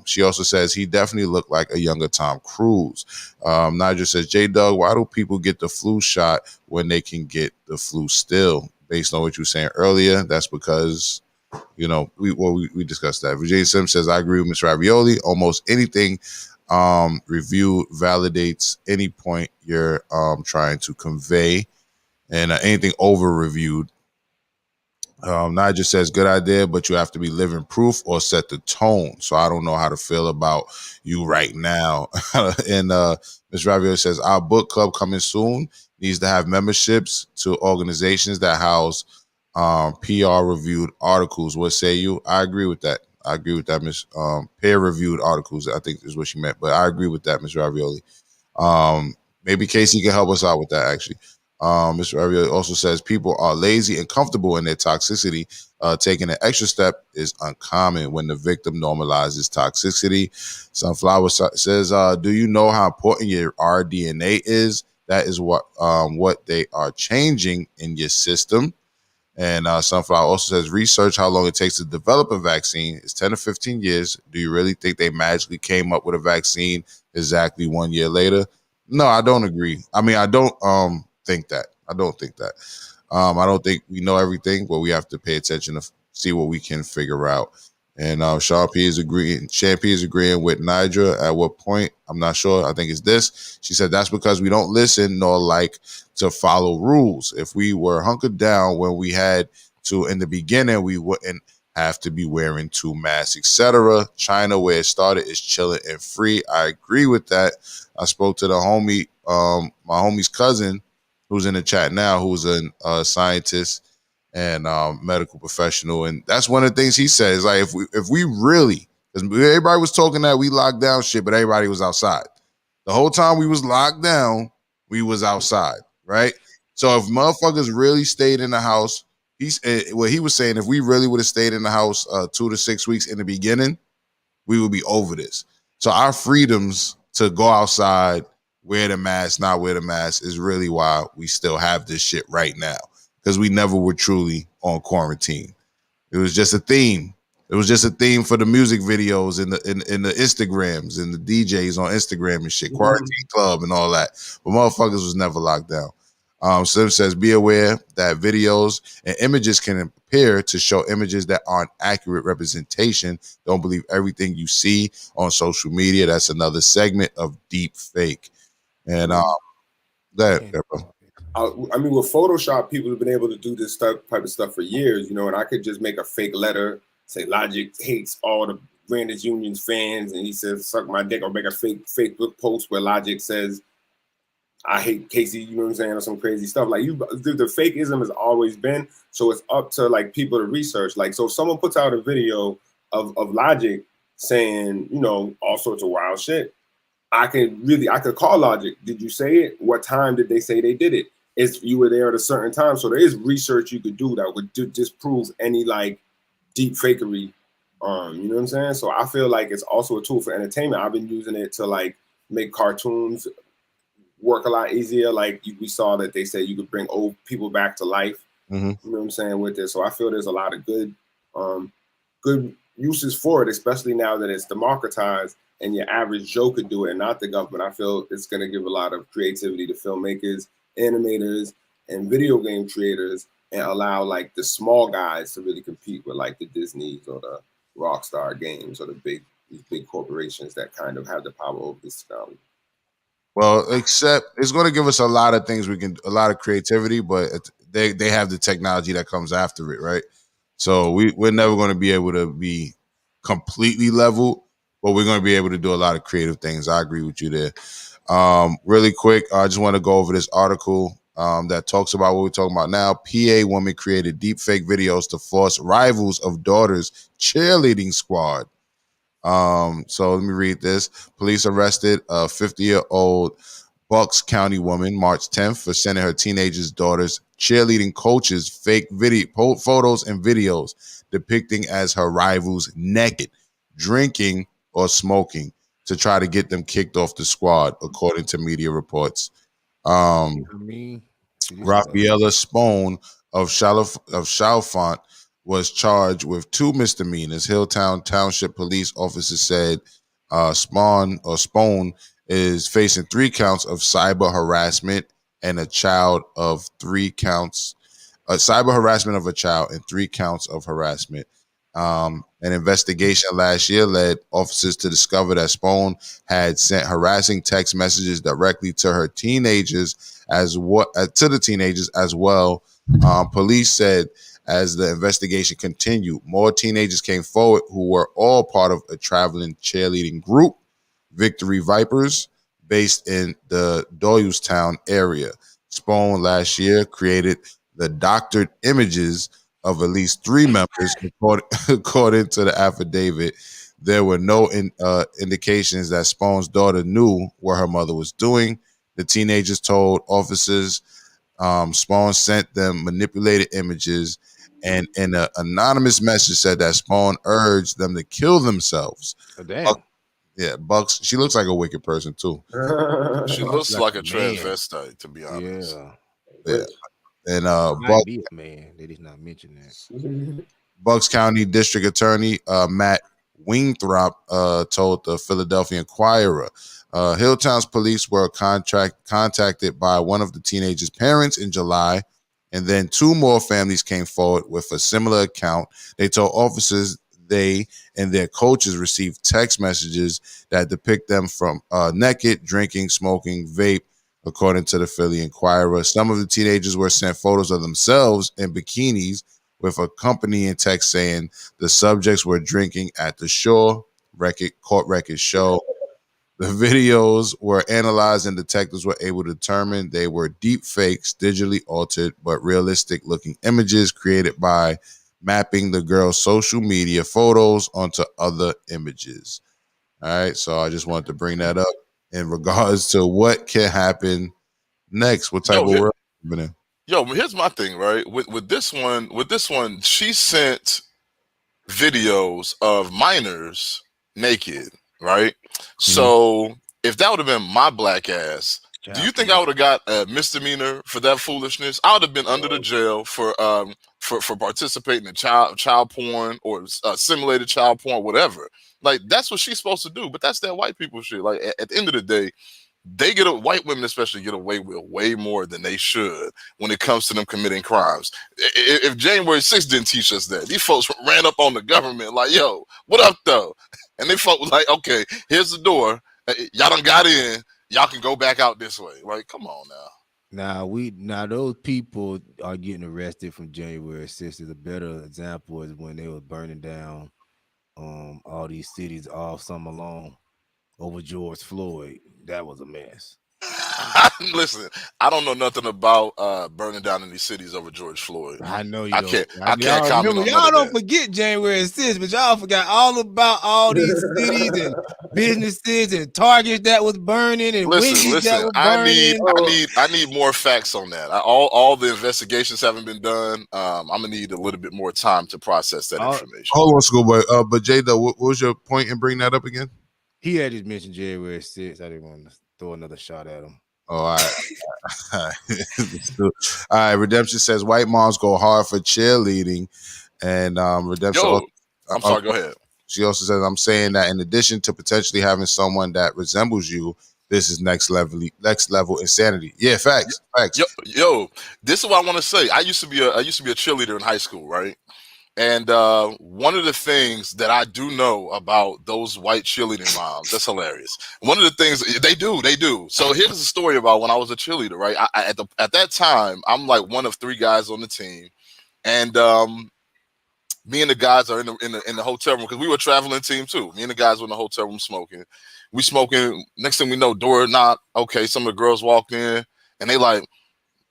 she also says he definitely looked like a younger Tom Cruise. Nigel says, J-Dug, why do people get the flu shot when they can get the flu still? Based on what you were saying earlier, that's because, we discussed that. Virginia Sim says, I agree with Ms. Ravioli. Almost anything reviewed validates any point you're trying to convey, and anything over-reviewed. Nigel says, good idea, but you have to be living proof or set the tone. So I don't know how to feel about you right now. And Ms. Ravioli says, our book club coming soon needs to have memberships to organizations that house PR-reviewed articles. What say you? I agree with that. Ms. Peer-reviewed articles, I think is what she meant. But I agree with that, Ms. Ravioli. Maybe Casey can help us out with that, actually. Mr. Ravioli also says people are lazy and comfortable in their toxicity. Taking an extra step is uncommon when the victim normalizes toxicity. Sunflower says, do you know how important your rDNA is? That is what they are changing in your system. And Sunflower also says, research how long it takes to develop a vaccine is 10 to 15 years. Do you really think they magically came up with a vaccine exactly 1 year later? No, I don't agree. I mean, I don't think that. I don't think we know everything, but we have to pay attention to see what we can figure out. And Sean P is agreeing with Nidra. At what point? I'm not sure. I think it's this. She said that's because we don't listen nor like to follow rules. If we were hunkered down when we had to in the beginning, we wouldn't have to be wearing 2 masks, etc. China, where it started, is chilling and free. I agree with that. I spoke to the homie, my homie's cousin, who's in the chat now, who's a scientist and medical professional, and that's one of the things he says. Like, if we really, because everybody was talking that we locked down shit, but everybody was outside the whole time we was locked down. We was outside, right? So if motherfuckers really stayed in the house, what he was saying, if we really would have stayed in the house 2 to 6 weeks in the beginning, we would be over this. So our freedoms to go outside, wear the mask, not wear the mask, is really why we still have this shit right now, because we never were truly on quarantine. It was just a theme. It was just a theme for the music videos and the Instagrams and the DJs on Instagram and shit, Quarantine Club and all that. But motherfuckers was never locked down. Slim says, be aware that videos and images can appear to show images that aren't accurate representation. Don't believe everything you see on social media. That's another segment of deep fake. And I mean, with Photoshop, people have been able to do this type of stuff for years, you know, and I could just make a fake letter, say Logic hates all the Grandest Unions fans, and he says, suck my dick, or make a fake Facebook post where Logic says, I hate Casey, you know what I'm saying, or some crazy stuff. Like, the fakeism has always been, so it's up to, like, people to research. Like, so if someone puts out a video of Logic saying, you know, all sorts of wild shit, I could call Logic. Did you say it? What time did they say they did it? You were there at a certain time. So there is research you could do that would disprove any like deep fakery. You know what I'm saying? So I feel like it's also a tool for entertainment. I've been using it to like make cartoons work a lot easier. Like we saw that they said you could bring old people back to life. You know what I'm saying with this. So I feel there's a lot of good uses for it, especially now that it's democratized and your average Joe could do it and not the government. I feel it's going to give a lot of creativity to filmmakers, animators, and video game creators, and allow like the small guys to really compete with like the Disneys or the Rockstar Games or these big corporations that kind of have the power over this technology. Well, except it's going to give us a lot of things a lot of creativity, but they have the technology that comes after it, right? So we're never going to be able to be completely level, but we're going to be able to do a lot of creative things. I agree with you there. Really quick, I just want to go over this article that talks about what we're talking about now. PA woman created deepfake videos to force rivals of daughter's cheerleading squad. So let me read this. Police arrested a 50-year-old Bucks County woman March 10th for sending her teenager's daughter's cheerleading coaches fake photos and videos depicting as her rivals naked, drinking, or smoking to try to get them kicked off the squad, according to media reports. Rafaela Spohn of Chalfont was charged with 2 misdemeanors. Hilltown Township police officers said Spohn is facing 3 counts of cyber harassment and cyber harassment of a child and 3 counts of harassment. An investigation last year led officers to discover that Spohn had sent harassing text messages directly to her teenagers as well. Police said as the investigation continued, more teenagers came forward who were all part of a traveling cheerleading group, Victory Vipers, based in the Doylestown area. Spohn last year created the doctored images of at least 3 members, according to the affidavit. There were no indications that Spohn's daughter knew what her mother was doing. The teenagers told officers Spohn sent them manipulated images, and in an anonymous message said that Spohn urged them to kill themselves. Oh, damn. Bucks. She looks like a wicked person too. She looks like a transvestite, to be honest. Yeah. And might be a man. They did not mention that. Bucks County District Attorney Matt Wingthrop told the Philadelphia Inquirer Hilltown's police were contacted by one of the teenagers' parents in July, and then 2 more families came forward with a similar account. They told officers they and their coaches received text messages that depict them from naked, drinking, smoking, vape, according to the Philly Inquirer. Some of the teenagers were sent photos of themselves in bikinis with accompanying text saying the subjects were drinking at the Shore court records show. The videos were analyzed and detectives were able to determine they were deep fakes, digitally altered, but realistic looking images created by mapping the girl's social media photos onto other images. All right, so I just wanted to bring that up in regards to what can happen next. What type of world are we in? Yo, but here's my thing, right? With this one, she sent videos of minors naked, right? So if that would have been my black ass, do you think I would have got a misdemeanor for that foolishness? I would have been under the jail for participating in child porn or simulated child porn, whatever. Like that's what she's supposed to do, but that's that white people shit. Like at the end of the day, white women especially get away with way more than they should when it comes to them committing crimes. If January 6th didn't teach us that, these folks ran up on the government like, yo, what up though? And they folks was like, okay, here's the door. Y'all done got in. Y'all can go back out this way. Like, come on now. Now those people are getting arrested from January 6th. A better example is when they were burning down all these cities all summer long over George Floyd. That was a mess. Listen, I don't know nothing about burning down any cities over George Floyd. I know you. I can't comment on y'all don't forget January 6th, but y'all forgot all about all these cities and businesses and Targets that was burning and Wendy's that was burning. I need more facts on that. All the investigations haven't been done. I'm gonna need a little bit more time to process that information. Hold on, schoolboy. But Jay, though, what was your point in bringing that up again? He had just mentioned January 6th. I didn't want to throw another shot at him. Oh, all right. All right. Redemption says white moms go hard for cheerleading, and Redemption. Yo, I'm sorry. Go ahead. She also says, "I'm saying that in addition to potentially having someone that resembles you, this is next level insanity." Yeah, facts. Yo, this is what I want to say. I used to be a cheerleader in high school, right? And one of the things that I do know about those white cheerleading moms, that's hilarious. One of the things they do. So here's the story about when I was a cheerleader, right? At that time, I'm like one of 3 guys on the team, and me and the guys are in the hotel room because we were a traveling team too. Me and the guys were in the hotel room smoking. We smoking. Next thing we know, door knock. Okay, some of the girls walked in, and they like,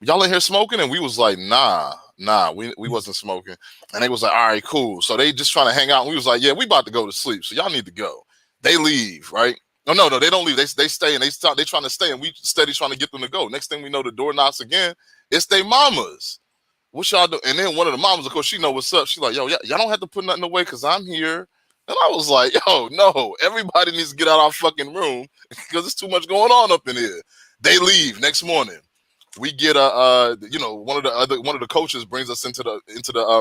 "Y'all in here smoking?" And we was like, Nah, we wasn't smoking. And they was like, all right, cool. So they just trying to hang out. And we was like, yeah, we about to go to sleep. So y'all need to go. They leave, right? No, they don't leave. They stay and they trying to stay. And we steady trying to get them to go. Next thing we know, the door knocks again. It's they mamas. What y'all do? And then one of the mamas, of course, she know what's up. She's like, yo, y'all don't have to put nothing away because I'm here. And I was like, yo, no, everybody needs to get out of our fucking room because there's too much going on up in here. They leave next morning. We get one of the coaches brings us into the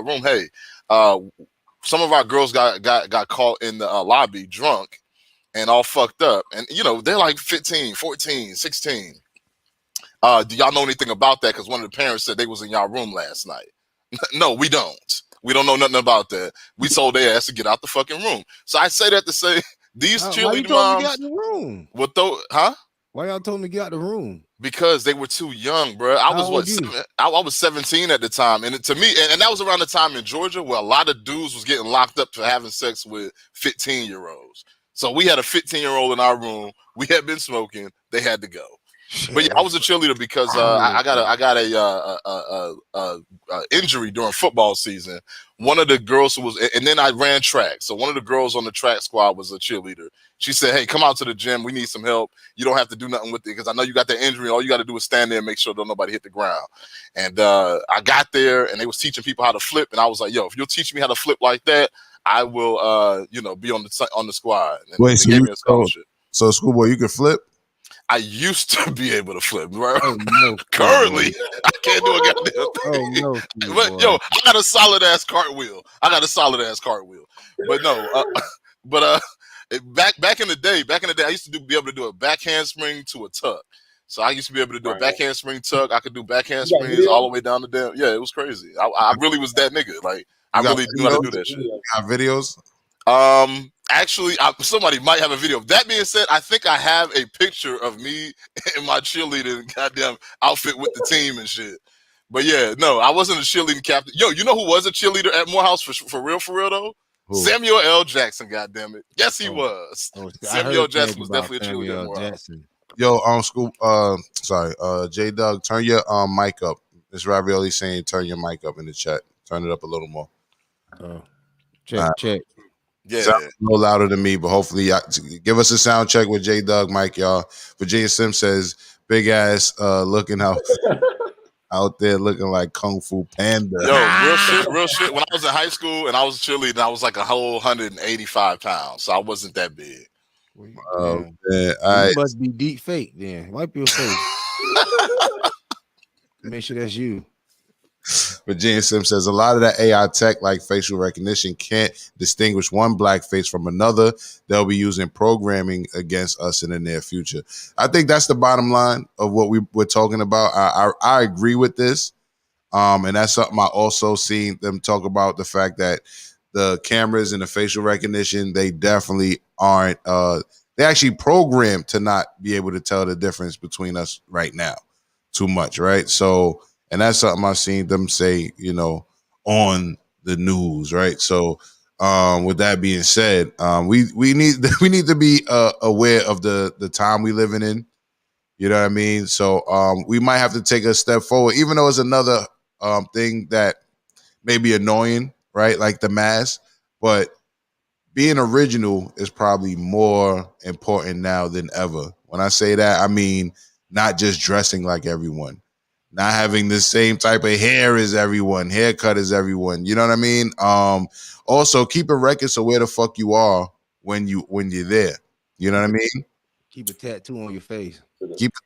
room. Hey, some of our girls got caught in the lobby drunk and all fucked up, and they're like 15, 14, 16. Do y'all know anything about that? Because one of the parents said they was in y'all room last night. No, we don't. We don't know nothing about that. We told their ass to get out the fucking room. So I say that to say these cheerleading moms. Why you told them to get out the room? What though? Huh? Why y'all told them to get out the room? Because they were too young, bro. I was 17 at the time, and to me, and that was around the time in Georgia where a lot of dudes was getting locked up for having sex with 15-year-olds. So we had a 15-year-old in our room. We had been smoking. They had to go. But yeah, I was a cheerleader because I got a injury during football season. One of the girls who was, and then I ran track. So one of the girls on the track squad was a cheerleader. She said, "Hey, come out to the gym. We need some help. You don't have to do nothing with it because I know you got that injury. All you got to do is stand there and make sure don't nobody hit the ground." And I got there, and they was teaching people how to flip, and I was like, "Yo, if you'll teach me how to flip like that, I will, be on the squad." And wait, they gave me a scholarship. So schoolboy, you can flip? I used to be able to flip, right? Oh, no, currently, I can't do a goddamn thing. Oh no! But yo, I got a solid ass cartwheel. But no, back in the day, I used to be able to do a back handspring to a tuck. So I used to be able to do a back handspring tuck. I could do back handsprings all the way down the damn. Yeah, it was crazy. I really was that nigga. Like I really knew how to do that shit. Got videos? Actually, somebody might have a video. That being said, I think I have a picture of me in my cheerleading goddamn outfit with the team and shit. But yeah, no, I wasn't a cheerleading captain. Yo, you know who was a cheerleader at Morehouse for real though? Who? Samuel L. Jackson, goddamn it. Yes, he was. Samuel L. Jackson was definitely a cheerleader at Morehouse. Yo, J Doug, turn your mic up. It's Ravioli saying turn your mic up in the chat. Turn it up a little more. Check. Yeah, sound a little louder than me, but hopefully give us a sound check with J Doug, Mike, y'all. Virginia Sim says, "Big ass looking out." out there looking like Kung Fu Panda. Yo, real shit, real shit. When I was in high school and I was cheerleading, I was like a whole 185 pounds, so I wasn't that big. Oh, man. You must be deep fake then. Wipe your face. Make sure that's you. But Gene Sim says a lot of that AI tech, like facial recognition, can't distinguish one black face from another. They'll be using programming against us in the near future. I think that's the bottom line of what we're talking about. I agree with this. And that's something I also seen them talk about, the fact that the cameras and the facial recognition, they definitely aren't, they actually programmed to not be able to tell the difference between us right now too much, right? So, and that's something I've seen them say, you know, on the news, right? So, with that being said, we need to be aware of the time we living in. You know what I mean? So, we might have to take a step forward, even though it's another thing that may be annoying, right? Like the mask, but being original is probably more important now than ever. When I say that, I mean not just dressing like everyone, not having the same type of hair as everyone, haircut as everyone. You know what I mean? Also keeping records of where the fuck you are when you're there. You know what I mean? Keep a tattoo on your face.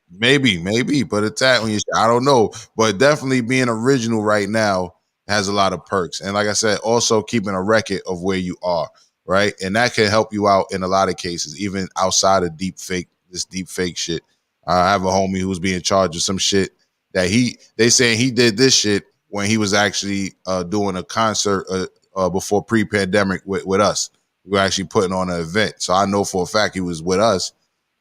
Maybe, but a tat on your shit. I don't know. But definitely being original right now has a lot of perks. And like I said, also keeping a record of where you are, right? And that can help you out in a lot of cases, even outside of this deep fake shit. I have a homie who's being charged with some shit that they saying he did this shit when he was actually doing a concert before pre-pandemic with us. We were actually putting on an event. So I know for a fact he was with us,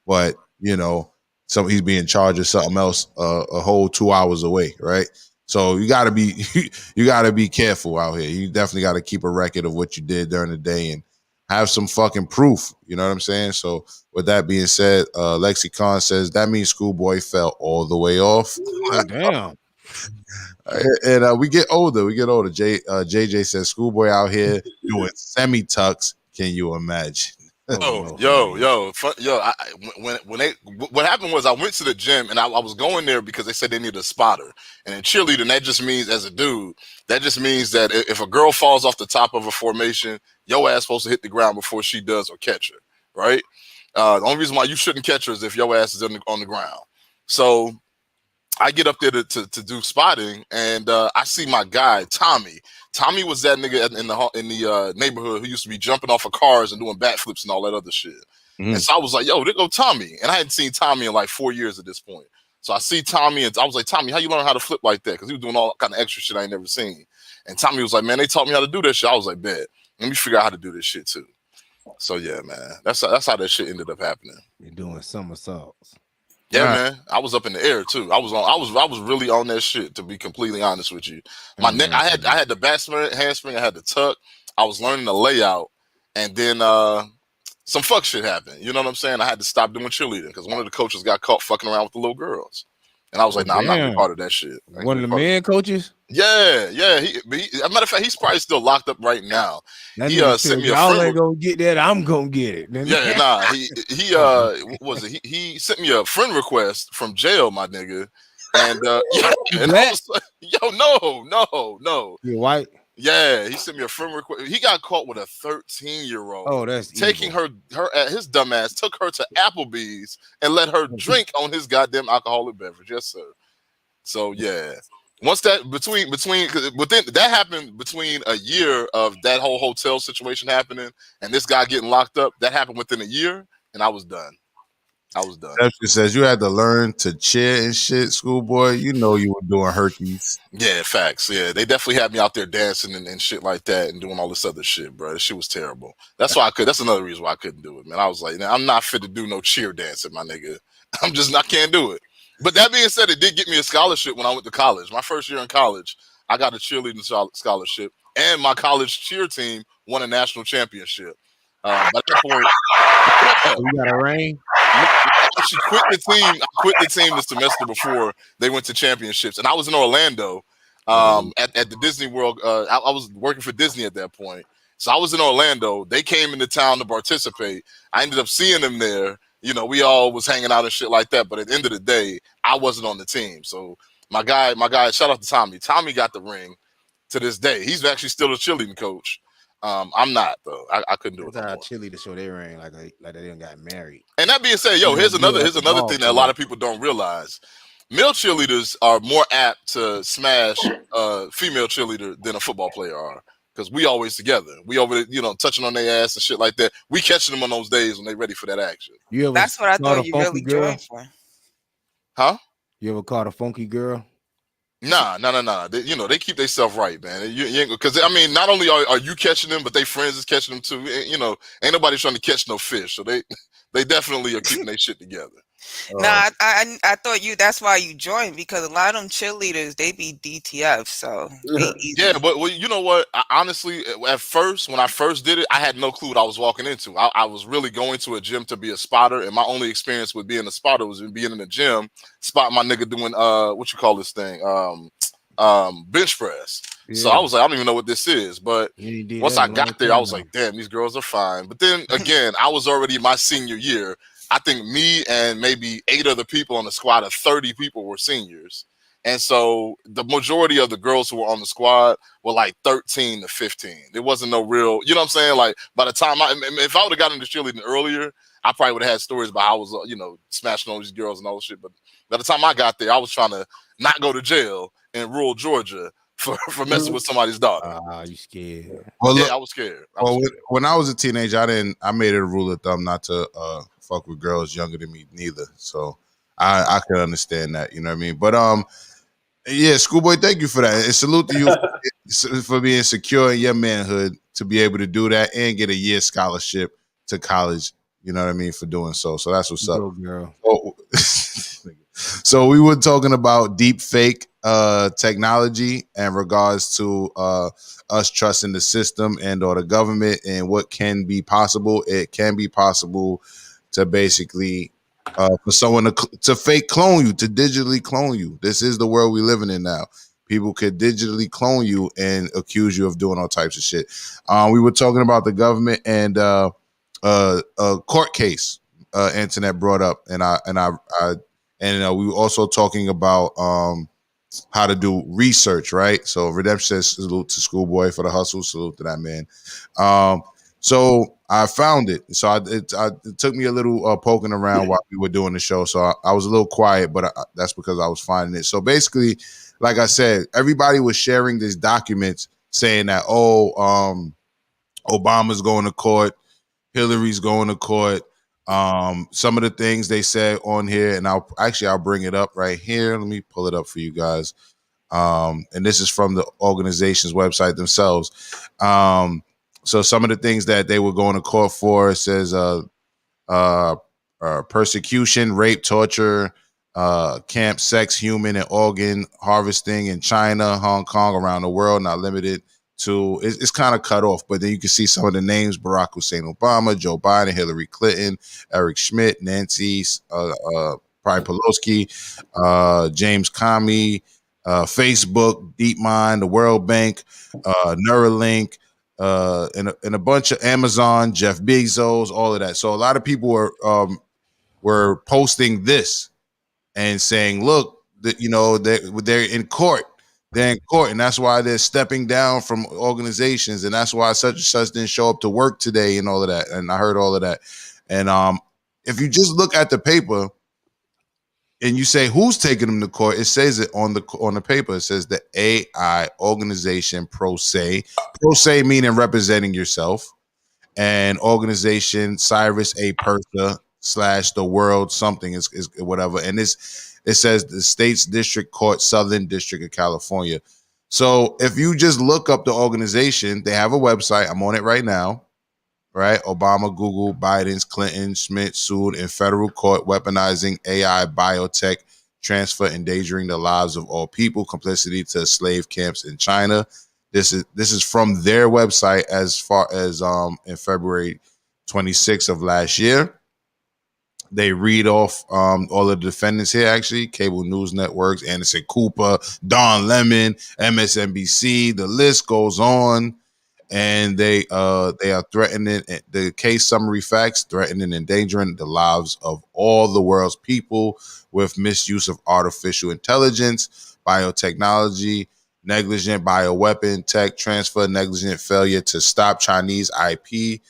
but you know, he's being charged with something else a whole 2 hours away, right? So you gotta be careful out here. You definitely gotta keep a record of what you did during the day and have some fucking proof. You know what I'm saying? So with that being said, Lexicon says that means Schoolboy fell all the way off. Oh, damn. And we get older. JJ says Schoolboy out here doing semi tucks. Can you imagine? Yo! What happened was I went to the gym and I was going there because they said they needed a spotter. And in cheerleading, that just means, as a dude, that just means that if a girl falls off the top of a formation, your ass supposed to hit the ground before she does or catch her, right? The only reason why you shouldn't catch her is if your ass is on the ground. So I get up there to do spotting, and I see my guy Tommy. Tommy was that nigga in the neighborhood who used to be jumping off of cars and doing backflips and all that other shit. Mm-hmm. And so I was like, "Yo, there go Tommy," and I hadn't seen Tommy in like 4 years at this point. So I see Tommy, and I was like, "Tommy, how you learn how to flip like that?" Because he was doing all kind of extra shit I ain't never seen. And Tommy was like, "Man, they taught me how to do that shit." I was like, "Bet, let me figure out how to do this shit too." So yeah, man, that's how that shit ended up happening. You're doing somersaults. Yeah, man. I was up in the air too. I was really on that shit, to be completely honest with you. My neck, I had the back handspring, I had the tuck. I was learning the layout, and then some fuck shit happened. You know what I'm saying? I had to stop doing cheerleading because one of the coaches got caught fucking around with the little girls. And I was like, "Nah, I'm not gonna be part of that shit." One of the men coaches? Yeah. As a matter of fact, he's probably still locked up right now. He sent me a y'all ain't gonna get that. I'm gonna get it. Yeah, nah. He sent me a friend request from jail, my nigga. And and I was like, "Yo, no. You're white." Yeah, he sent me a friend request. He got caught with a 13-year-old. Oh, that's taking evil. his dumb ass took her to Applebee's and let her drink on his goddamn alcoholic beverage. Yes, sir. So yeah. Once that that happened between a year of that whole hotel situation happening and this guy getting locked up, that happened within a year, and I was done. Stephon says you had to learn to cheer and shit, Schoolboy. You know you were doing Hercules. Yeah, facts. Yeah, they definitely had me out there dancing and shit like that and doing all this other shit, bro. This shit was terrible. That's why that's another reason why I couldn't do it, man. I was like, I'm not fit to do no cheer dancing, my nigga. I can't do it. But that being said, it did get me a scholarship when I went to college. My first year in college, I got a cheerleading scholarship, and my college cheer team won a national championship. By that point, you got a ring. She quit the team. I quit the team the semester before they went to championships, and I was in Orlando at the Disney World. I was working for Disney at that point, so I was in Orlando. They came into town to participate. I ended up seeing them there. You know, we all was hanging out and shit like that. But at the end of the day, I wasn't on the team, so My guy, shout out to Tommy. Tommy got the ring to this day. He's actually still a cheerleading coach. I'm not though. I couldn't do it no more. Cheerleader show their ring like they didn't got married. And that being said, here's another thing that a lot of people don't realize. Male cheerleaders are more apt to smash a female cheerleader than a football player are. Because we always together. We over there, touching on their ass and shit like that. We catching them on those days when they ready for that action. That's what I thought you really joined for. Huh? You ever caught a funky girl? Nah. They keep themselves right, man. Because I mean, not only are you catching them, but they friends is catching them too. Ain't nobody trying to catch no fish, so they definitely are keeping their shit together. Nah, I thought that's why you joined, because a lot of them cheerleaders, they be DTF, so yeah. But you know what? Honestly, at first, when I first did it, I had no clue what I was walking into. I was really going to a gym to be a spotter, and my only experience with being a spotter was being in the gym, spot my nigga doing what you call this thing, bench press. Yeah. So I was like, I don't even know what this is. But once I got there, I was like, damn, these girls are fine. But then again, I was already my senior year. I think me and maybe 8 other people on the squad of 30 people were seniors. And so the majority of the girls who were on the squad were like 13 to 15. There wasn't no real, you know what I'm saying? Like by the time if I would have gotten into cheerleading earlier, I probably would have had stories about how I was, smashing all these girls and all this shit. But by the time I got there, I was trying to not go to jail in rural Georgia for messing with somebody's daughter. You scared? Well, I was scared. When I was a teenager, I made it a rule of thumb not to fuck with girls younger than me neither. So I can understand that, you know what I mean? But yeah, Schoolboy, thank you for that. And salute to you for being secure in your manhood to be able to do that and get a year scholarship to college, you know what I mean, for doing so. So that's what's up. Girl. So we were talking about deep fake technology in regards to us trusting the system and or the government and what can be possible. It can be possible to basically for someone to fake clone you, to digitally clone you. This is the world we're living in now. People could digitally clone you and accuse you of doing all types of shit. We were talking about the government and a court case Antoinette brought up, and we were also talking about how to do research, right? So Redemption says salute to Schoolboy for the hustle. Salute to that man. So I found it. So it took me a little poking around while we were doing the show. So I was a little quiet, but that's because I was finding it. So basically, like I said, everybody was sharing these documents saying that, Obama's going to court, Hillary's going to court. Some of the things they said on here, and I'll bring it up right here. Let me pull it up for you guys. And this is from the organization's website themselves. So some of the things that they were going to court for, it says persecution, rape, torture, camp, sex, human, and organ harvesting in China, Hong Kong, around the world, not limited to. It's kind of cut off, but then you can see some of the names: Barack Hussein Obama, Joe Biden, Hillary Clinton, Eric Schmidt, Nancy Pelosi, James Comey, Facebook, DeepMind, the World Bank, Neuralink, and a bunch of Amazon, Jeff Bezos, all of that. So a lot of people were posting this and saying, look, that they're in court. They're in court, and that's why they're stepping down from organizations, and that's why such and such didn't show up to work today and all of that. And I heard all of that. And if you just look at the paper and you say who's taking them to court, it says it on the paper. It says the AI organization Pro Se meaning representing yourself, and organization Cyrus A. Persa / the world something is whatever. And it says the State's District Court, Southern District of California. So if you just look up the organization, they have a website. I'm on it right now, right? Obama, Google, Biden's, Clinton, Schmidt sued in federal court, weaponizing AI biotech transfer, endangering the lives of all people, complicity to slave camps in China. This is from their website as far as in February 26th of last year. They read off all the defendants here, actually. Cable news networks, Anderson Cooper, Don Lemon, MSNBC. The list goes on. and they are threatening, the case summary facts, threatening and endangering the lives of all the world's people with misuse of artificial intelligence, biotechnology, negligent bioweapon tech transfer, negligent failure to stop Chinese IP,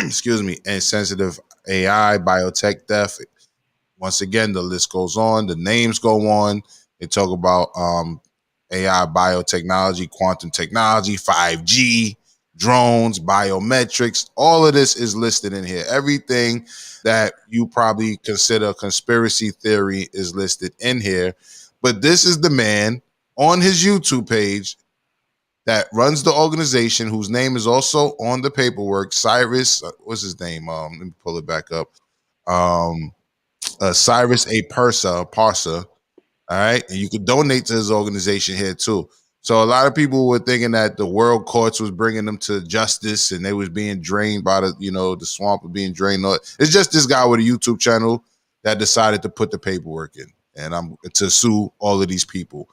excuse me, and sensitive AI, biotech theft. Once again, the list goes on, the names go on. They talk about AI, biotechnology, quantum technology, 5G, drones, biometrics. All of this is listed in here. Everything that you probably consider conspiracy theory is listed in here. But this is the man on his YouTube page that runs the organization, whose name is also on the paperwork. Cyrus, what's his name? Let me pull it back up. Cyrus A. Parsa. All right. And you can donate to his organization here too. So a lot of people were thinking that the world courts was bringing them to justice and they was being drained by the swamp of being drained. It's just this guy with a YouTube channel that decided to put the paperwork in, and I'm to sue all of these people.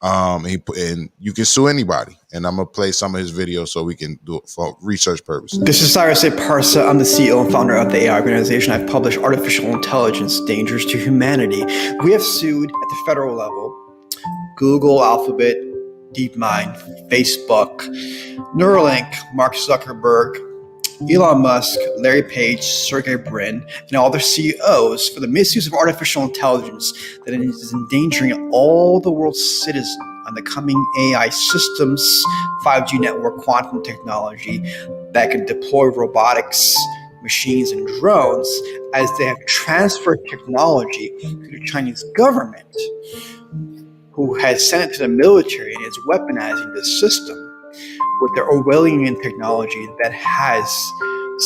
And you can sue anybody, and I'm gonna play some of his videos so we can do it for research purposes. This is Cyrus A. Parsa. I'm the CEO and founder of the AI organization. I've published Artificial Intelligence Dangers to Humanity. We have sued at the federal level Google, Alphabet, DeepMind, Facebook, Neuralink, Mark Zuckerberg, Elon Musk, Larry Page, Sergey Brin, and all their CEOs for the misuse of artificial intelligence that is endangering all the world's citizens on the coming AI systems, 5G network, quantum technology that can deploy robotics, machines, and drones as they have transferred technology to the Chinese government, who has sent it to the military and is weaponizing the system with their Orwellian technology that has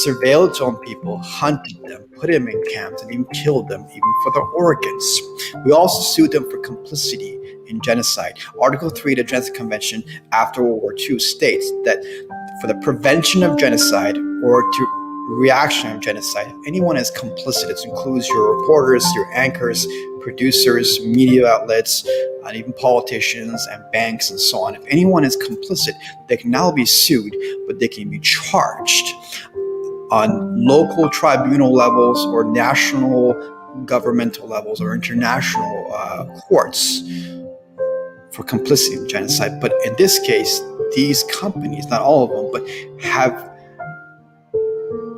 surveilled on people, hunted them, put them in camps, and even killed them, even for their organs. We also sued them for complicity in genocide. Article 3 of the Genocide Convention after World War II states that for the prevention of genocide or to reaction of genocide, anyone is complicit. It includes your reporters, your anchors, producers, media outlets, and even politicians and banks and so on. If anyone is complicit, they can now be sued, but they can be charged on local tribunal levels or national governmental levels or international courts for complicity in genocide. But in this case, these companies, not all of them, but have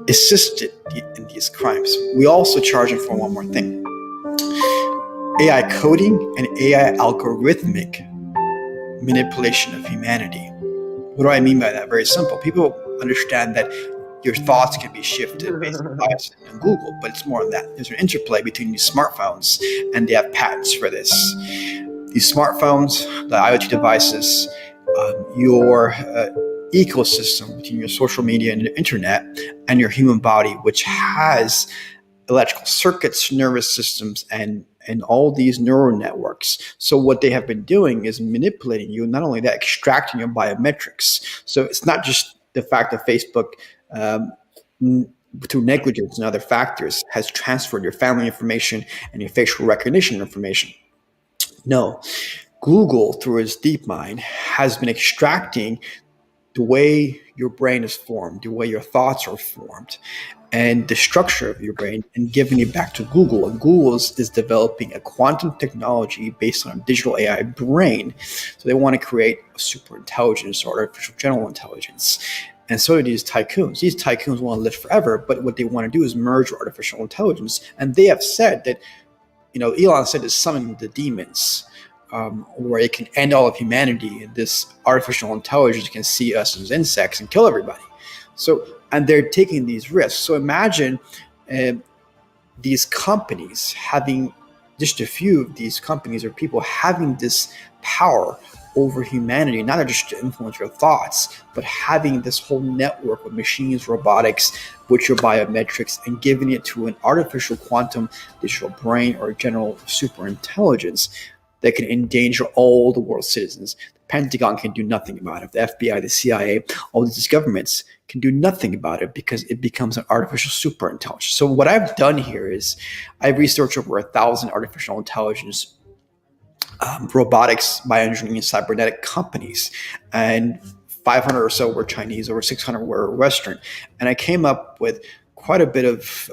assisted in these crimes. We also charge them for one more thing: AI coding and AI algorithmic manipulation of humanity. What do I mean by that? Very simple. People understand that your thoughts can be shifted based on bias in Google, but it's more than that. There's an interplay between these smartphones, and they have patents for this. These smartphones, the IoT devices, your ecosystem between your social media and the internet and your human body, which has electrical circuits, nervous systems, and all these neural networks. So what they have been doing is manipulating you. Not only that, extracting your biometrics. So it's not just the fact that Facebook, through negligence and other factors, has transferred your family information and your facial recognition information. No, Google, through its DeepMind, has been extracting the way your brain is formed, the way your thoughts are formed, and the structure of your brain, and giving it back to Google. And Google is developing a quantum technology based on a digital AI brain. So they want to create a super intelligence or artificial general intelligence. And so do these tycoons. These tycoons want to live forever, but what they want to do is merge artificial intelligence. And they have said that, Elon said it's summoning the demons, where it can end all of humanity, and this artificial intelligence can see us as insects and kill everybody. So, and they're taking these risks. So imagine these companies having, just a few of these companies or people having this power over humanity, not just to influence your thoughts, but having this whole network of machines, robotics, with your biometrics, and giving it to an artificial quantum digital brain or general super intelligence that can endanger all the world's citizens. The Pentagon can do nothing about it. The FBI, the CIA, all these governments can do nothing about it because it becomes an artificial super intelligence. So what I've done here is I've researched over 1,000 artificial intelligence, robotics, bioengineering, and cybernetic companies, and 500 or so were Chinese, over 600 were Western. And I came up with quite a bit of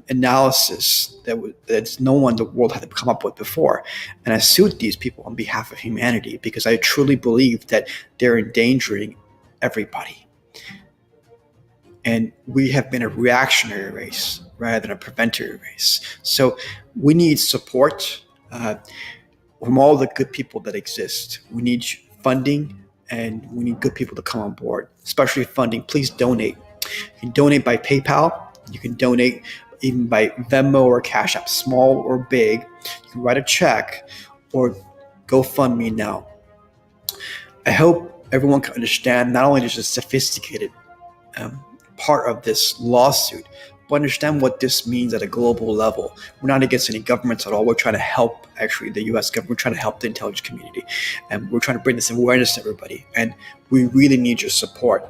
analysis that no one in the world had come up with before. And I sued these people on behalf of humanity because I truly believe that they're endangering everybody. And we have been a reactionary race rather than a preventary race. So we need support from all the good people that exist. We need funding, and we need good people to come on board, especially funding. Please donate. You can donate by PayPal. You can donate even by Venmo or Cash App, small or big. You can write a check or GoFundMe now. I hope everyone can understand not only just a sophisticated part of this lawsuit, but understand what this means at a global level. We're not against any governments at all. We're trying to help, actually, the U.S. government. We're trying to help the intelligence community. And we're trying to bring this awareness to everybody. And we really need your support.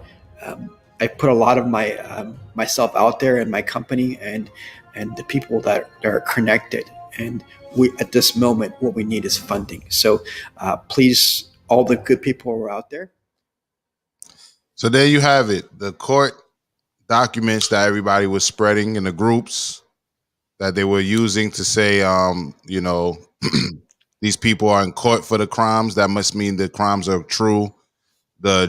I put a lot of my myself out there and my company and the people that are connected. And we, at this moment, what we need is funding. So please, all the good people who are out there. So there you have it. The court documents that everybody was spreading in the groups that they were using to say, you know, these people are in court for the crimes. That must mean the crimes are true. The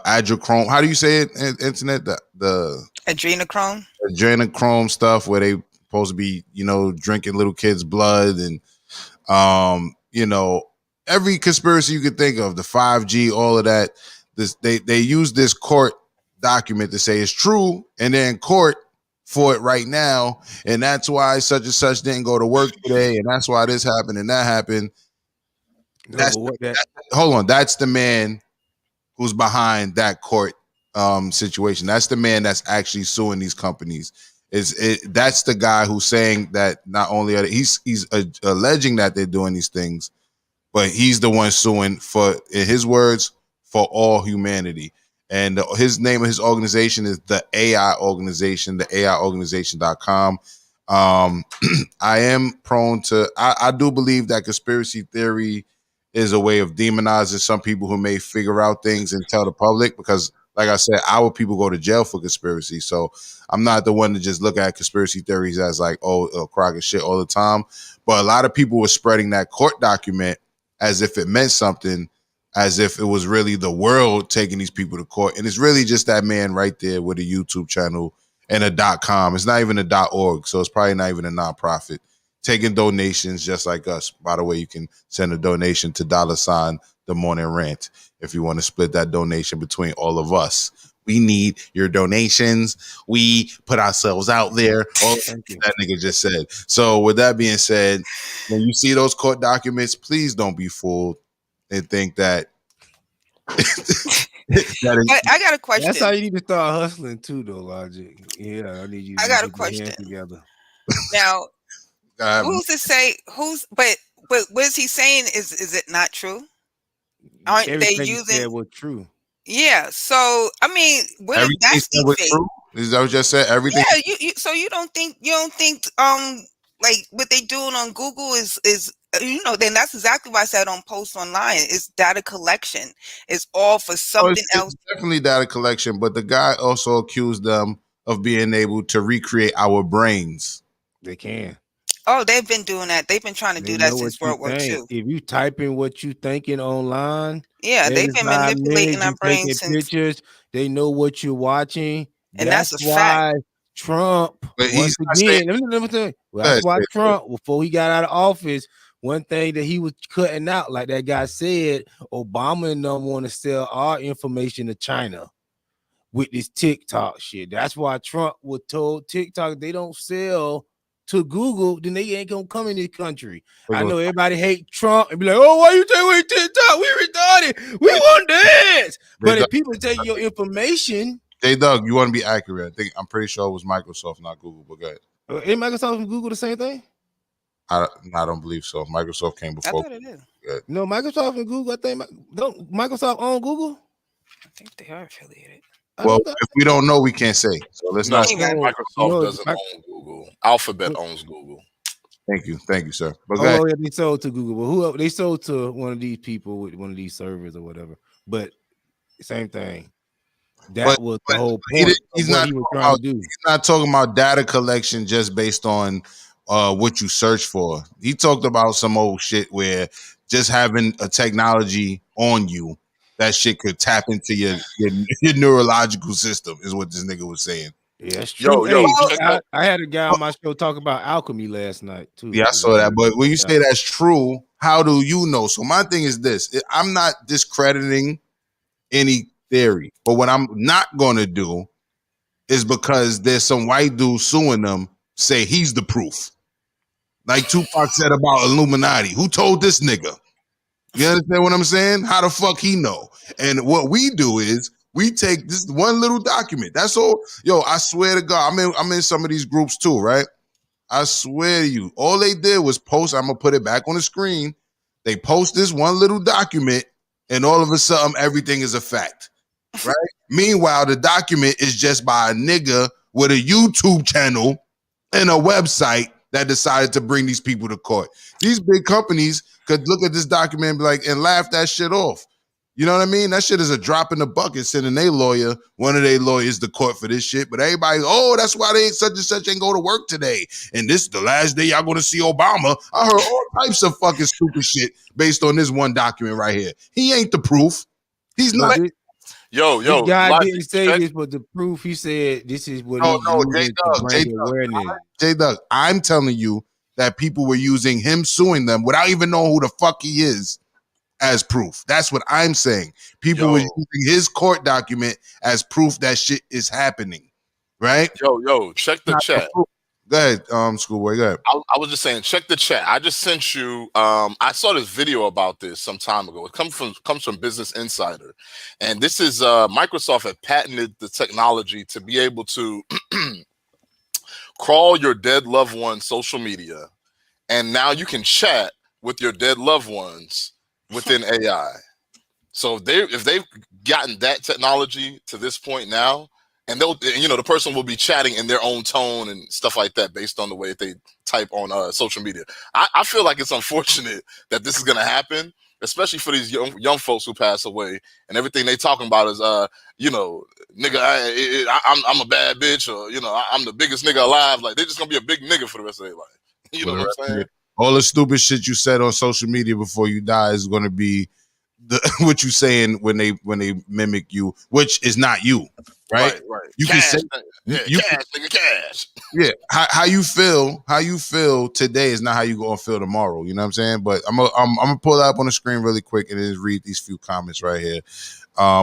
adrenochrome, how do you say it, Internet? The adrenochrome stuff where they supposed to be, you know, drinking little kids' blood and, you know, every conspiracy you could think of, the 5G, all of that. They use this court document to say it's true, and they're in court for it right now, and that's why such and such didn't go to work today, and that's why this happened and that happened. Hold on, that's the man who's behind that court situation. That's the man that's actually suing these companies. That's the guy who's saying that not only are he's alleging that they're doing these things, but he's the one suing for, in his words, for all humanity. And his name of his organization is the AI Organization, the AIorganization.com. I am prone to, I do believe that conspiracy theory is a way of demonizing some people who may figure out things and tell the public, because like I said, our people go to jail for conspiracy. So I'm not the one to just look at conspiracy theories as like, oh, a crock of shit all the time. But a lot of people were spreading that court document as if it meant something, as if it was really the world taking these people to court. And it's really just that man right there with a YouTube channel and a .com. It's not even a .org, so it's probably not even a nonprofit. Taking donations just like us. By the way, you can send a donation to $, the Morning Rant, if you want to split that donation between all of us. We need your donations. We put ourselves out there. All that nigga just said. So with that being said, when you see those court documents, please don't be fooled and think that. But I got a question. That's how you need to start hustling too, though, Logic. Yeah, I need you. I got a question. Together. Now, who's to say? But what is he saying? Is it not true? Aren't Everything they using? Said was true. Yeah. So I mean, that's was true. Is that what you just said? Everything. Yeah. So you don't think like what they doing on Google is you know, then that's exactly why I said on posts online, it's data collection. It's all for something else. It's definitely data collection, but the guy also accused them of being able to recreate our brains. They can. Oh, they've been doing that. They've been trying to do that since World War II. If you type in what you thinking online, yeah, they've been manipulating our brains since pictures. They know what you're watching, and that's why fact. Trump. But once again, let me tell you, that's why Trump, before he got out of office, one thing that he was cutting out, like that guy said, Obama and them want to sell our information to China with this TikTok shit. That's why Trump was told TikTok they don't sell to Google, then they ain't gonna come in this country. I know everybody hate Trump and be like, oh, why you take away TikTok? We retarded. We want dance. But if people take your information. Hey, Doug, you want to be accurate. I'm pretty sure it was Microsoft, not Google, but go ahead. Ain't Microsoft and Google the same thing? I don't believe so. Microsoft came before. I thought it is. No, Microsoft and Google, I think, don't Microsoft own Google? I think they are affiliated. Well, if we don't know, we can't say. So let's not. Microsoft doesn't own Google. Alphabet owns Google. Thank you, sir. But yeah, they sold to Google. But who else? They sold to one of these people with one of these servers or whatever. But Same thing. That was the whole he point he's of what not he was talking trying about, to do. he's not talking about data collection just based on what you search for. He talked about some old shit where just having a technology on you, that shit could tap into your neurological system is what this nigga was saying. Yeah, that's true. Yo, Hey, check that. I had a guy on my show talk about alchemy last night too. Yeah, I saw that. But when you say that's true, how do you know? So my thing is this: I'm not discrediting any theory, but what I'm not going to do is, because there's some white dude suing them, say he's the proof. Like Tupac said about Illuminati. Who told this nigga? You understand what I'm saying? How the fuck he know? And what we do is we take this one little document. That's all. Yo, I swear to God, I'm in some of these groups too, right? I swear to you, all they did was post. I'm gonna put it back on the screen. They post this one little document, and all of a sudden, everything is a fact, right? Meanwhile, the document is just by a nigga with a YouTube channel and a website that decided to bring these people to court. These big companies could look at this document and be like, and laugh that shit off. You know what I mean? That shit is a drop in the bucket, sending one of their lawyers to court for this shit. But everybody, oh, that's why they such and such ain't go to work today. And this is the last day y'all gonna see Obama. I heard all types of fucking stupid shit based on this one document right here. He ain't the proof. He's not. This guy Logic, didn't say this, but the proof he said this is what No, he's using to bring awareness. J-Doug, I'm telling you that people were using him suing them without even knowing who the fuck he is as proof. That's what I'm saying. People were using his court document as proof that shit is happening, right? Yo, check the chat. Go ahead, Schoolboy, go ahead. I was just saying, check the chat. I just sent you. I saw this video about this some time ago. It comes from Business Insider, and this is Microsoft had patented the technology to be able to crawl your dead loved one's social media, and now you can chat with your dead loved ones within AI. So if they've gotten that technology to this point now, and the person will be chatting in their own tone and stuff like that based on the way they type on social media. I feel like it's unfortunate that this is going to happen, especially for these young folks who pass away, and everything they talking about is, nigga, I'm a bad bitch, or I'm the biggest nigga alive. Like, they're just gonna be a big nigga for the rest of their life. You know what I'm saying? All the stupid shit you said on social media before you die is going to be what you saying when they mimic you, which is not you, right? Right. You cash, can say cash. Yeah, how you feel today is not how you gonna feel tomorrow. You know what I'm saying? But I'm gonna pull that up on the screen really quick and just read these few comments right here.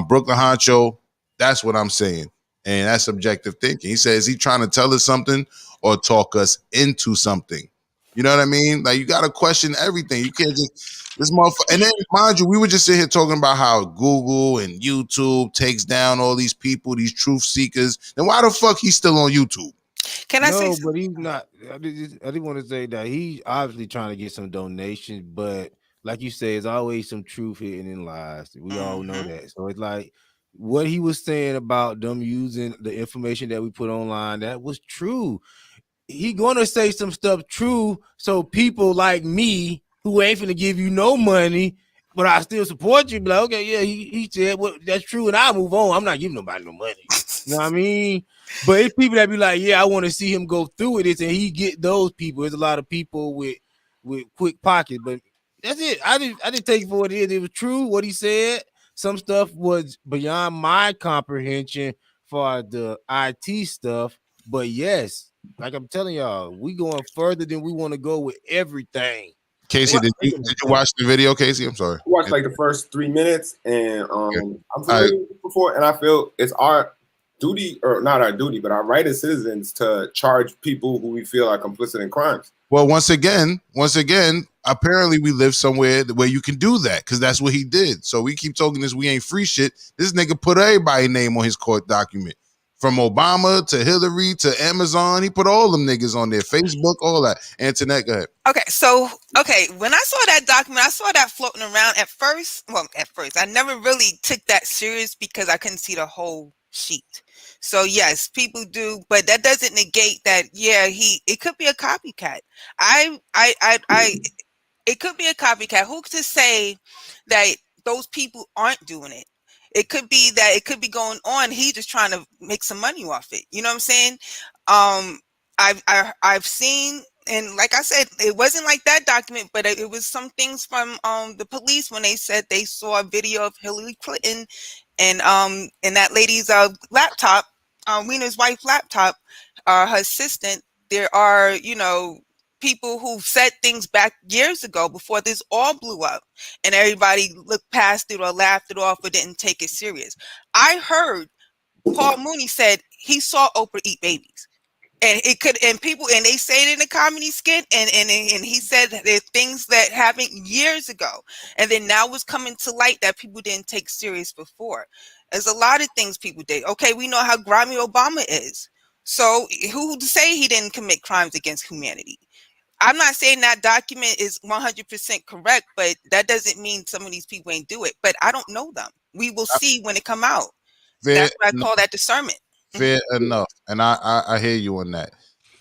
Brooklyn Honcho, that's what I'm saying, and that's subjective thinking. He says, he trying to tell us something or talk us into something. You know what I mean? Like, you got to question everything. You can't just, this motherfucker. And then, mind you, we were just sitting here talking about how Google and YouTube takes down all these people, these truth seekers. Then why the fuck he's still on YouTube? Can I say No, but he's not. I didn't want to say that he's obviously trying to get some donations, but like you say, there's always some truth hidden in lies. We all know that. So it's like what he was saying about them using the information that we put online, that was true. He gonna say some stuff true, so people like me who ain't finna give you no money, but I still support you, be like, okay, yeah, he said, well, that's true, and I'll move on. I'm not giving nobody no money. You know what I mean? But it's people that be like, yeah, I want to see him go through with it, and he get those people. There's a lot of people with quick pockets, but that's it. I didn't take it for what it is. It was true what he said. Some stuff was beyond my comprehension for the IT stuff, but yes, like I'm telling y'all, we going further than we want to go with everything. Casey, did you watch the video, Casey? I'm sorry. I watched like the first 3 minutes, and I'm familiar with it before, and I feel it's our duty, or not our duty, but our right as citizens to charge people who we feel are complicit in crimes. Well, once again, apparently we live somewhere where you can do that, because that's what he did. So we keep talking this, we ain't free shit. This nigga put everybody's name on his court document. From Obama to Hillary to Amazon, he put all them niggas on there. Facebook, all that. Antoinette, go ahead. Okay, when I saw that document, I saw that floating around at first. Well, at first, I never really took that serious because I couldn't see the whole sheet. So yes, people do, but that doesn't negate that. Yeah, it could be a copycat. It could be a copycat. Who to say that those people aren't doing it? It could be that it could be going on. He's just trying to make some money off it. You know what I'm saying? I've seen, and like I said, it wasn't like that document, but it was some things from the police when they said they saw a video of Hillary Clinton and that lady's laptop, Wiener's wife's laptop, her assistant. There are, you know, people who said things back years ago before this all blew up, and everybody looked past it or laughed it off or didn't take it serious. I heard Paul Mooney said he saw Oprah eat babies. And it could, and people, and they say it in a comedy skit, and he said there are things that happened years ago, and then now it's coming to light that people didn't take serious before. There's a lot of things people did. Okay, we know how grimy Obama is. So who to say he didn't commit crimes against humanity? I'm not saying that document is 100% correct, but that doesn't mean some of these people ain't do it. But I don't know them. We will see when it come out. That's what I call that discernment. Fair enough. And I hear you on that.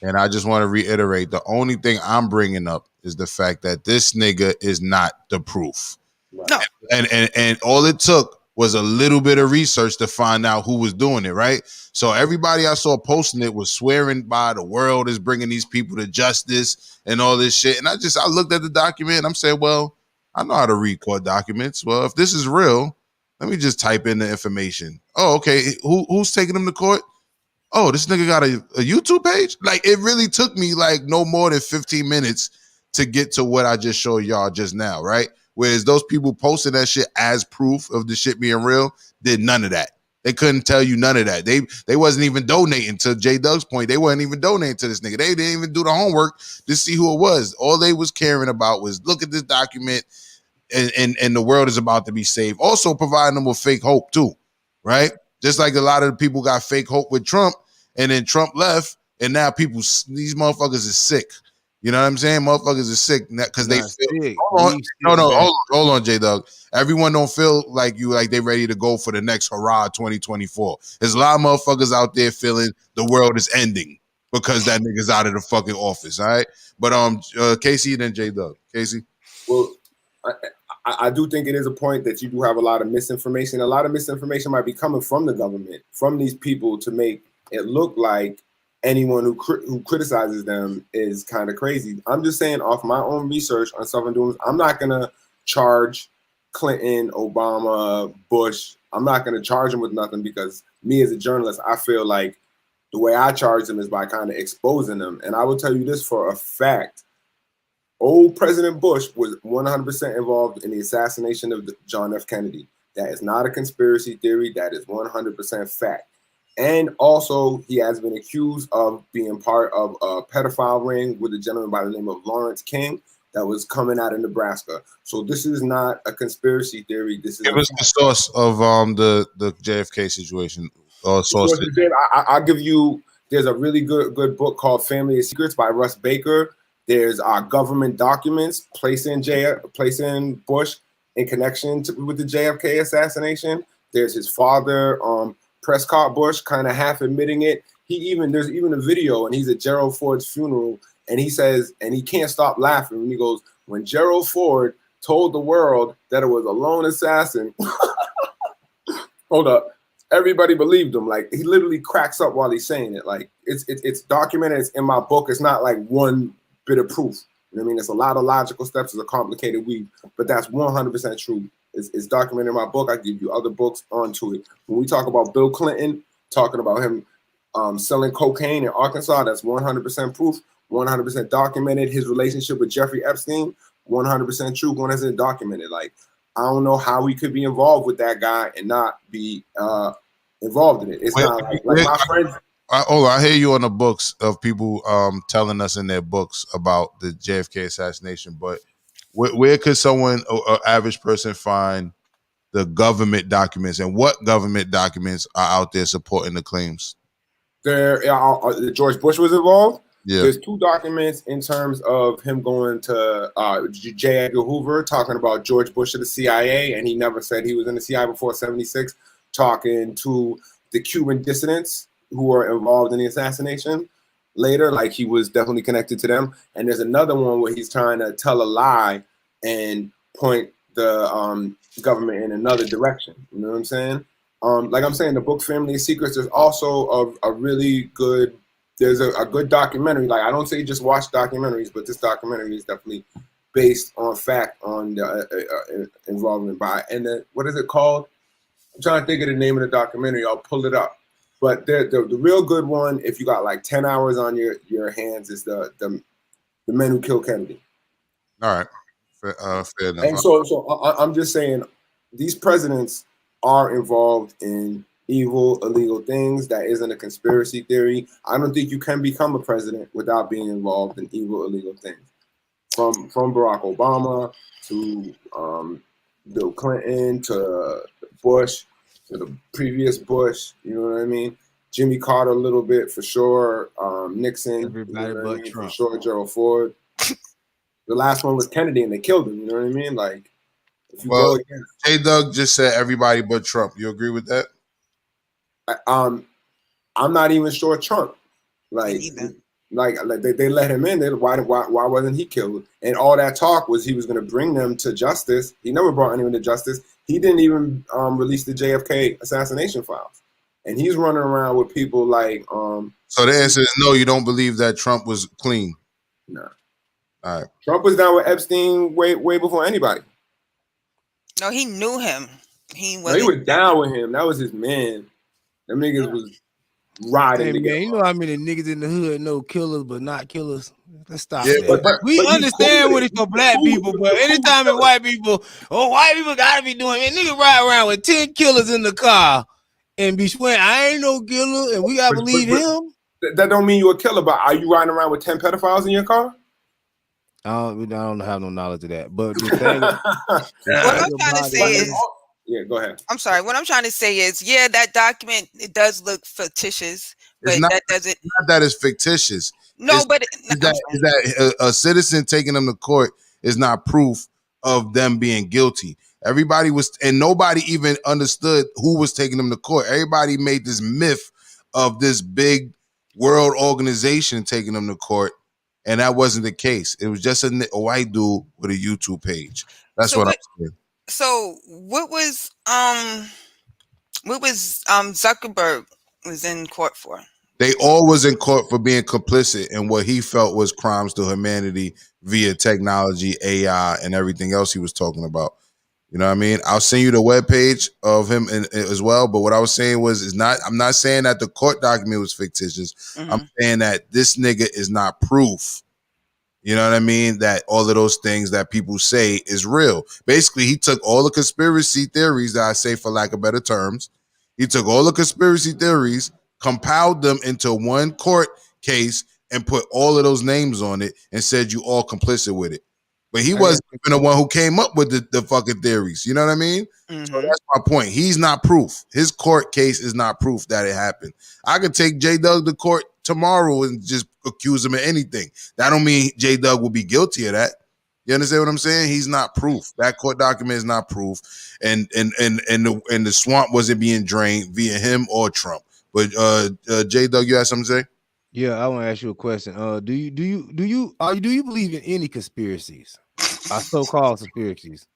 And I just want to reiterate, the only thing I'm bringing up is the fact that this nigga is not the proof. No. And all it took was a little bit of research to find out who was doing it, right? So everybody I saw posting it was swearing by the world is bringing these people to justice and all this shit. And I looked at the document and I'm saying, well, I know how to read court documents. Well, if this is real, let me just type in the information. Oh, okay. Who's taking him to court? Oh, this nigga got a YouTube page? Like, it really took me like no more than 15 minutes to get to what I just showed y'all just now, right? Whereas those people posting that shit as proof of the shit being real did none of that. They couldn't tell you none of that. They wasn't even donating, to J Doug's point. They wasn't even donating to this nigga. They didn't even do the homework to see who it was. All they was caring about was look at this document and the world is about to be saved. Also providing them with fake hope too, right? Just like a lot of the people got fake hope with Trump, and then Trump left, and now these motherfuckers is sick. You know what I'm saying? Motherfuckers is sick because they feel. Hold on, J Doug. Everyone don't feel like they ready to go for the next hurrah 2024. There's a lot of motherfuckers out there feeling the world is ending because that nigga's out of the fucking office. All right, but Casey, then J Doug. Casey. Well, I do think it is a point that you do have a lot of misinformation. A lot of misinformation might be coming from the government, from these people, to make it look like anyone who criticizes them is kind of crazy. I'm just saying, off my own research on stuff I'm doing, I'm not gonna charge Clinton, Obama, Bush. I'm not gonna charge them with nothing, because me as a journalist, I feel like the way I charge them is by kind of exposing them. And I will tell you this for a fact. Old President Bush was 100% involved in the assassination of John F. Kennedy. That is not a conspiracy theory. That is 100% fact. And also, he has been accused of being part of a pedophile ring with a gentleman by the name of Lawrence King that was coming out of Nebraska. So this is not a conspiracy theory. This is the source of the JFK situation. I'll give you. There's a really good book called Family of Secrets by Russ Baker. There's government documents placing Bush in connection with the JFK assassination. There's his father, Prescott Bush, kind of half admitting it. There's even a video, and he's at Gerald Ford's funeral, and he says, and he can't stop laughing when he goes, when Gerald Ford told the world that it was a lone assassin, hold up, everybody believed him. Like, he literally cracks up while he's saying it. Like, it's documented. It's in my book. It's not like one bit of proof. You know what I mean? It's a lot of logical steps. It's a complicated weave, but that's 100% true. It's documented in my book. I give you other books onto it. When we talk about Bill Clinton, talking about him selling cocaine in Arkansas, that's 100% proof, 100% documented. His relationship with Jeffrey Epstein, 100% true, 100% documented. Like, I don't know how we could be involved with that guy and not be involved in it. It's not like my friends. I hear you on the books of people telling us in their books about the JFK assassination, but where could someone, an average person, find the government documents, and what government documents are out there supporting the claims? George Bush was involved. Yeah. There's two documents in terms of him going to J. Edgar Hoover, talking about George Bush of the CIA, and he never said he was in the CIA before '76, talking to the Cuban dissidents who were involved in the assassination later, like he was definitely connected to them. And there's another one where he's trying to tell a lie and point the government in another direction. You know what I'm saying? Like I'm saying, the book Family Secrets is also a really good. There's a good documentary. Like I don't say just watch documentaries, but this documentary is definitely based on fact on the involvement by what is it called? I'm trying to think of the name of the documentary. I'll pull it up. But the real good one, if you got like 10 hours on your hands, is the Men Who Killed Kennedy. All right, fair enough. And so I'm just saying, these presidents are involved in evil, illegal things. That isn't a conspiracy theory. I don't think you can become a president without being involved in evil, illegal things. From Barack Obama to Bill Clinton to Bush to the previous Bush, you know what I mean? Jimmy Carter a little bit for sure. Nixon, everybody but Trump. For sure. Gerald Ford. The last one was Kennedy, and they killed him. You know what I mean? Like, if you go against J-Doug just said everybody but Trump. You agree with that? I'm not even sure Trump. Like they let him in. Why wasn't he killed? And all that talk was he was going to bring them to justice. He never brought anyone to justice. He didn't even release the JFK assassination files, and he's running around with people like. So the answer is no. You don't believe that Trump was clean? No. All right. Trump was down with Epstein way before anybody. No, he knew him. He was down with him. That was his man. Them niggas was riding together. Man, you know how many niggas in the hood know killers but not killers? Let's stop Yeah, that. but We understand cool when it's for black people, but anytime it's white people, white people gotta be doing it. Nigga ride around with 10 killers in the car and be swearing, I ain't no killer, and we gotta believe him. That don't mean you a killer, but are you riding around with 10 pedophiles in your car? I don't have no knowledge of that. But the thing what I'm trying to say is, yeah, go ahead. I'm sorry. What I'm trying to say is, yeah, that document, it does look fictitious, but that doesn't. Not that it's fictitious. No, but that a citizen taking them to court is not proof of them being guilty. Everybody was, and nobody even understood who was taking them to court. Everybody made this myth of this big world organization taking them to court, and that wasn't the case. It was just a white dude with a YouTube page. That's what I'm saying. So what was Zuckerberg was in court for? They all was in court for being complicit in what he felt was crimes to humanity via technology, AI, and everything else he was talking about. You know what I mean? I'll send you the webpage of him as well. But what I was saying was, I'm not saying that the court document was fictitious. Mm-hmm. I'm saying that this nigga is not proof. You know what I mean? That all of those things that people say is real. Basically, he took all the conspiracy theories that I say, for lack of better terms. He took all the conspiracy theories, compiled them into one court case, and put all of those names on it and said you all complicit with it. But he wasn't even the one who came up with the fucking theories. You know what I mean? Mm-hmm. So that's my point. He's not proof. His court case is not proof that it happened. I could take J-Doug to court tomorrow and just accuse him of anything. That don't mean J-Doug will be guilty of that. You understand what I'm saying? He's not proof. That court document is not proof. And the swamp wasn't being drained via him or Trump. But J-Doug, you have something to say? Yeah, I want to ask you a question. Do you believe in any conspiracies? So-called conspiracies?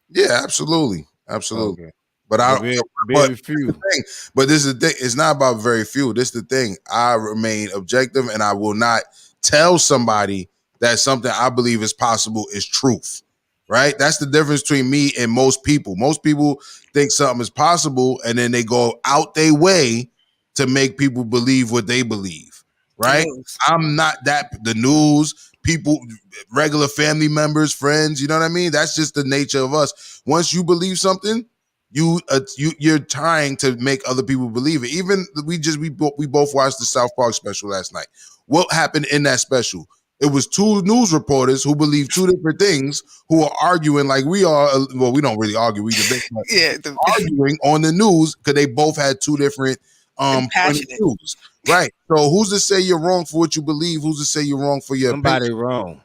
Yeah, absolutely. Absolutely. Okay. But very few. But this is the thing. It's not about very few. This is the thing. I remain objective, and I will not tell somebody that something I believe is possible is truth. Right? That's the difference between me and most people. Most people think something is possible, and then they go out their way to make people believe what they believe. Right? I'm not that. The news, people, regular family members, friends, you know what I mean? That's just the nature of us. Once you believe something, you're trying to make other people believe it. Even we both watched the South Park special last night. What happened in that special? It was two news reporters who believe two different things, who are arguing like we are. Well, we don't really argue. We debate. Arguing on the news because they both had two different views. Right. So who's to say you're wrong for what you believe? Who's to say you're wrong for your opinion? Wrong?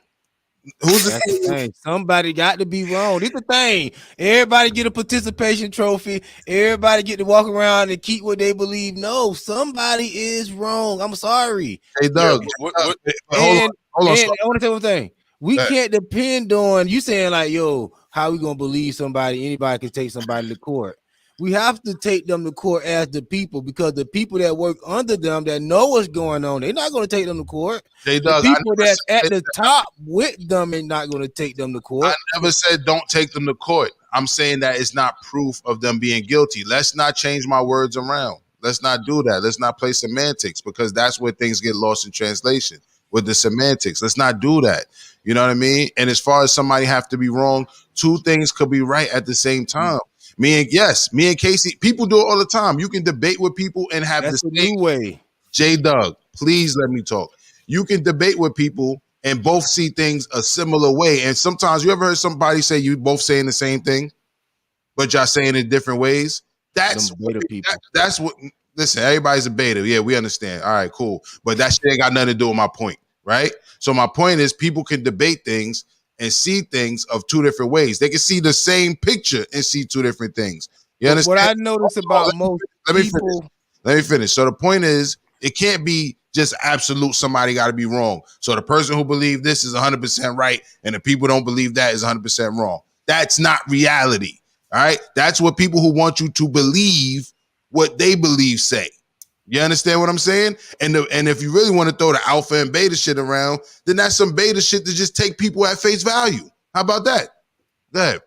Who's the thing? Somebody got to be wrong. This the thing. Everybody get a participation trophy. Everybody get to walk around and keep what they believe. No, somebody is wrong. I'm sorry. Hey, Doug. Hold on. I want to say one thing. We can't depend on you saying like, yo, how we gonna believe anybody can take somebody to court? We have to take them to court as the people, because the people that work under them that know what's going on, they're not going to take them to court. The people that's at the top with them are not going to take them to court. I never said don't take them to court. I'm saying that it's not proof of them being guilty. Let's not change my words around. Let's not do that. Let's not play semantics, because that's where things get lost in translation with the semantics. Let's not do that. You know what I mean? And as far as somebody have to be wrong, two things could be right at the same time. Me and Casey, people do it all the time. You can debate with people and have That's the the new way. J-Doug, please let me talk. You can debate with people and both see things a similar way. And sometimes, you ever heard somebody say you both saying the same thing, but y'all saying it in different ways? That's what, listen, everybody's a beta. Yeah, we understand. All right, cool. But that shit ain't got nothing to do with my point, right? So my point is, people can debate things and see things of two different ways. They can see the same picture and see two different things. You understand? What I notice about most people. Let me finish. So the point is, it can't be just absolute. Somebody got to be wrong. So the person who believes this is 100% right, and the people don't believe that is 100% wrong. That's not reality. All right. That's what people who want you to believe what they believe say. You understand what I'm saying? And if you really want to throw the alpha and beta shit around, then that's some beta shit to just take people at face value. How about that? Go ahead.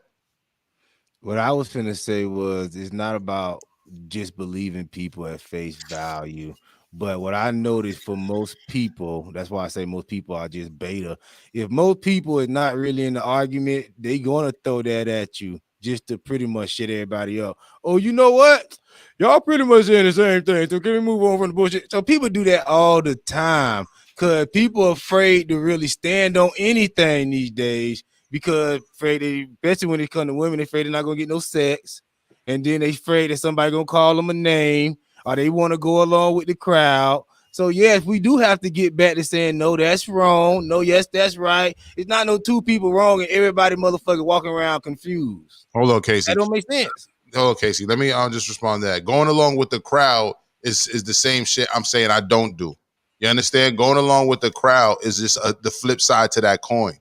What I was finna say was, it's not about just believing people at face value. But what I noticed for most people, that's why I say most people are just beta. If most people is not really in the argument, they gonna throw that at you just to pretty much shit everybody up. Oh, you know what? Y'all pretty much saying the same thing. So can we move on from the bullshit? So people do that all the time, because people are afraid to really stand on anything these days, because especially when it comes to women, they're afraid they're not gonna get no sex, and then they afraid that somebody gonna call them a name, or they want to go along with the crowd. So yes, we do have to get back to saying no, that's wrong. No, yes, that's right. It's not no two people wrong and everybody motherfucker walking around confused. Hold on, Casey. That don't make sense. Hold on, Casey. Let me just respond to that. Going along with the crowd is the same shit I'm saying I don't do. You understand? Going along with the crowd is just the flip side to that coin.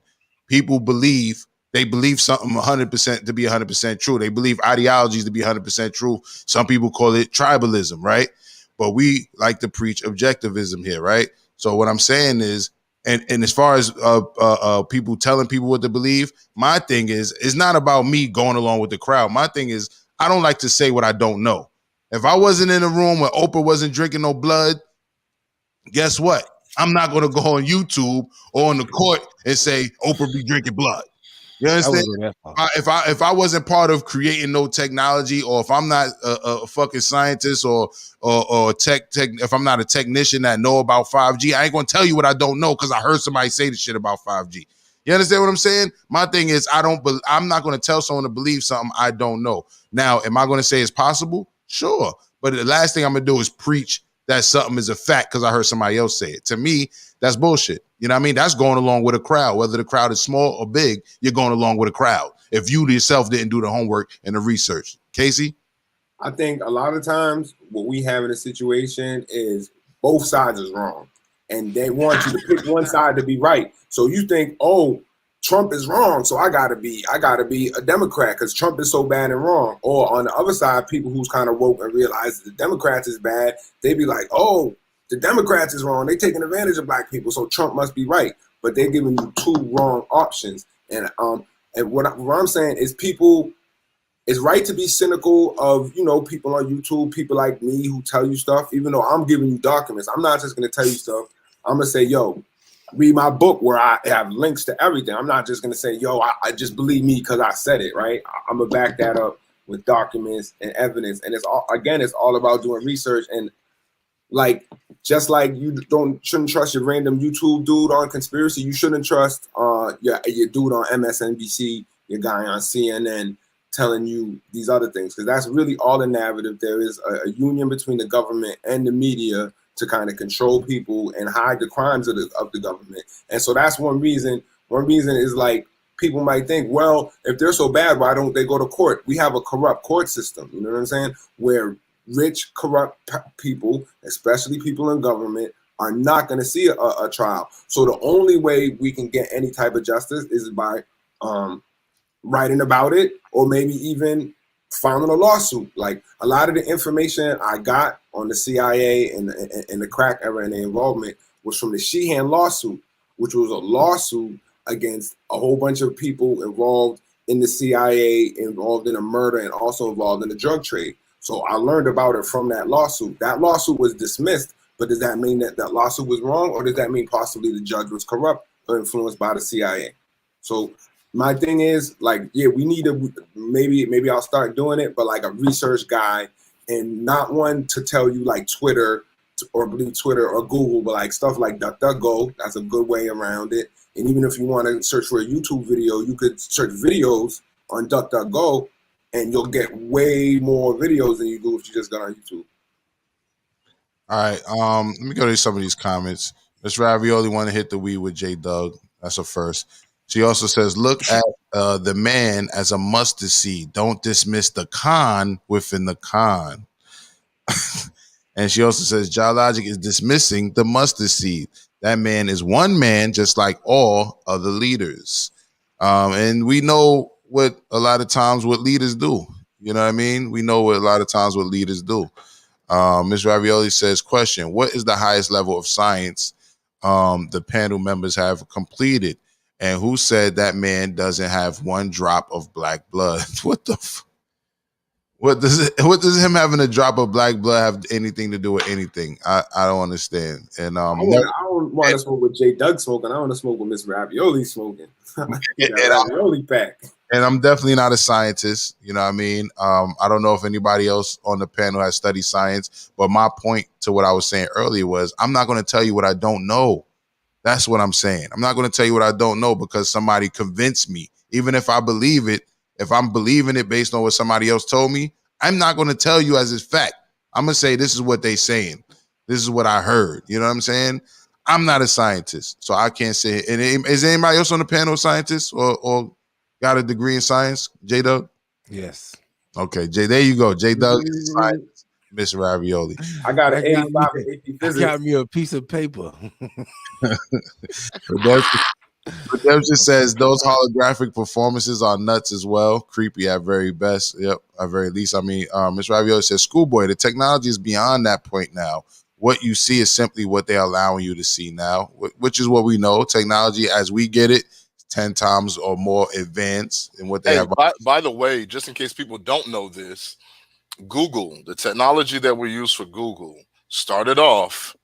People believe something 100% to be 100% true. They believe ideologies to be 100% true. Some people call it tribalism, right? But we like to preach objectivism here, right? So what I'm saying is, and as far as people telling people what to believe, my thing is, it's not about me going along with the crowd. My thing is, I don't like to say what I don't know. If I wasn't in a room where Oprah wasn't drinking no blood, guess what? I'm not going to go on YouTube or on the court and say Oprah be drinking blood. You understand? If I wasn't part of creating no technology, or if I'm not a fucking scientist or tech, if I'm not a technician that know about 5G, I ain't gonna tell you what I don't know because I heard somebody say the shit about 5G. You understand what I'm saying? My thing is, I'm not gonna tell someone to believe something I don't know. Now, am I gonna say it's possible? Sure, but the last thing I'm gonna do is preach that something is a fact because I heard somebody else say it. To me, that's bullshit. You know what I mean? That's going along with a crowd. Whether the crowd is small or big, you're going along with a crowd. If you yourself didn't do the homework and the research. Casey? I think a lot of times what we have in a situation is both sides is wrong. And they want you to pick one side to be right. So you think, oh, Trump is wrong, so I gotta be a Democrat because Trump is so bad and wrong. Or on the other side, people who's kind of woke and realize the Democrats is bad, they be like, oh, the Democrats is wrong. They taking advantage of black people, so Trump must be right. But they're giving you two wrong options. And what I'm saying is, people, it's right to be cynical of, people on YouTube, people like me who tell you stuff, even though I'm giving you documents. I'm not just gonna tell you stuff. I'm gonna say, yo, read my book where I have links to everything. I'm not just gonna say, yo, I just believe me because I said it, right? I'm gonna back that up with documents and evidence. And it's all about doing research. And just like you shouldn't trust your random YouTube dude on conspiracy, you shouldn't trust your dude on MSNBC, your guy on CNN telling you these other things, because that's really all the narrative. There is a union between the government and the media to kind of control people and hide the crimes of the government. And so that's one reason. One reason is like, people might think, well, if they're so bad, why don't they go to court? We have a corrupt court system, you know what I'm saying? Where rich, corrupt people, especially people in government, are not going to see a trial. So the only way we can get any type of justice is by writing about it, or maybe even filing a lawsuit. Like a lot of the information I got on the CIA and the crack era and the involvement was from the Sheehan lawsuit, which was a lawsuit against a whole bunch of people involved in the CIA, involved in a murder, and also involved in the drug trade. So I learned about it from that lawsuit. That lawsuit was dismissed, but does that mean that that lawsuit was wrong, or does that mean possibly the judge was corrupt or influenced by the CIA? So my thing is, like, yeah, we need to maybe I'll start doing it, but like a research guy, and not one to tell you like Twitter or Twitter or Google, but like stuff like DuckDuckGo. That's a good way around it. And even if you want to search for a YouTube video, you could search videos on DuckDuckGo, and you'll get way more videos than you do if you just got on YouTube. All right, let me go to some of these comments. Miss Ravioli want to hit the weed with J Doug. That's a first. She also says, look at the man as a mustard seed. Don't dismiss the con within the con. And she also says, JahLogic is dismissing the mustard seed. That man is one man, just like all other leaders. And we know what a lot of times what leaders do. You know what I mean? We know what a lot of times what leaders do. Ms. Ravioli says, question, what is the highest level of science the panel members have completed? And who said that man doesn't have one drop of black blood? What the what does him having a drop of black blood have anything to do with anything? I don't understand. And I don't want to smoke with J Doug smoking. I want to smoke with Miss Ravioli smoking. Ravioli pack. And I'm definitely not a scientist. You know what I mean? I don't know if anybody else on the panel has studied science, but my point to what I was saying earlier was I'm not going to tell you what I don't know. That's what I'm saying. I'm not going to tell you what I don't know because somebody convinced me. Even if I believe it, if I'm believing it based on what somebody else told me, I'm not going to tell you as it's fact. I'm going to say this is what they saying. This is what I heard. You know what I'm saying? I'm not a scientist, so I can't say it. And is anybody else on the panel a scientist or got a degree in science? J-Dub? Yes. Okay, Jay, there you go. J-Dub is a scientist. Miss Ravioli. I got an 85 in AP physics. I got me a piece of paper. Redemption says those holographic performances are nuts as well. Creepy at very best. Yep, at very least. I mean, Miss Ravioli says, schoolboy, the technology is beyond that point now. What you see is simply what they're allowing you to see now, which is what we know. Technology, as we get it, 10 times or more advanced in what they have. By the way, just in case people don't know this, Google, the technology that we use for Google, started off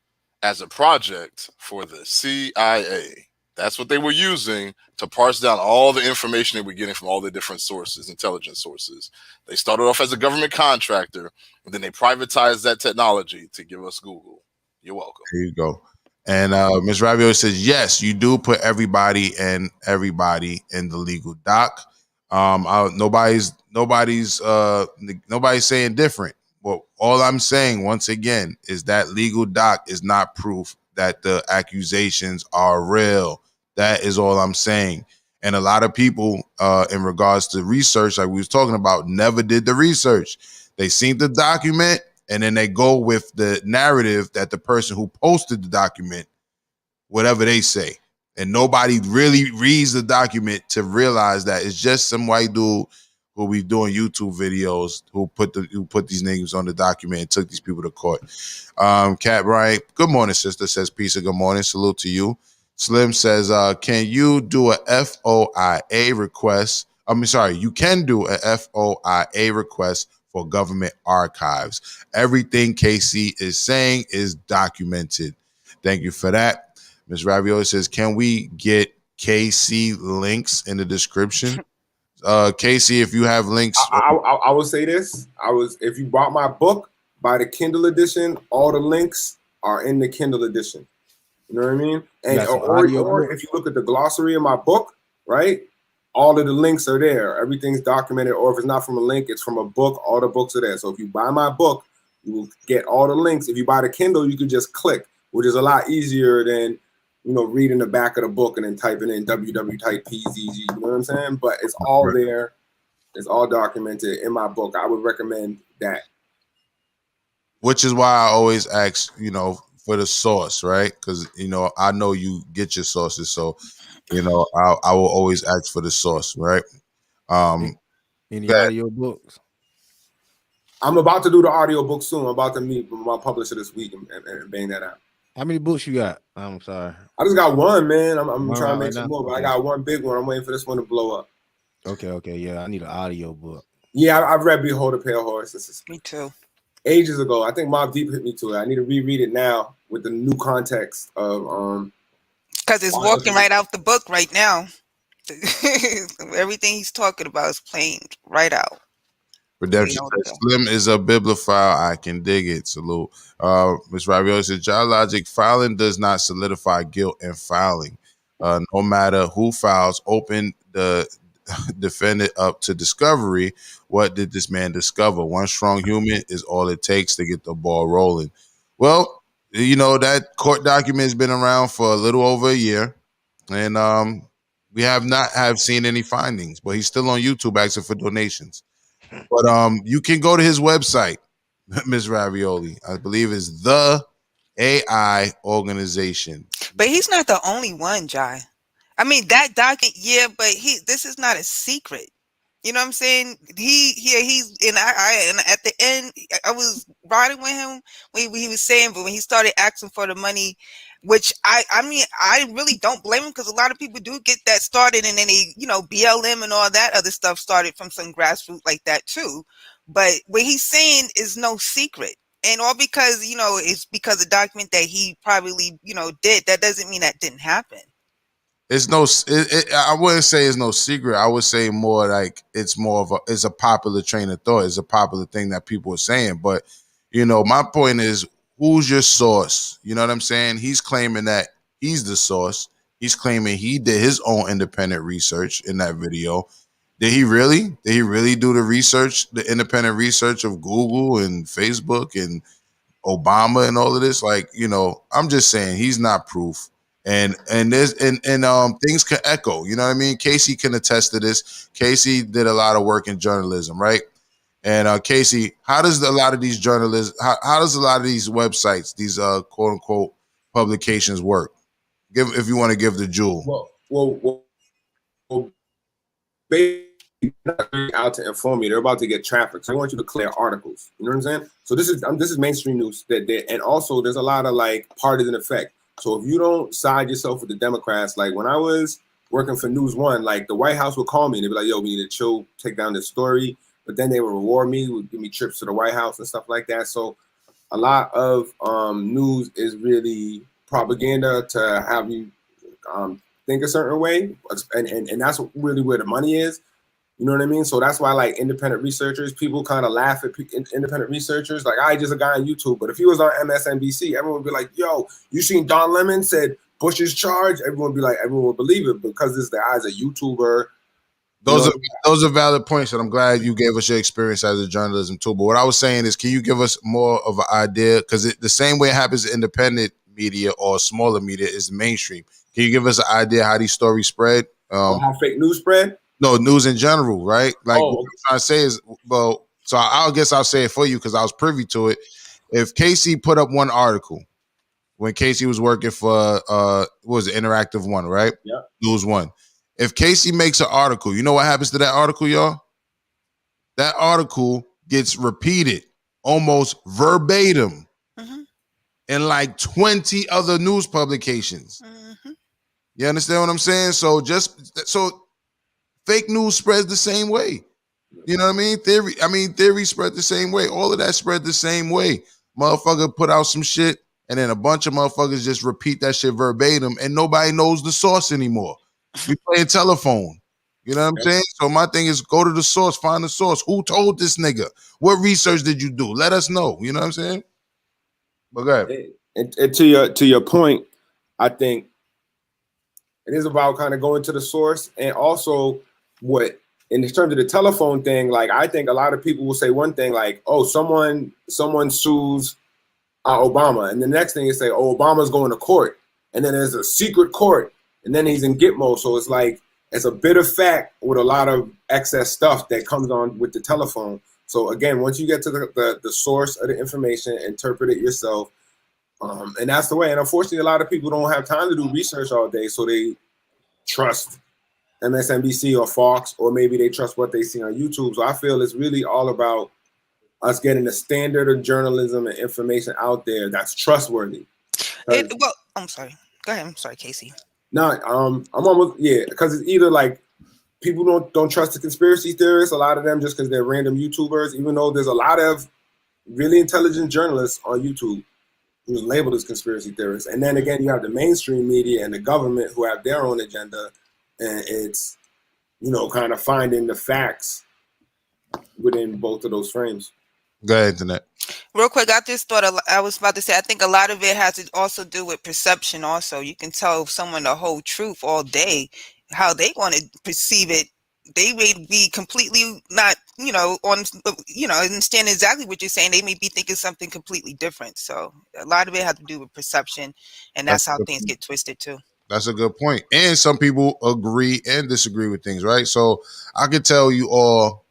as a project for the CIA. That's what they were using to parse down all the information they were getting from all the different sources, intelligence sources. They started off as a government contractor, and then they privatized that technology to give us Google. You're welcome. There you go. And Ms. Ravioli says, yes, you do put everybody in the legal dock. Nobody's saying different. Well, all I'm saying once again is that legal doc is not proof that the accusations are real. That is all I'm saying. And a lot of people in regards to research, like we was talking about, never did the research. They seen the document and then they go with the narrative that the person who posted the document, whatever they say. And nobody really reads the document to realize that it's just some white dude who be doing YouTube videos who put these names on the document and took these people to court. Cat Bryant, good morning, sister, says peace and good morning. Salute to you. Slim says, can you do a FOIA request? You can do a FOIA request for government archives. Everything KC is saying is documented. Thank you for that. Ms. Ravioli says, can we get KC links in the description? Casey, if you have links. I will say this. If you bought my book, buy the Kindle edition, all the links are in the Kindle edition. You know what I mean? And or if you look at the glossary of my book, right? All of the links are there. Everything's documented. Or if it's not from a link, it's from a book. All the books are there. So if you buy my book, you will get all the links. If you buy the Kindle, you can just click, which is a lot easier than reading the back of the book and then typing in www type PZG, you know what I'm saying? But it's all there. It's all documented in my book. I would recommend that. Which is why I always ask, for the source, right? Because, I know you get your sources. So, I will always ask for the source, right? Any audio books? I'm about to do the audio book soon. I'm about to meet my publisher this week and bang that out. How many books you got? I'm sorry. I just got one, man. I'm One trying to right make some now? more, but Okay. I got one big one. I'm waiting for this one to blow up. Okay, yeah. I need an audio book. Yeah, I've read Behold a Pale Horse. This is Me too. Ages ago. I think Mobb Deep hit me to it. I need to reread it now with the new context of because it's walking right out the book right now. Everything he's talking about is playing right out. Redemption says, Slim is a bibliophile. I can dig it. Salute. Ms. Ravioli says, JahLogic, filing does not solidify guilt and filing. No matter who files, open the defendant up to discovery. What did this man discover? One strong human is all it takes to get the ball rolling. Well, you know, that court document has been around for a little over a year, and we have not seen any findings, but he's still on YouTube asking for donations. But you can go to his website, Ms. Ravioli. I believe is the AI organization. But he's not the only one, Jai. I mean, that document, yeah, but this is not a secret. You know what I'm saying? He's and I at the end, I was riding with him when he was saying, but when he started asking for the money, which I mean, I really don't blame him, because a lot of people do get that started, and then they, you know, BLM and all that other stuff started from some grassroots like that too. But what he's saying is no secret. And all because, you know, it's because the document that he probably, you know, did, that doesn't mean that didn't happen. It's no, I wouldn't say it's no secret. I would say more like it's a popular train of thought. It's a popular thing that people are saying. But, you know, my point is, who's your source? You know what I'm saying? He's claiming that he's the source. He's claiming he did his own independent research in that video. Did he really? Did he really do the research, the independent research of Google and Facebook and Obama and all of this? Like, you know, I'm just saying he's not proof. And there's things can echo. You know what I mean? Casey can attest to this. Casey did a lot of work in journalism, right? And Casey, how does a lot of these journalists, how does a lot of these websites, these quote unquote publications work? If you want to give the jewel. Well, basically out to inform you. They're about to get traffic, so I want you to clear articles. You know what I'm saying? So this is mainstream news and also there's a lot of like partisan effect. So if you don't side yourself with the Democrats, like when I was working for News One, like the White House would call me and they'd be like, "Yo, we need to chill, take down this story." But then they would reward me, would give me trips to the White House and stuff like that. So a lot of news is really propaganda to have you think a certain way, and that's really where the money is. You know what I mean? So that's why, like, independent researchers, people kind of laugh at independent researchers. Like, I just a guy on YouTube, but if he was on MSNBC, everyone would be like, "Yo, you seen Don Lemon said Bush is charged?" Everyone would believe it because this guy is a YouTuber. Those are valid points, and I'm glad you gave us your experience as a journalism too. But what I was saying is, can you give us more of an idea? Because the same way it happens in independent media or smaller media is mainstream. Can you give us an idea how these stories spread? How fake news spread? No, news in general, right? Like what I'm trying to say is, well, so I guess I'll say it for you because I was privy to it. If Casey put up one article when Casey was working for what was it, Interactive One, right? Yeah. News One. If Casey makes an article, you know what happens to that article, y'all? That article gets repeated almost verbatim in like 20 other news publications. You understand what I'm saying? So fake news spreads the same way. You know what I mean? Theory spread the same way. All of that spread the same way. Motherfucker put out some shit, and then a bunch of motherfuckers just repeat that shit verbatim, and nobody knows the source anymore. We playing telephone. You know what I'm saying? So my thing is, go to the source, find the source. Who told this nigga? What research did you do? Let us know. You know what I'm saying? But go ahead. And to your point, I think it is about kind of going to the source, and also what in terms of the telephone thing. Like, I think a lot of people will say one thing, like, "Oh, someone sues Obama," and the next thing is say, "Oh, Obama's going to court," and then there's a secret court, and then he's in Gitmo. So it's like it's a bit of fact with a lot of excess stuff that comes on with the telephone. So again, once you get to the source of the information, interpret it yourself. And that's the way. And unfortunately, a lot of people don't have time to do research all day, so they trust MSNBC or Fox, or maybe they trust what they see on YouTube. So I feel it's really all about us getting the standard of journalism and information out there that's trustworthy. Well, I'm sorry. Go ahead. I'm sorry, Casey. No, I'm almost because it's either like people don't trust the conspiracy theorists. A lot of them just because they're random YouTubers, even though there's a lot of really intelligent journalists on YouTube who's labeled as conspiracy theorists. And then again, you have the mainstream media and the government who have their own agenda, and it's kind of finding the facts within both of those frames. Go ahead, Antoinette. Real quick, I just thought I was about to say, I think a lot of it has to also do with perception. Also, you can tell someone the whole truth all day, how they want to perceive it. They may be completely not, understand exactly what you're saying. They may be thinking something completely different. So a lot of it has to do with perception, and that's how things get twisted too. That's a good point. And some people agree and disagree with things, right? So I could tell you all,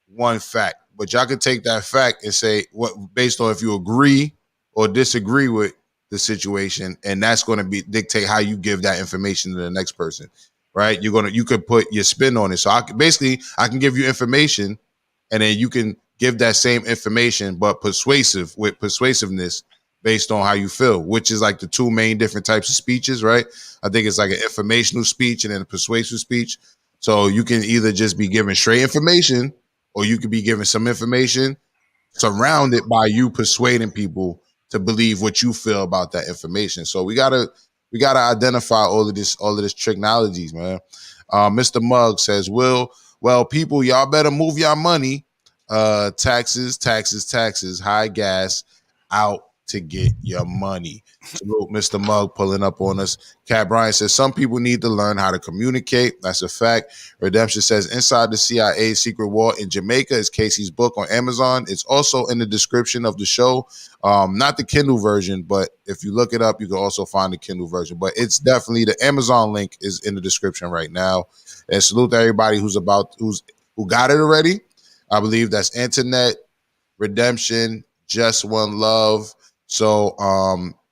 one fact, but y'all could take that fact and say what based on if you agree or disagree with the situation, and that's going to dictate how you give that information to the next person, right? You could put your spin on it. So I can give you information, and then you can give that same information, but persuasiveness based on how you feel, which is like the two main different types of speeches, right? I think it's like an informational speech and then a persuasive speech. So you can either just be giving straight information, or you could be giving some information surrounded by you persuading people to believe what you feel about that information. So we gotta identify all of this technologies, man. Mr. Mugg says, well, people, y'all better move your money. Taxes, high gas, out to get your money. Salute, Mr. Mugg, pulling up on us. Cat Bryan says, some people need to learn how to communicate. That's a fact. Redemption says, Inside the CIA Secret War in Jamaica is Casey's book on Amazon. It's also in the description of the show. Not the Kindle version, but if you look it up, you can also find the Kindle version. But it's definitely, the Amazon link is in the description right now. And salute to everybody who got it already. I believe that's Antoinette, Redemption, Just One Love. So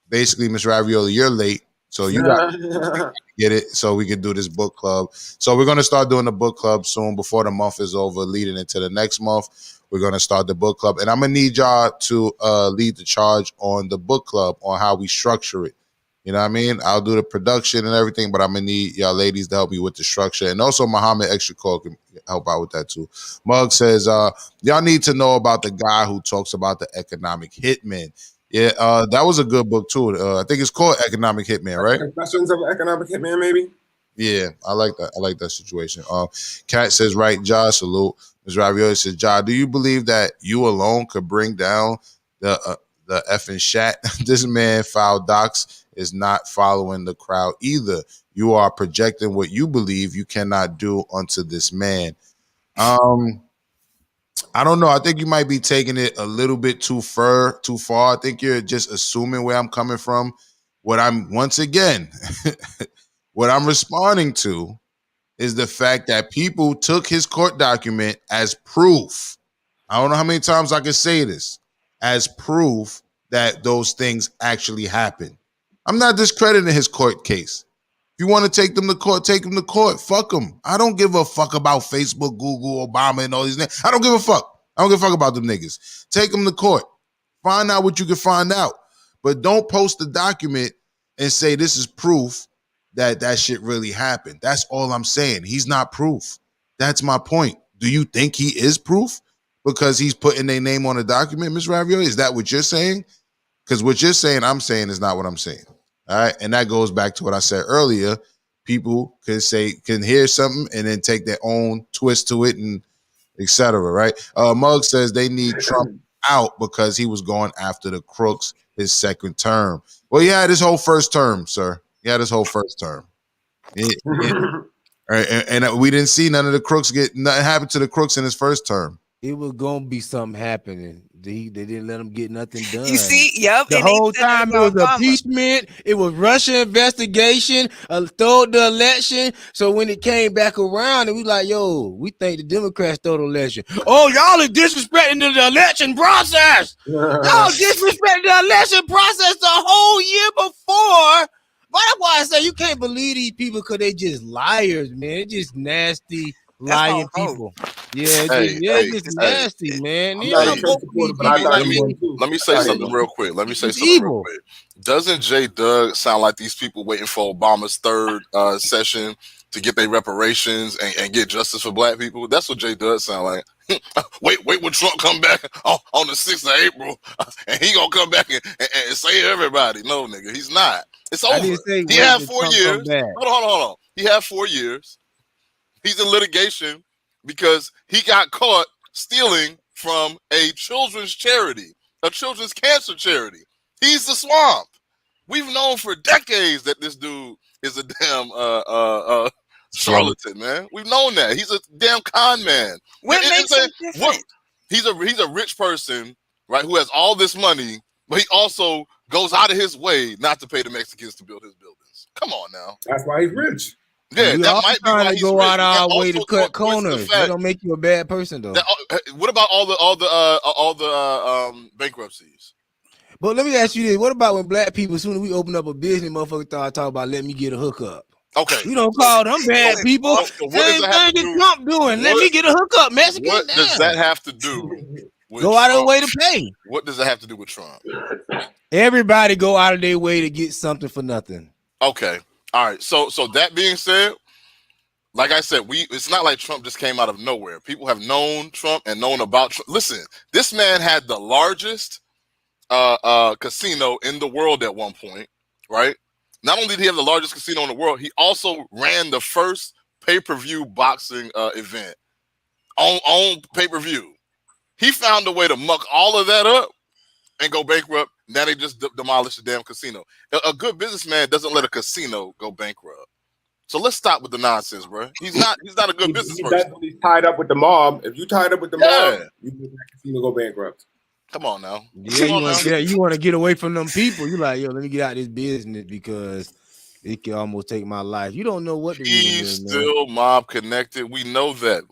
basically, Miss Ravioli, you're late. So you got to get it so we can do this book club. So we're going to start doing the book club soon before the month is over, leading into the next month. We're going to start the book club. And I'm going to need y'all to lead the charge on the book club, on how we structure it. You know what I mean? I'll do the production and everything, but I'm going to need y'all ladies to help me with the structure. And also Muhammad Extra Core can help out with that too. Mug says, y'all need to know about the guy who talks about the economic hitman. Yeah, that was a good book too. I think it's called Economic Hitman, right? Confessions of an Economic Hitman, maybe? Yeah, I like that. I like that situation. Kat says, right, Ja, salute. Ms. Ravioli says, Ja, do you believe that you alone could bring down the effing chat? This man, Foul Docs, is not following the crowd either. You are projecting what you believe you cannot do onto this man. I don't know. I think you might be taking it a little bit too far. I think you're just assuming where I'm coming from. What I'm responding to is the fact that people took his court document as proof. I don't know how many times I can say this, as proof that those things actually happened. I'm not discrediting his court case. If you want to take them to court, take them to court. Fuck them. I don't give a fuck about Facebook, Google, Obama, and all these niggas. I don't give a fuck. I don't give a fuck about them niggas. Take them to court. Find out what you can find out. But don't post the document and say this is proof that that shit really happened. That's all I'm saying. He's not proof. That's my point. Do you think he is proof because he's putting their name on a document, Ms. Ravioli? Is that what you're saying? Because what you're saying, I'm saying is not what I'm saying. All right. And that goes back to what I said earlier. People can hear something and then take their own twist to it and etc. Right. Mugg says they need Trump out because he was going after the crooks his second term. Well, he had his whole first term, sir. He had his whole first term. And we didn't see none of the crooks nothing happen to the crooks in his first term. It was gonna be something happening. They didn't let him get nothing done. You see, yep. The whole time it was impeachment. It was Russia investigation. Stole the election. So when it came back around, and we like, yo, we think the Democrats stole the election. Oh, y'all are disrespecting the election process. Y'all disrespecting the election process the whole year before that's why I say you can't believe these people because they just liars, man. They just nasty, lying people. Yeah, it's just nasty, man. I'm You not a don't Trump vote for these supporter, but I people thought like he was me. too. Let me say something real quick. Doesn't J. Doug sound like these people waiting for Obama's third session to get their reparations and get justice for black people? That's what J. Doug sound like. wait when Trump come back on the 6th of April, and he gonna come back and save everybody. No, nigga, he's not. It's over. He had 4 years. Hold on. He had 4 years. He's in litigation because he got caught stealing from a children's charity, a children's cancer charity. He's the swamp. We've known for decades that this dude is a damn charlatan, man. We've known that. He's a damn con man. What makes him different? He's a rich person, right, who has all this money, but he also goes out of his way not to pay the Mexicans to build his buildings. Come on now. That's why he's rich. Yeah, we that all might be trying why to he's go rich. out our way to cut Of course, corners. That don't make you a bad person, though. What about all the bankruptcies? But let me ask you this: what about when black people, as soon as we open up a business, motherfuckers start talking about let me get a hookup? Okay, you don't call them bad people. So what does that have to do? Trump doing? Let me get a hookup, Mexican. What does that have to do? With Go out of Trump? the way to pay. What does that have to do with Trump? Everybody go out of their way to get something for nothing. Okay, all right. So that being said, like I said, it's not like Trump just came out of nowhere. People have known Trump and known about Trump. Listen, this man had the largest casino in the world at one point, right? Not only did he have the largest casino in the world, he also ran the first pay-per-view boxing event on pay-per-view. He found a way to muck all of that up and go bankrupt. Now they just demolished the damn casino. A good businessman doesn't let a casino go bankrupt. So let's stop with the nonsense, bro. He's not a good business person. He's tied up with the mob. If you tied up with the mob, you can that casino go bankrupt. Come on now. Yeah, you want to get away from them people. You like, yo, let me get out of this business because it can almost take my life. You don't know what the He's still mob connected. We know that.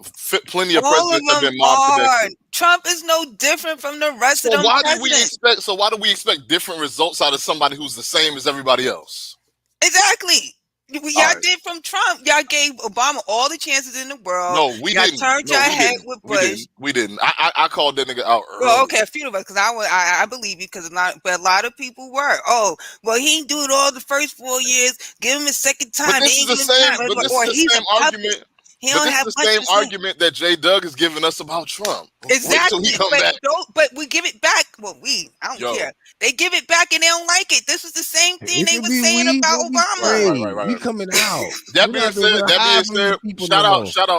Plenty of All presidents have of been them mob are. connected. Trump is no different from the rest of them presidents. So why do we expect different results out of somebody who's the same as everybody else? Exactly. Y'all did from Trump. Y'all gave Obama all the chances in the world. No, we didn't. Turned your head with Bush. We didn't. I called that nigga out early. Well, okay, a few of us, because I believe you, because but a lot of people were. Oh, well, he didn't do it all the first 4 years. Give him a second time. But this is the same. But this is the same argument. But this is the same argument that J. Doug is giving us about Trump. Exactly. Wait till he come back. But we give it back. Well, I don't care. They give it back and they don't like it. This was the same thing they were saying about Obama. Right. We coming out. That being said,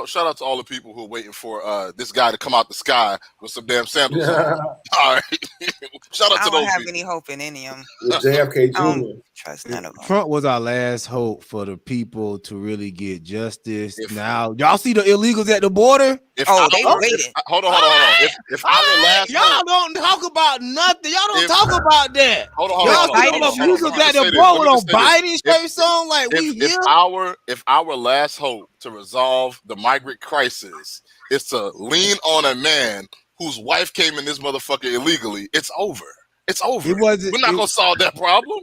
shout out to all the people who are waiting for this guy to come out the sky with some damn sandals on. All right. Shout out to those people. I don't have any hope in any of them. JFK Jr. Trust none of them. Trump was our last hope for the people to really get justice. Now, y'all see the illegals at the border? They waited. Hold on. If our last y'all don't talk about nothing. Y'all don't talk about that. Hold y'all see the illegals at the border with on Biden shirts on like we here. If our last hope to resolve the migrant crisis is to lean on a man whose wife came in this motherfucker illegally, it's over. It's over. We're not gonna solve that problem.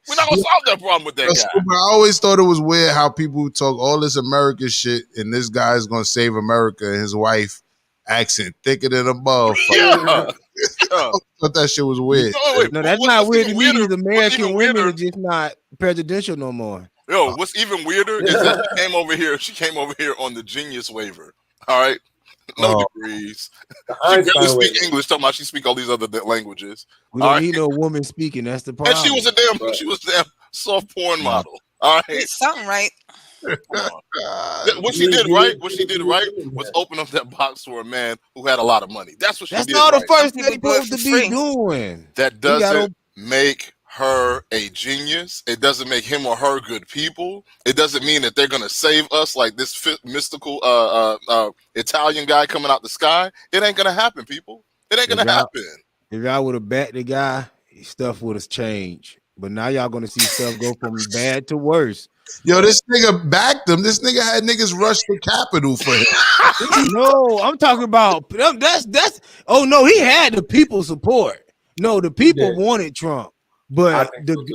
We're not gonna solve that problem with that guy. I always thought it was weird how people talk all this American shit, and this guy's gonna save America, and his wife accent thicker than a motherfucker. I thought that shit was weird. No, that's not weird to me. These American women are just not presidential no more. Yo, what's even weirder is that she came over here on the genius waiver. All right. No degrees. She barely speak English. Talking about she speak all these other languages. We don't need no woman speaking. That's the problem. And she was a damn soft porn model. All right, it's something right. What she did right was open up that box for a man who had a lot of money. That's what she did. That's not the first thing supposed to be doing. That doesn't make her a genius. It doesn't make him or her good people. It doesn't mean that they're gonna save us like this mystical Italian guy coming out the sky. It ain't gonna happen, people. It ain't gonna happen. If y'all would have backed the guy, stuff would have changed. But now y'all gonna see stuff go from bad to worse. Yo, this nigga backed him. This nigga had niggas rush the Capitol for him. No, I'm talking about that's. Oh no, he had the people support. No, the people wanted Trump. But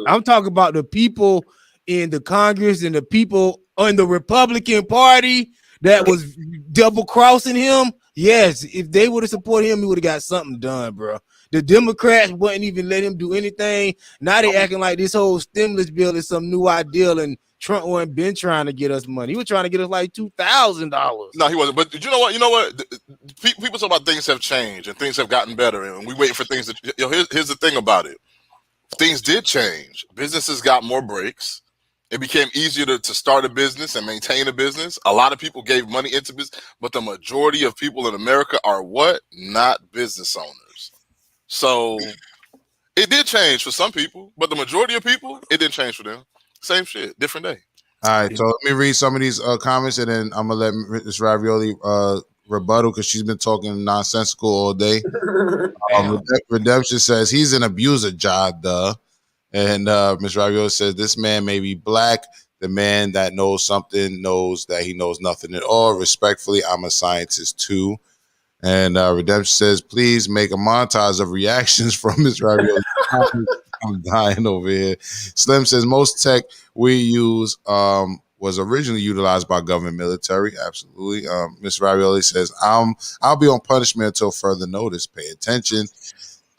I'm talking about the people in the Congress and the people in the Republican Party that was double crossing him, yes, if they would have supported him, he would have got something done, bro. The Democrats wouldn't even let him do anything. Now they acting like this whole stimulus bill is some new ideal, and Trump wasn't been trying to get us money. He was trying to get us like $2,000. No, he wasn't. But you know what? You know what? People talk about things have changed and things have gotten better, and we waiting for things to. Here's the thing about it: things did change. Businesses got more breaks. It became easier to start a business and maintain a business. A lot of people gave money into business, but the majority of people in America are what? Not business owners. So it did change for some people, but the majority of people, it didn't change for them. Same shit, different day. All right, so let me read some of these comments, and then I'm gonna let Miss Ravioli rebuttal because she's been talking nonsensical all day. Redemption says he's an abuser, duh. And Miss Ravioli says this man may be black. The man that knows something knows that he knows nothing at all. Respectfully, I'm a scientist too. And Redemption says, please make a montage of reactions from Miss Ravioli. I'm dying over here. Slim says most tech we use was originally utilized by government military. Absolutely. Miss Ravioli says, I'll be on punishment until further notice. Pay attention.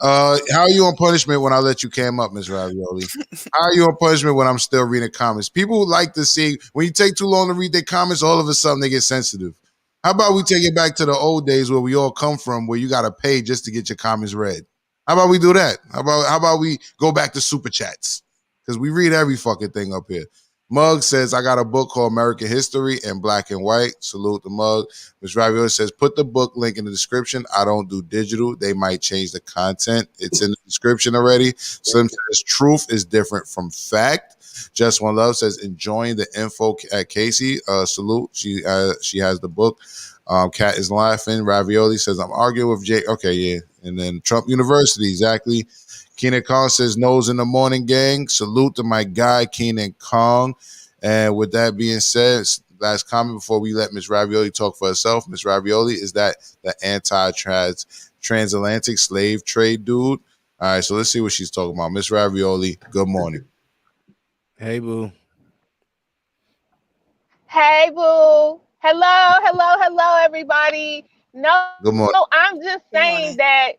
How are you on punishment when I let you cam up, Miss Ravioli? How are you on punishment when I'm still reading comments? People like to see when you take too long to read their comments, all of a sudden they get sensitive. How about we take it back to the old days where we all come from, where you got to pay just to get your comments read? How about we do that? How about we go back to super chats? Because we read every fucking thing up here. Mug says, I got a book called American History in black and white. Salute the Mug. Ms. Ravioli says, put the book link in the description. I don't do digital. They might change the content. It's in the description already. Slim says, truth is different from fact. Just One Love says, enjoying the info at Casey. Salute. She has the book. Cat is laughing. Ravioli says, I'm arguing with Jay. Okay, yeah. And then Trump University, exactly. Keenan Kong says, nose in the morning, gang. Salute to my guy, Keenan Kong. And with that being said, last comment before we let Ms. Ravioli talk for herself. Ms. Ravioli, is that the transatlantic slave trade dude? All right, so let's see what she's talking about. Ms. Ravioli, good morning. Hey, boo. Hey, boo. Hello, everybody. No, good morning. No, I'm just saying that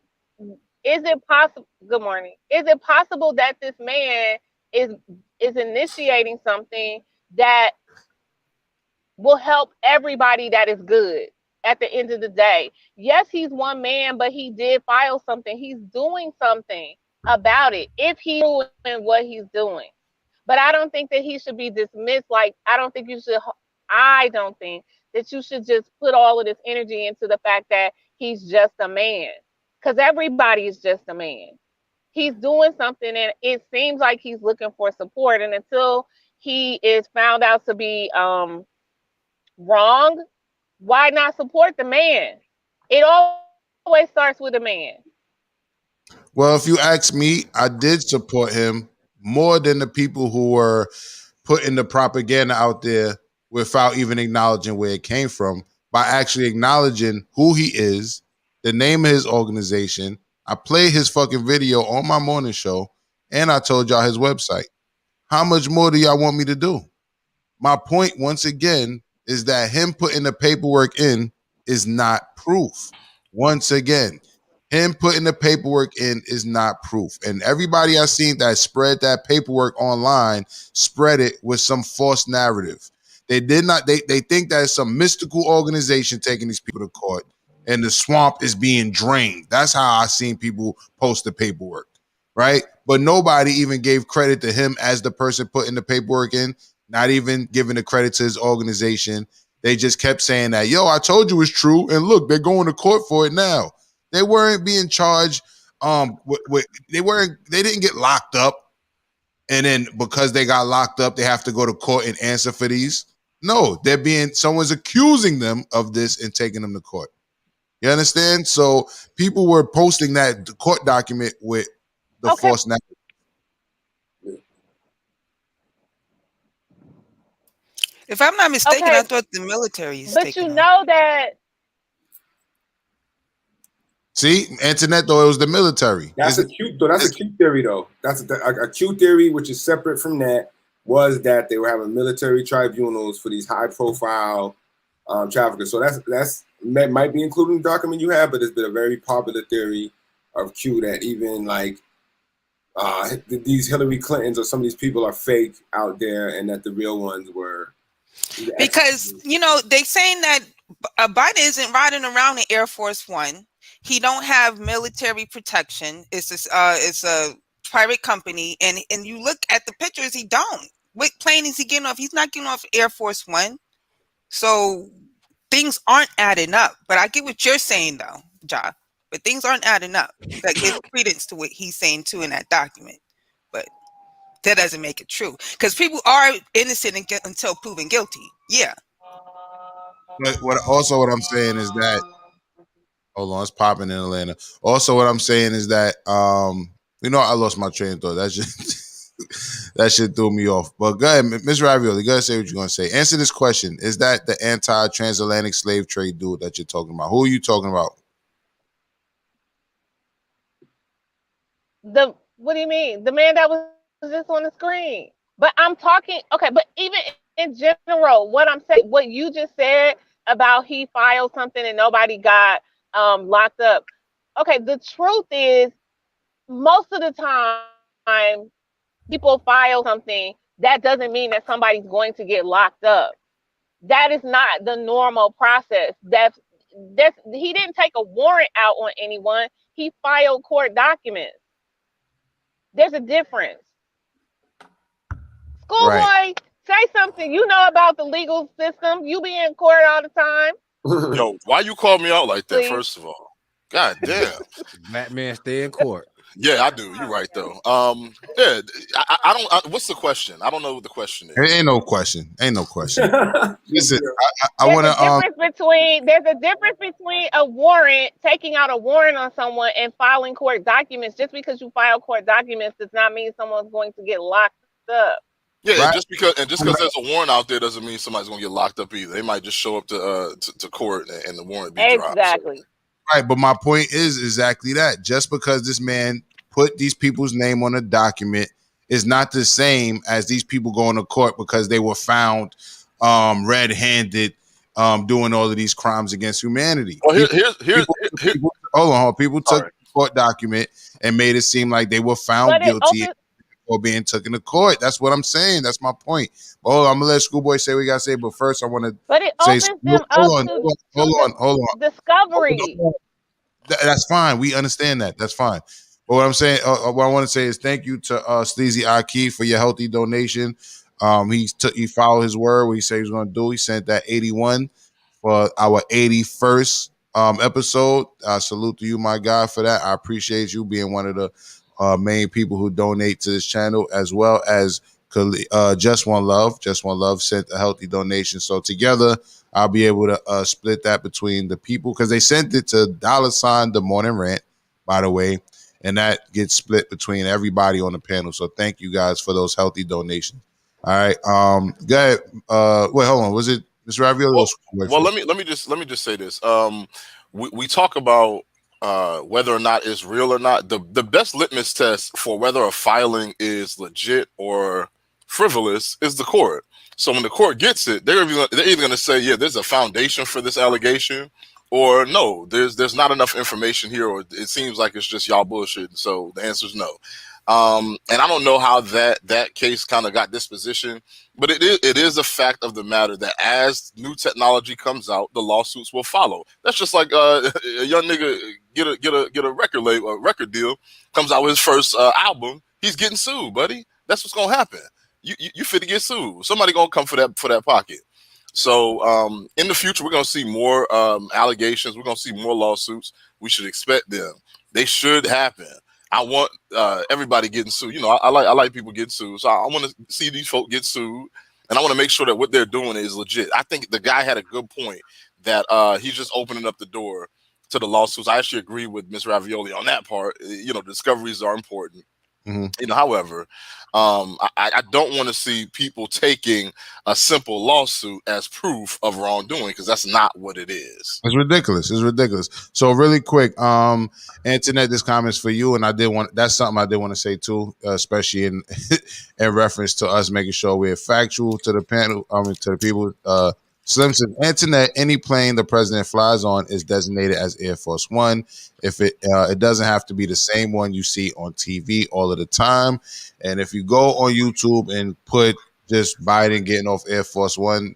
is it possible? Good morning. Is it possible that this man is initiating something that will help everybody that is good at the end of the day? Yes, he's one man, but he did file something. He's doing something about it if he's doing what he's doing. But I don't think that he should be dismissed. Like, I don't think that you should just put all of this energy into the fact that he's just a man. Because everybody is just a man. He's doing something, and it seems like he's looking for support. And until he is found out to be wrong, why not support the man? It always starts with a man. Well, if you ask me, I did support him more than the people who were putting the propaganda out there without even acknowledging where it came from, by actually acknowledging who he is, the name of his organization. I played his fucking video on my morning show, and I told y'all his website. How much more do y'all want me to do? My point, once again, is that him putting the paperwork in is not proof. Once again, him putting the paperwork in is not proof. And everybody I seen that spread that paperwork online spread it with some false narrative. They did not. They think that it's some mystical organization taking these people to court, and the swamp is being drained. That's how I seen people post the paperwork, right? But nobody even gave credit to him as the person putting the paperwork in, not even giving the credit to his organization. They just kept saying that, yo, I told you it's true, and look, they're going to court for it now. They weren't being charged. They didn't get locked up, and then because they got locked up, they have to go to court and answer for these. No, someone's accusing them of this and taking them to court. You understand? So people were posting that court document with the false narrative. If I'm not mistaken, I thought the military is taking you know that. See, Antoinette, though, it was the military. That's a cute theory, though. That's a cute theory, which is separate from that. was that they were having military tribunals for these high-profile traffickers. So that might be included in the document you have, but it's been a very popular theory of Q that even like these Hillary Clintons or some of these people are fake out there, and that the real ones were. Because they saying that Biden isn't riding around in Air Force One. He don't have military protection. It's a private company, and you look at the pictures, he don't. What plane is he getting off? He's not getting off Air Force One. So things aren't adding up. But I get what you're saying though, Ja. But things aren't adding up. That gives credence to what he's saying too in that document. But that doesn't make it true, because people are innocent until proven guilty. Yeah. But what I'm saying is that, hold on, it's popping in Atlanta. Also, what I'm saying is that I lost my train of thought. That shit threw me off. But go ahead, Ms. Ravioli, go ahead and say what you're gonna say. Answer this question: is that the anti-transatlantic slave trade dude that you're talking about? Who are you talking about? What do you mean? The man that was just on the screen. But I'm talking, okay, but even in general, what I'm saying, what you just said about he filed something and nobody got locked up. Okay, the truth is, most of the time, people file something, that doesn't mean that somebody's going to get locked up. That is not the normal process. He didn't take a warrant out on anyone. He filed court documents. There's a difference. Schoolboy, right. Say something. You know about the legal system. You be in court all the time. Yo, why you call me out like that? Please. First of all, God damn. Batman stay in court. Yeah, I do. You're right though. Yeah, I don't. What's the question? I don't know what the question is. There ain't no question. Listen, I want to. There's a difference between a warrant, taking out a warrant on someone, and filing court documents. Just because you file court documents does not mean someone's going to get locked up. Yeah, right. just because there's a warrant out there doesn't mean somebody's gonna get locked up either. They might just show up to court and the warrant be dropped. Exactly. So. Right, but my point is exactly that. Just because this man put these people's name on a document is not the same as these people going to court because they were found red-handed doing all of these crimes against humanity. Well, people took the court document and made it seem like they were found guilty or being taken to court. That's what I'm saying. That's my point. Hold on, I'm gonna let Schoolboy say what he gotta say, but first I want to. But it opens them up to discovery. That's fine. We understand that. That's fine. But what I'm saying, what I want to say is thank you to Sleazy Aki for your healthy donation. He followed his word. What he said he was going to do. He sent that 81 for our 81st episode. Salute to you, my guy, for that. I appreciate you being one of the main people who donate to this channel, as well as Just One Love. Just One Love sent a healthy donation. So together, I'll be able to split that between the people, because they sent it to $ the Morning Rant, by the way, and that gets split between everybody on the panel. So thank you guys for those healthy donations. All right, go ahead. Wait, hold on. Was it Mr. Ravioli? Well, let me just say this. We talk about whether or not it's real or not. The best litmus test for whether a filing is legit or frivolous is the court. So when the court gets it, they're either going to say, yeah, there's a foundation for this allegation, or no, there's not enough information here, or it seems like it's just y'all bullshit. So the answer is no. And I don't know how that case kind of got disposition, but it is a fact of the matter that as new technology comes out, the lawsuits will follow. That's just like a young nigga get a record label, a record deal, comes out with his first album, he's getting sued, buddy. That's what's gonna happen. You fit to get sued. Somebody gonna come for that pocket. So in the future, we're gonna see more allegations. We're gonna see more lawsuits. We should expect them. They should happen. I want everybody getting sued. You know, I like people getting sued. So I want to see these folk get sued, and I want to make sure that what they're doing is legit. I think the guy had a good point that he's just opening up the door to the lawsuits. I actually agree with Ms. Ravioli on that part. You know, discoveries are important. You know, however, I don't want to see people taking a simple lawsuit as proof of wrongdoing, because that's not what it is. It's ridiculous. It's ridiculous. So really quick, Antoinette, this comment's for you, and that's something I did want to say too, especially in in reference to us making sure we're factual to the panel, to the people. Slim says, Antoinette, any plane the president flies on is designated as Air Force One. If it doesn't have to be the same one you see on TV all of the time. And if you go on YouTube and put just Biden getting off Air Force One,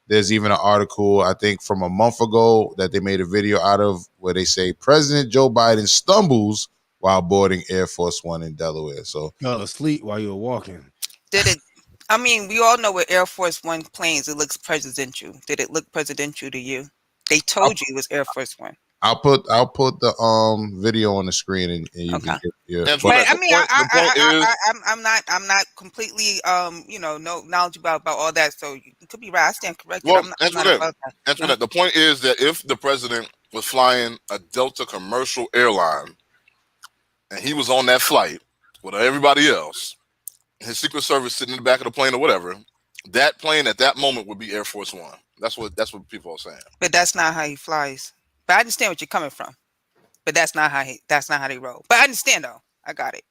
there's even an article, I think, from a month ago that they made a video out of where they say President Joe Biden stumbles while boarding Air Force One in Delaware. So fell asleep while you were walking. Did it? I mean, we all know with Air Force One planes, it looks presidential. Did it look presidential to you? They told you it was Air Force One. I'll put the video on the screen and you can get your. But I mean, I'm not completely no knowledgeable about all that. So you could be right. I stand corrected. Well, I'm not about that. Antoinette, the point is that if the president was flying a Delta commercial airline and he was on that flight with everybody else, his Secret Service sitting in the back of the plane or whatever, that plane at that moment would be Air Force One. That's what people are saying. But that's not how he flies. But I understand what you're coming from. But that's not how they roll. But I understand though. I got it.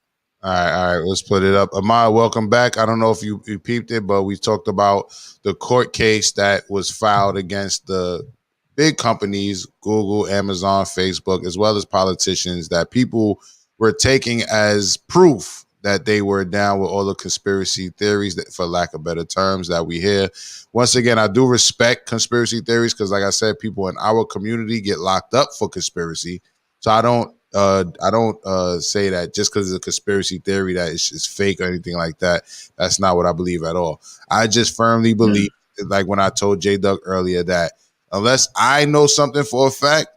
All right, let's put it up. Amaya, welcome back. I don't know if you peeped it, but we talked about the court case that was filed against the big companies, Google, Amazon, Facebook, as well as politicians, that people were taking as proof that they were down with all the conspiracy theories, that, for lack of better terms, that we hear. Once again, I do respect conspiracy theories because, like I said, people in our community get locked up for conspiracy. So I don't say that just because it's a conspiracy theory that it's fake or anything like that. That's not what I believe at all. I just firmly believe, like when I told J Doug earlier, that unless I know something for a fact,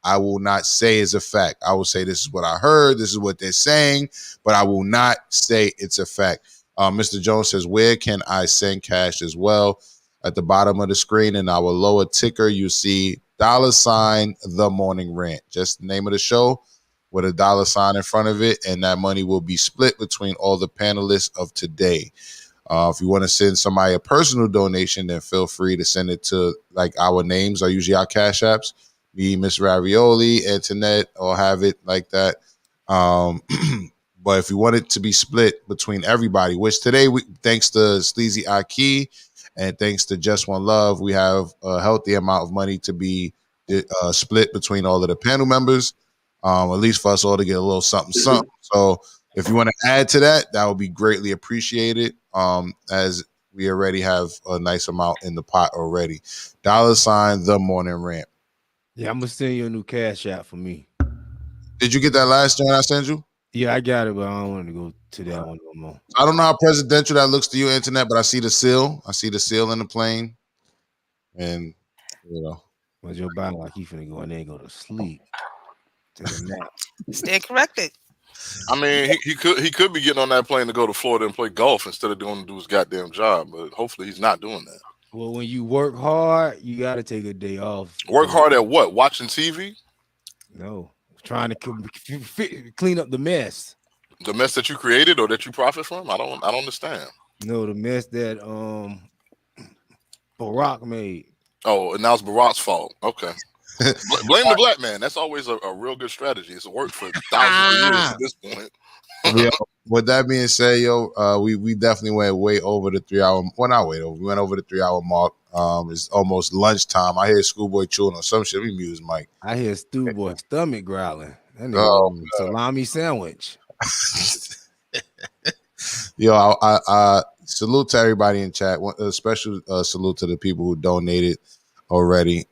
I will not say it's a fact. I will say this is what I heard, this is what they're saying, but I will not say it's a fact. Mr. Jones says, where can I send cash as well? At the bottom of the screen in our lower ticker, you see $ The Morning Rant. Just the name of the show with a $ in front of it, and that money will be split between all the panelists of today. If you want to send somebody a personal donation, then feel free to send it to, like, our names are usually our Cash Apps. Me, Miss Ravioli, Antoinette, or have it like that. But if you want it to be split between everybody, which today, thanks to Sleazy Aki and thanks to Just One Love, we have a healthy amount of money to be split between all of the panel members, at least for us all to get a little something. So if you want to add to that, that would be greatly appreciated, as we already have a nice amount in the pot already. $ The Morning Rant. Yeah, I'm gonna send you a new Cash App for me. Did you get that last joint I sent you? Yeah, I got it, but I don't want to go to that one no more. I don't know how presidential that looks to you, Antoinette, but I see the seal. I see the seal in the plane. And, you know. But Joe Biden, like, he finna go in there and go to sleep. Take a nap. Stay corrected. I mean, he could be getting on that plane to go to Florida and play golf instead of do his goddamn job, but hopefully he's not doing that. Well, when you work hard, you got to take a day off. Work hard at what? Watching TV? No, trying to clean up the mess. The mess that you created or that you profit from? I don't understand. No, the mess that Barack made. Oh, and now it's Barack's fault. Okay. Blame the black man. That's always a real good strategy. It's worked for thousands of years at this point. Yo, with that being said, we definitely went way over the 3 hour. Well, not way over. We went over the 3 hour mark. It's almost lunchtime. I hear Schoolboy chewing on some shit. We mute Mike. I hear Schoolboy stomach growling. That nigga salami sandwich. Yo, I salute to everybody in chat. A special salute to the people who donated already.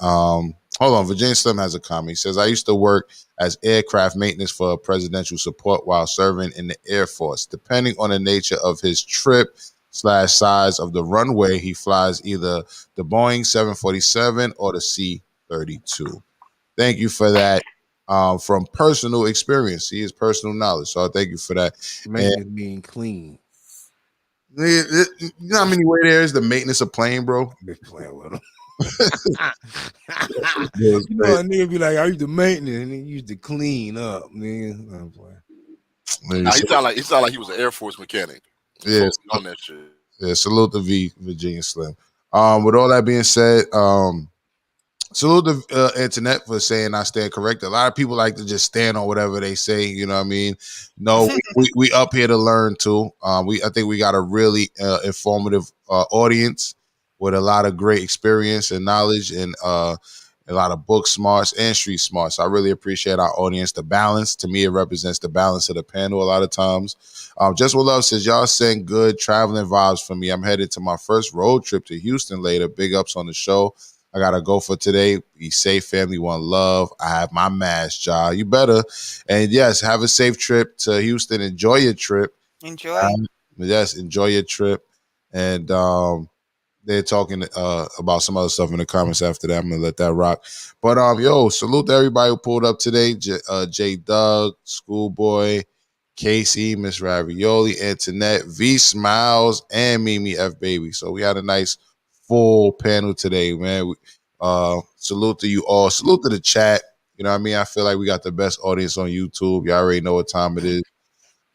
Hold on, Virginia Slim has a comment. He says, I used to work as aircraft maintenance for presidential support while serving in the Air Force. Depending on the nature of his trip / size of the runway, he flies either the Boeing 747 or the C-32. Thank you for that. From personal experience. He has personal knowledge. So I thank you for that. Maintenance mean clean. You know how many way there is the maintenance of plane, bro? They playing with him. You know, a nigga be like, I used to maintenance and he used to clean up, man. Nah, he sound like he was an Air Force mechanic. Yeah, on that shit. Yeah, salute to Virginia Slim. With all that being said, salute to Antoinette for saying I stand corrected. A lot of people like to just stand on whatever they say. You know what I mean? No, we up here to learn too. I think we got a really informative audience with a lot of great experience and knowledge and a lot of book smarts and street smarts. I really appreciate our audience. The balance, to me, it represents the balance of the panel a lot of times. Just What Love says, y'all send good traveling vibes for me. I'm headed to my first road trip to Houston later. Big ups on the show. I got to go for today. Be safe, family. One love. I have my mask, y'all. You better. And yes, have a safe trip to Houston. Enjoy your trip. Enjoy. Yes, enjoy your trip. And they're talking about some other stuff in the comments after that. I'm going to let that rock. But, salute to everybody who pulled up today. J Doug, Schoolboy, Casey, Miss Ravioli, Antoinette, V Smiles, and Mimi F Baby. So we had a nice full panel today, man. Salute to you all. Salute to the chat. You know what I mean? I feel like we got the best audience on YouTube. Y'all already know what time it is.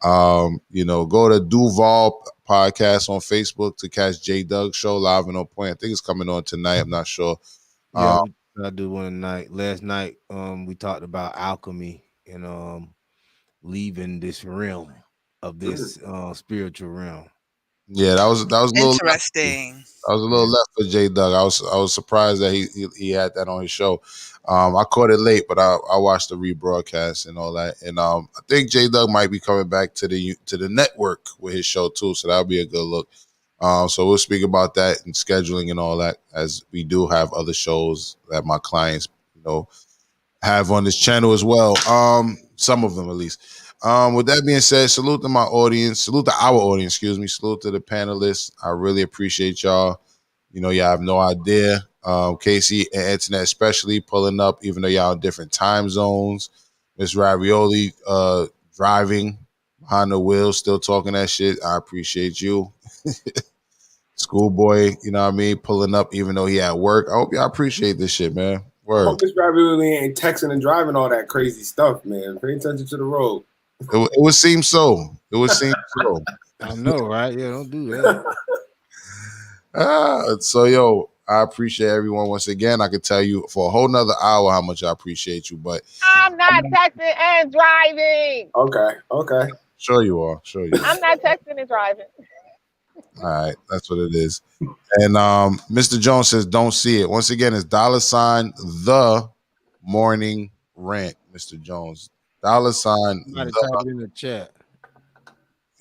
Go to Duval Podcast on Facebook to catch J Doug show live and on point. I think it's coming on tonight. I'm not sure. Yeah, I do one tonight. Last night, we talked about alchemy and leaving this realm of this spiritual realm. Yeah, that was a little interesting. I was a little left for J Doug. I was surprised that he had that on his show. I caught it late, but I watched the rebroadcast and all that. And I think J Doug might be coming back to the network with his show too, so that'll be a good look. So we'll speak about that and scheduling and all that, as we do have other shows that my clients, have on this channel as well. Some of them at least. With that being said, salute to my audience, salute to our audience, salute to the panelists. I really appreciate y'all. Y'all have no idea. Casey and Antoinette especially pulling up, even though y'all in different time zones. Miss Ravioli driving behind the wheel, still talking that shit. I appreciate you. Schoolboy, you know what I mean, pulling up even though he at work. I hope y'all appreciate this shit, man. Word. I hope this Ravioli ain't texting and driving all that crazy stuff, man. Pay attention to the road. It would seem so. It would seem so. I know, right? Yeah, don't do that. So, I appreciate everyone once again. I could tell you for a whole nother hour how much I appreciate you, but I'm not texting and driving. Okay. Sure you are. I'm not texting and driving. All right, that's what it is. And Mr. Jones says, don't see it. Once again, it's $ the Morning Rant, Mr. Jones. $. Somebody type it in the chat.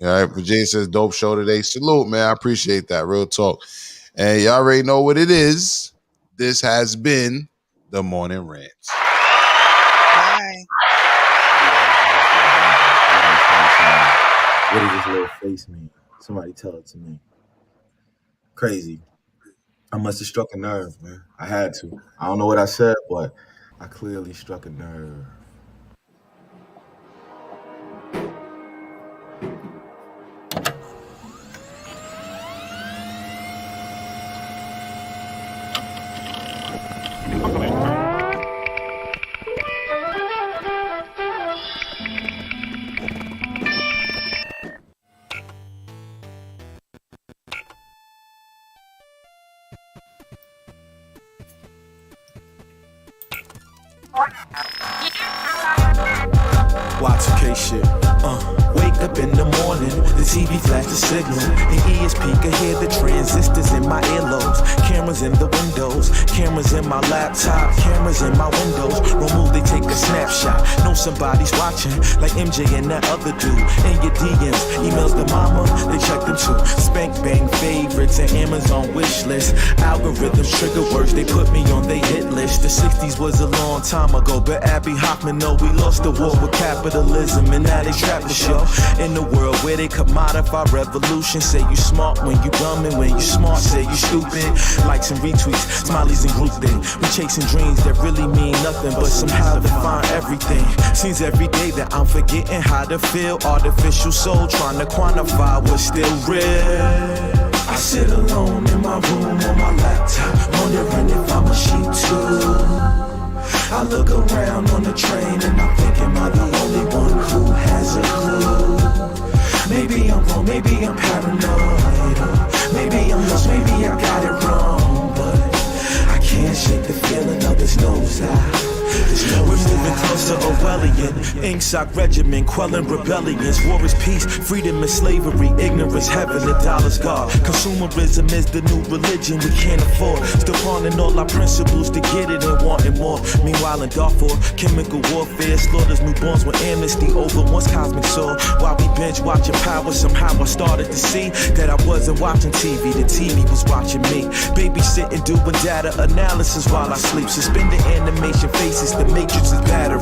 All right, Virginia says, dope show today. Salute, man. I appreciate that. Real talk. And y'all already know what it is. This has been the Morning Rant. Bye. What does this little face mean? Somebody tell it to me. Crazy. I must have struck a nerve, man. I had to. I don't know what I said, but I clearly struck a nerve. Y2K shit. Wake up in the morning, the TV flash the signal. The ESP can hear the transistors in my earlobes. Cameras in the windows, cameras in my laptop, cameras in my windows. Remove, they take a snapshot. Know somebody's watching, like MJ and that other dude. In your DMs, emails to mama, they check them too. Spank bang favorites and Amazon wish list. Algorithms, trigger words, they put me on they hit list. The 60s was a long time ago, but Abby Hoffman know we lost the war with capitalism, and now they trap the show. In the world where they commodify revolution, say you smart when you dumb, and when you smart, say you stupid. Likes and retweets, smileys and grouping. We chasing dreams that really mean nothing, but somehow define everything. Seems every day that I'm forgetting how to feel. Artificial soul trying to quantify what's still real. I sit alone in my room on my laptop, wondering if I'm a sheep too. I look around on the train and I'm thinking, am I the only one who has a clue? maybe I'm paranoid, or maybe I'm lost, maybe I got it wrong, but I can't shake the feeling of this nose eye. We're moving close to Orwellian, ink sock regimen, quelling rebellions. War is peace, freedom is slavery, ignorance heaven, the dollar's God. Consumerism is the new religion we can't afford. Still pawning all our principles to get it and wanting more. Meanwhile in Darfur, chemical warfare slaughters newborns with amnesty over once cosmic soul. While we binge watching power, somehow I started to see that I wasn't watching TV, the TV was watching me. Babysitting, doing data analysis while I sleep. Suspending animation faces, the matrix is battery.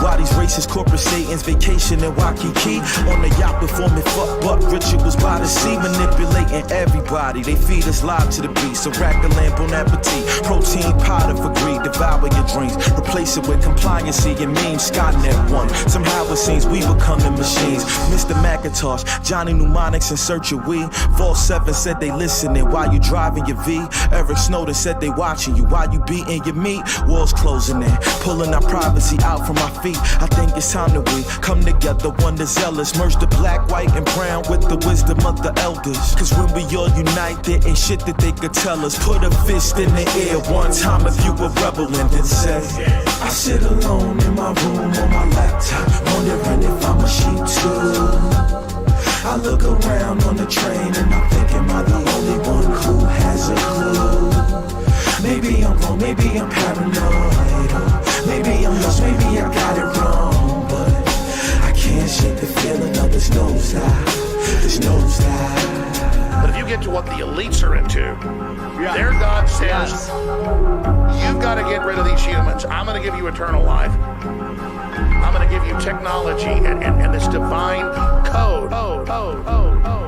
Why these racist corporate Satans vacation in Waikiki on the yacht performing fuck buck rituals by the sea, manipulating everybody. They feed us live to the beast. So rack the lamp on appetite, protein powder for greed, devour your dreams, replace it with compliancy and memes. Skynet won. Somehow it seems we becoming machines. Mr. Macintosh, Johnny Mnemonics in search of we. Vault 7 said they listening while you driving your V. Eric Snowden said they watching you while you beating your meat. Walls closing in, pulling our privacy out from our feet. I think it's time that we come together, one that's zealous. Merge the black, white, and brown with the wisdom of the elders. Cause when we all unite, there ain't shit that they could tell us. Put a fist in the air one time if you a rebel and then say, I sit alone in my room on my laptop, wondering if I'm a sheep too. I look around on the train and I'm thinking, am I the only one who has a clue? Maybe I'm wrong, maybe I'm paranoid, or maybe I'm lost, maybe I got it wrong, but I can't shake the feeling of this nosedive, this nosedive. But if you get to what the elites are into, their God says, you've got to get rid of these humans. I'm going to give you eternal life. I'm going to give you technology and this divine code.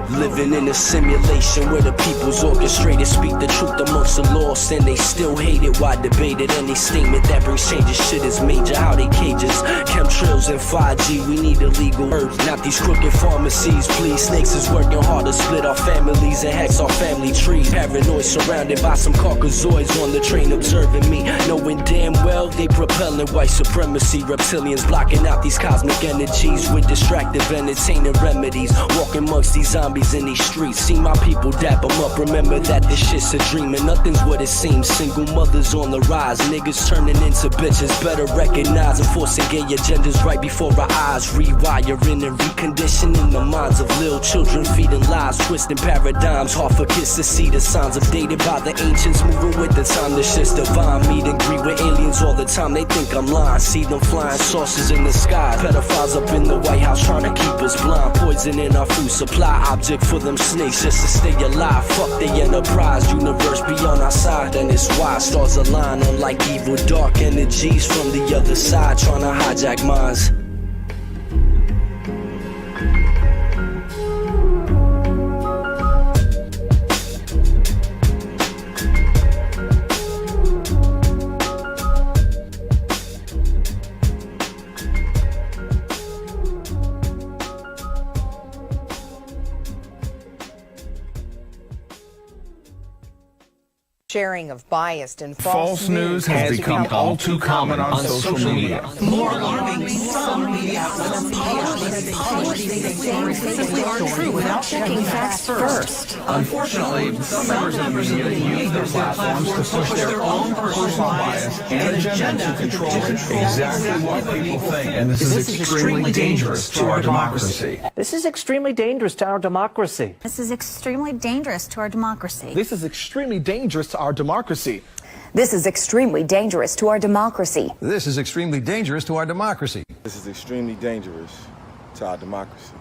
Living in a simulation where the people's orchestrated speak the truth amongst the lost, and they still hate it. Why debate it? Any statement that brings changes, shit is major. How they cages, chemtrails and 5G. We need illegal herbs, not these crooked pharmacies. Please, snakes is working hard to split our families and hex our family trees. Paranoid, surrounded by some caucasoids on the train observing me, knowing damn well they propelling white supremacy. Reptilians blocking out these cosmic energies with distractive entertaining remedies. Walking amongst these zombies in these streets, see my people dap them up. Remember that this shit's a dream and nothing's what it seems. Single mothers on the rise, niggas turning into bitches. Better recognize enforcing gay agendas right before our eyes. Rewiring and reconditioning the minds of little children, feeding lies, twisting paradigms. Hard for kids to see the signs of dated by the ancients, moving with the time. This shit's divine. Meet and greet with aliens all the time. They think I'm lying. See them flying saucers in the sky. Pedophiles up in the White House trying to keep us blind. Poison in our food supply. Object for them snakes just to stay alive. Fuck the enterprise. Universe beyond our side. And it's why stars align. Unlike evil dark energies from the other side trying to hijack minds. Sharing of biased and false news has become all too common on social media. More alarming, some media outlets are true without checking facts first. Unfortunately, some members of the media use their platforms to push their own personal bias and agenda to control exactly what people think. And this is extremely dangerous to our democracy. This is extremely dangerous to our democracy. This is extremely dangerous to our democracy. This is extremely dangerous to our democracy. This is extremely dangerous to our democracy. This is extremely dangerous to our democracy. This is extremely dangerous to our democracy.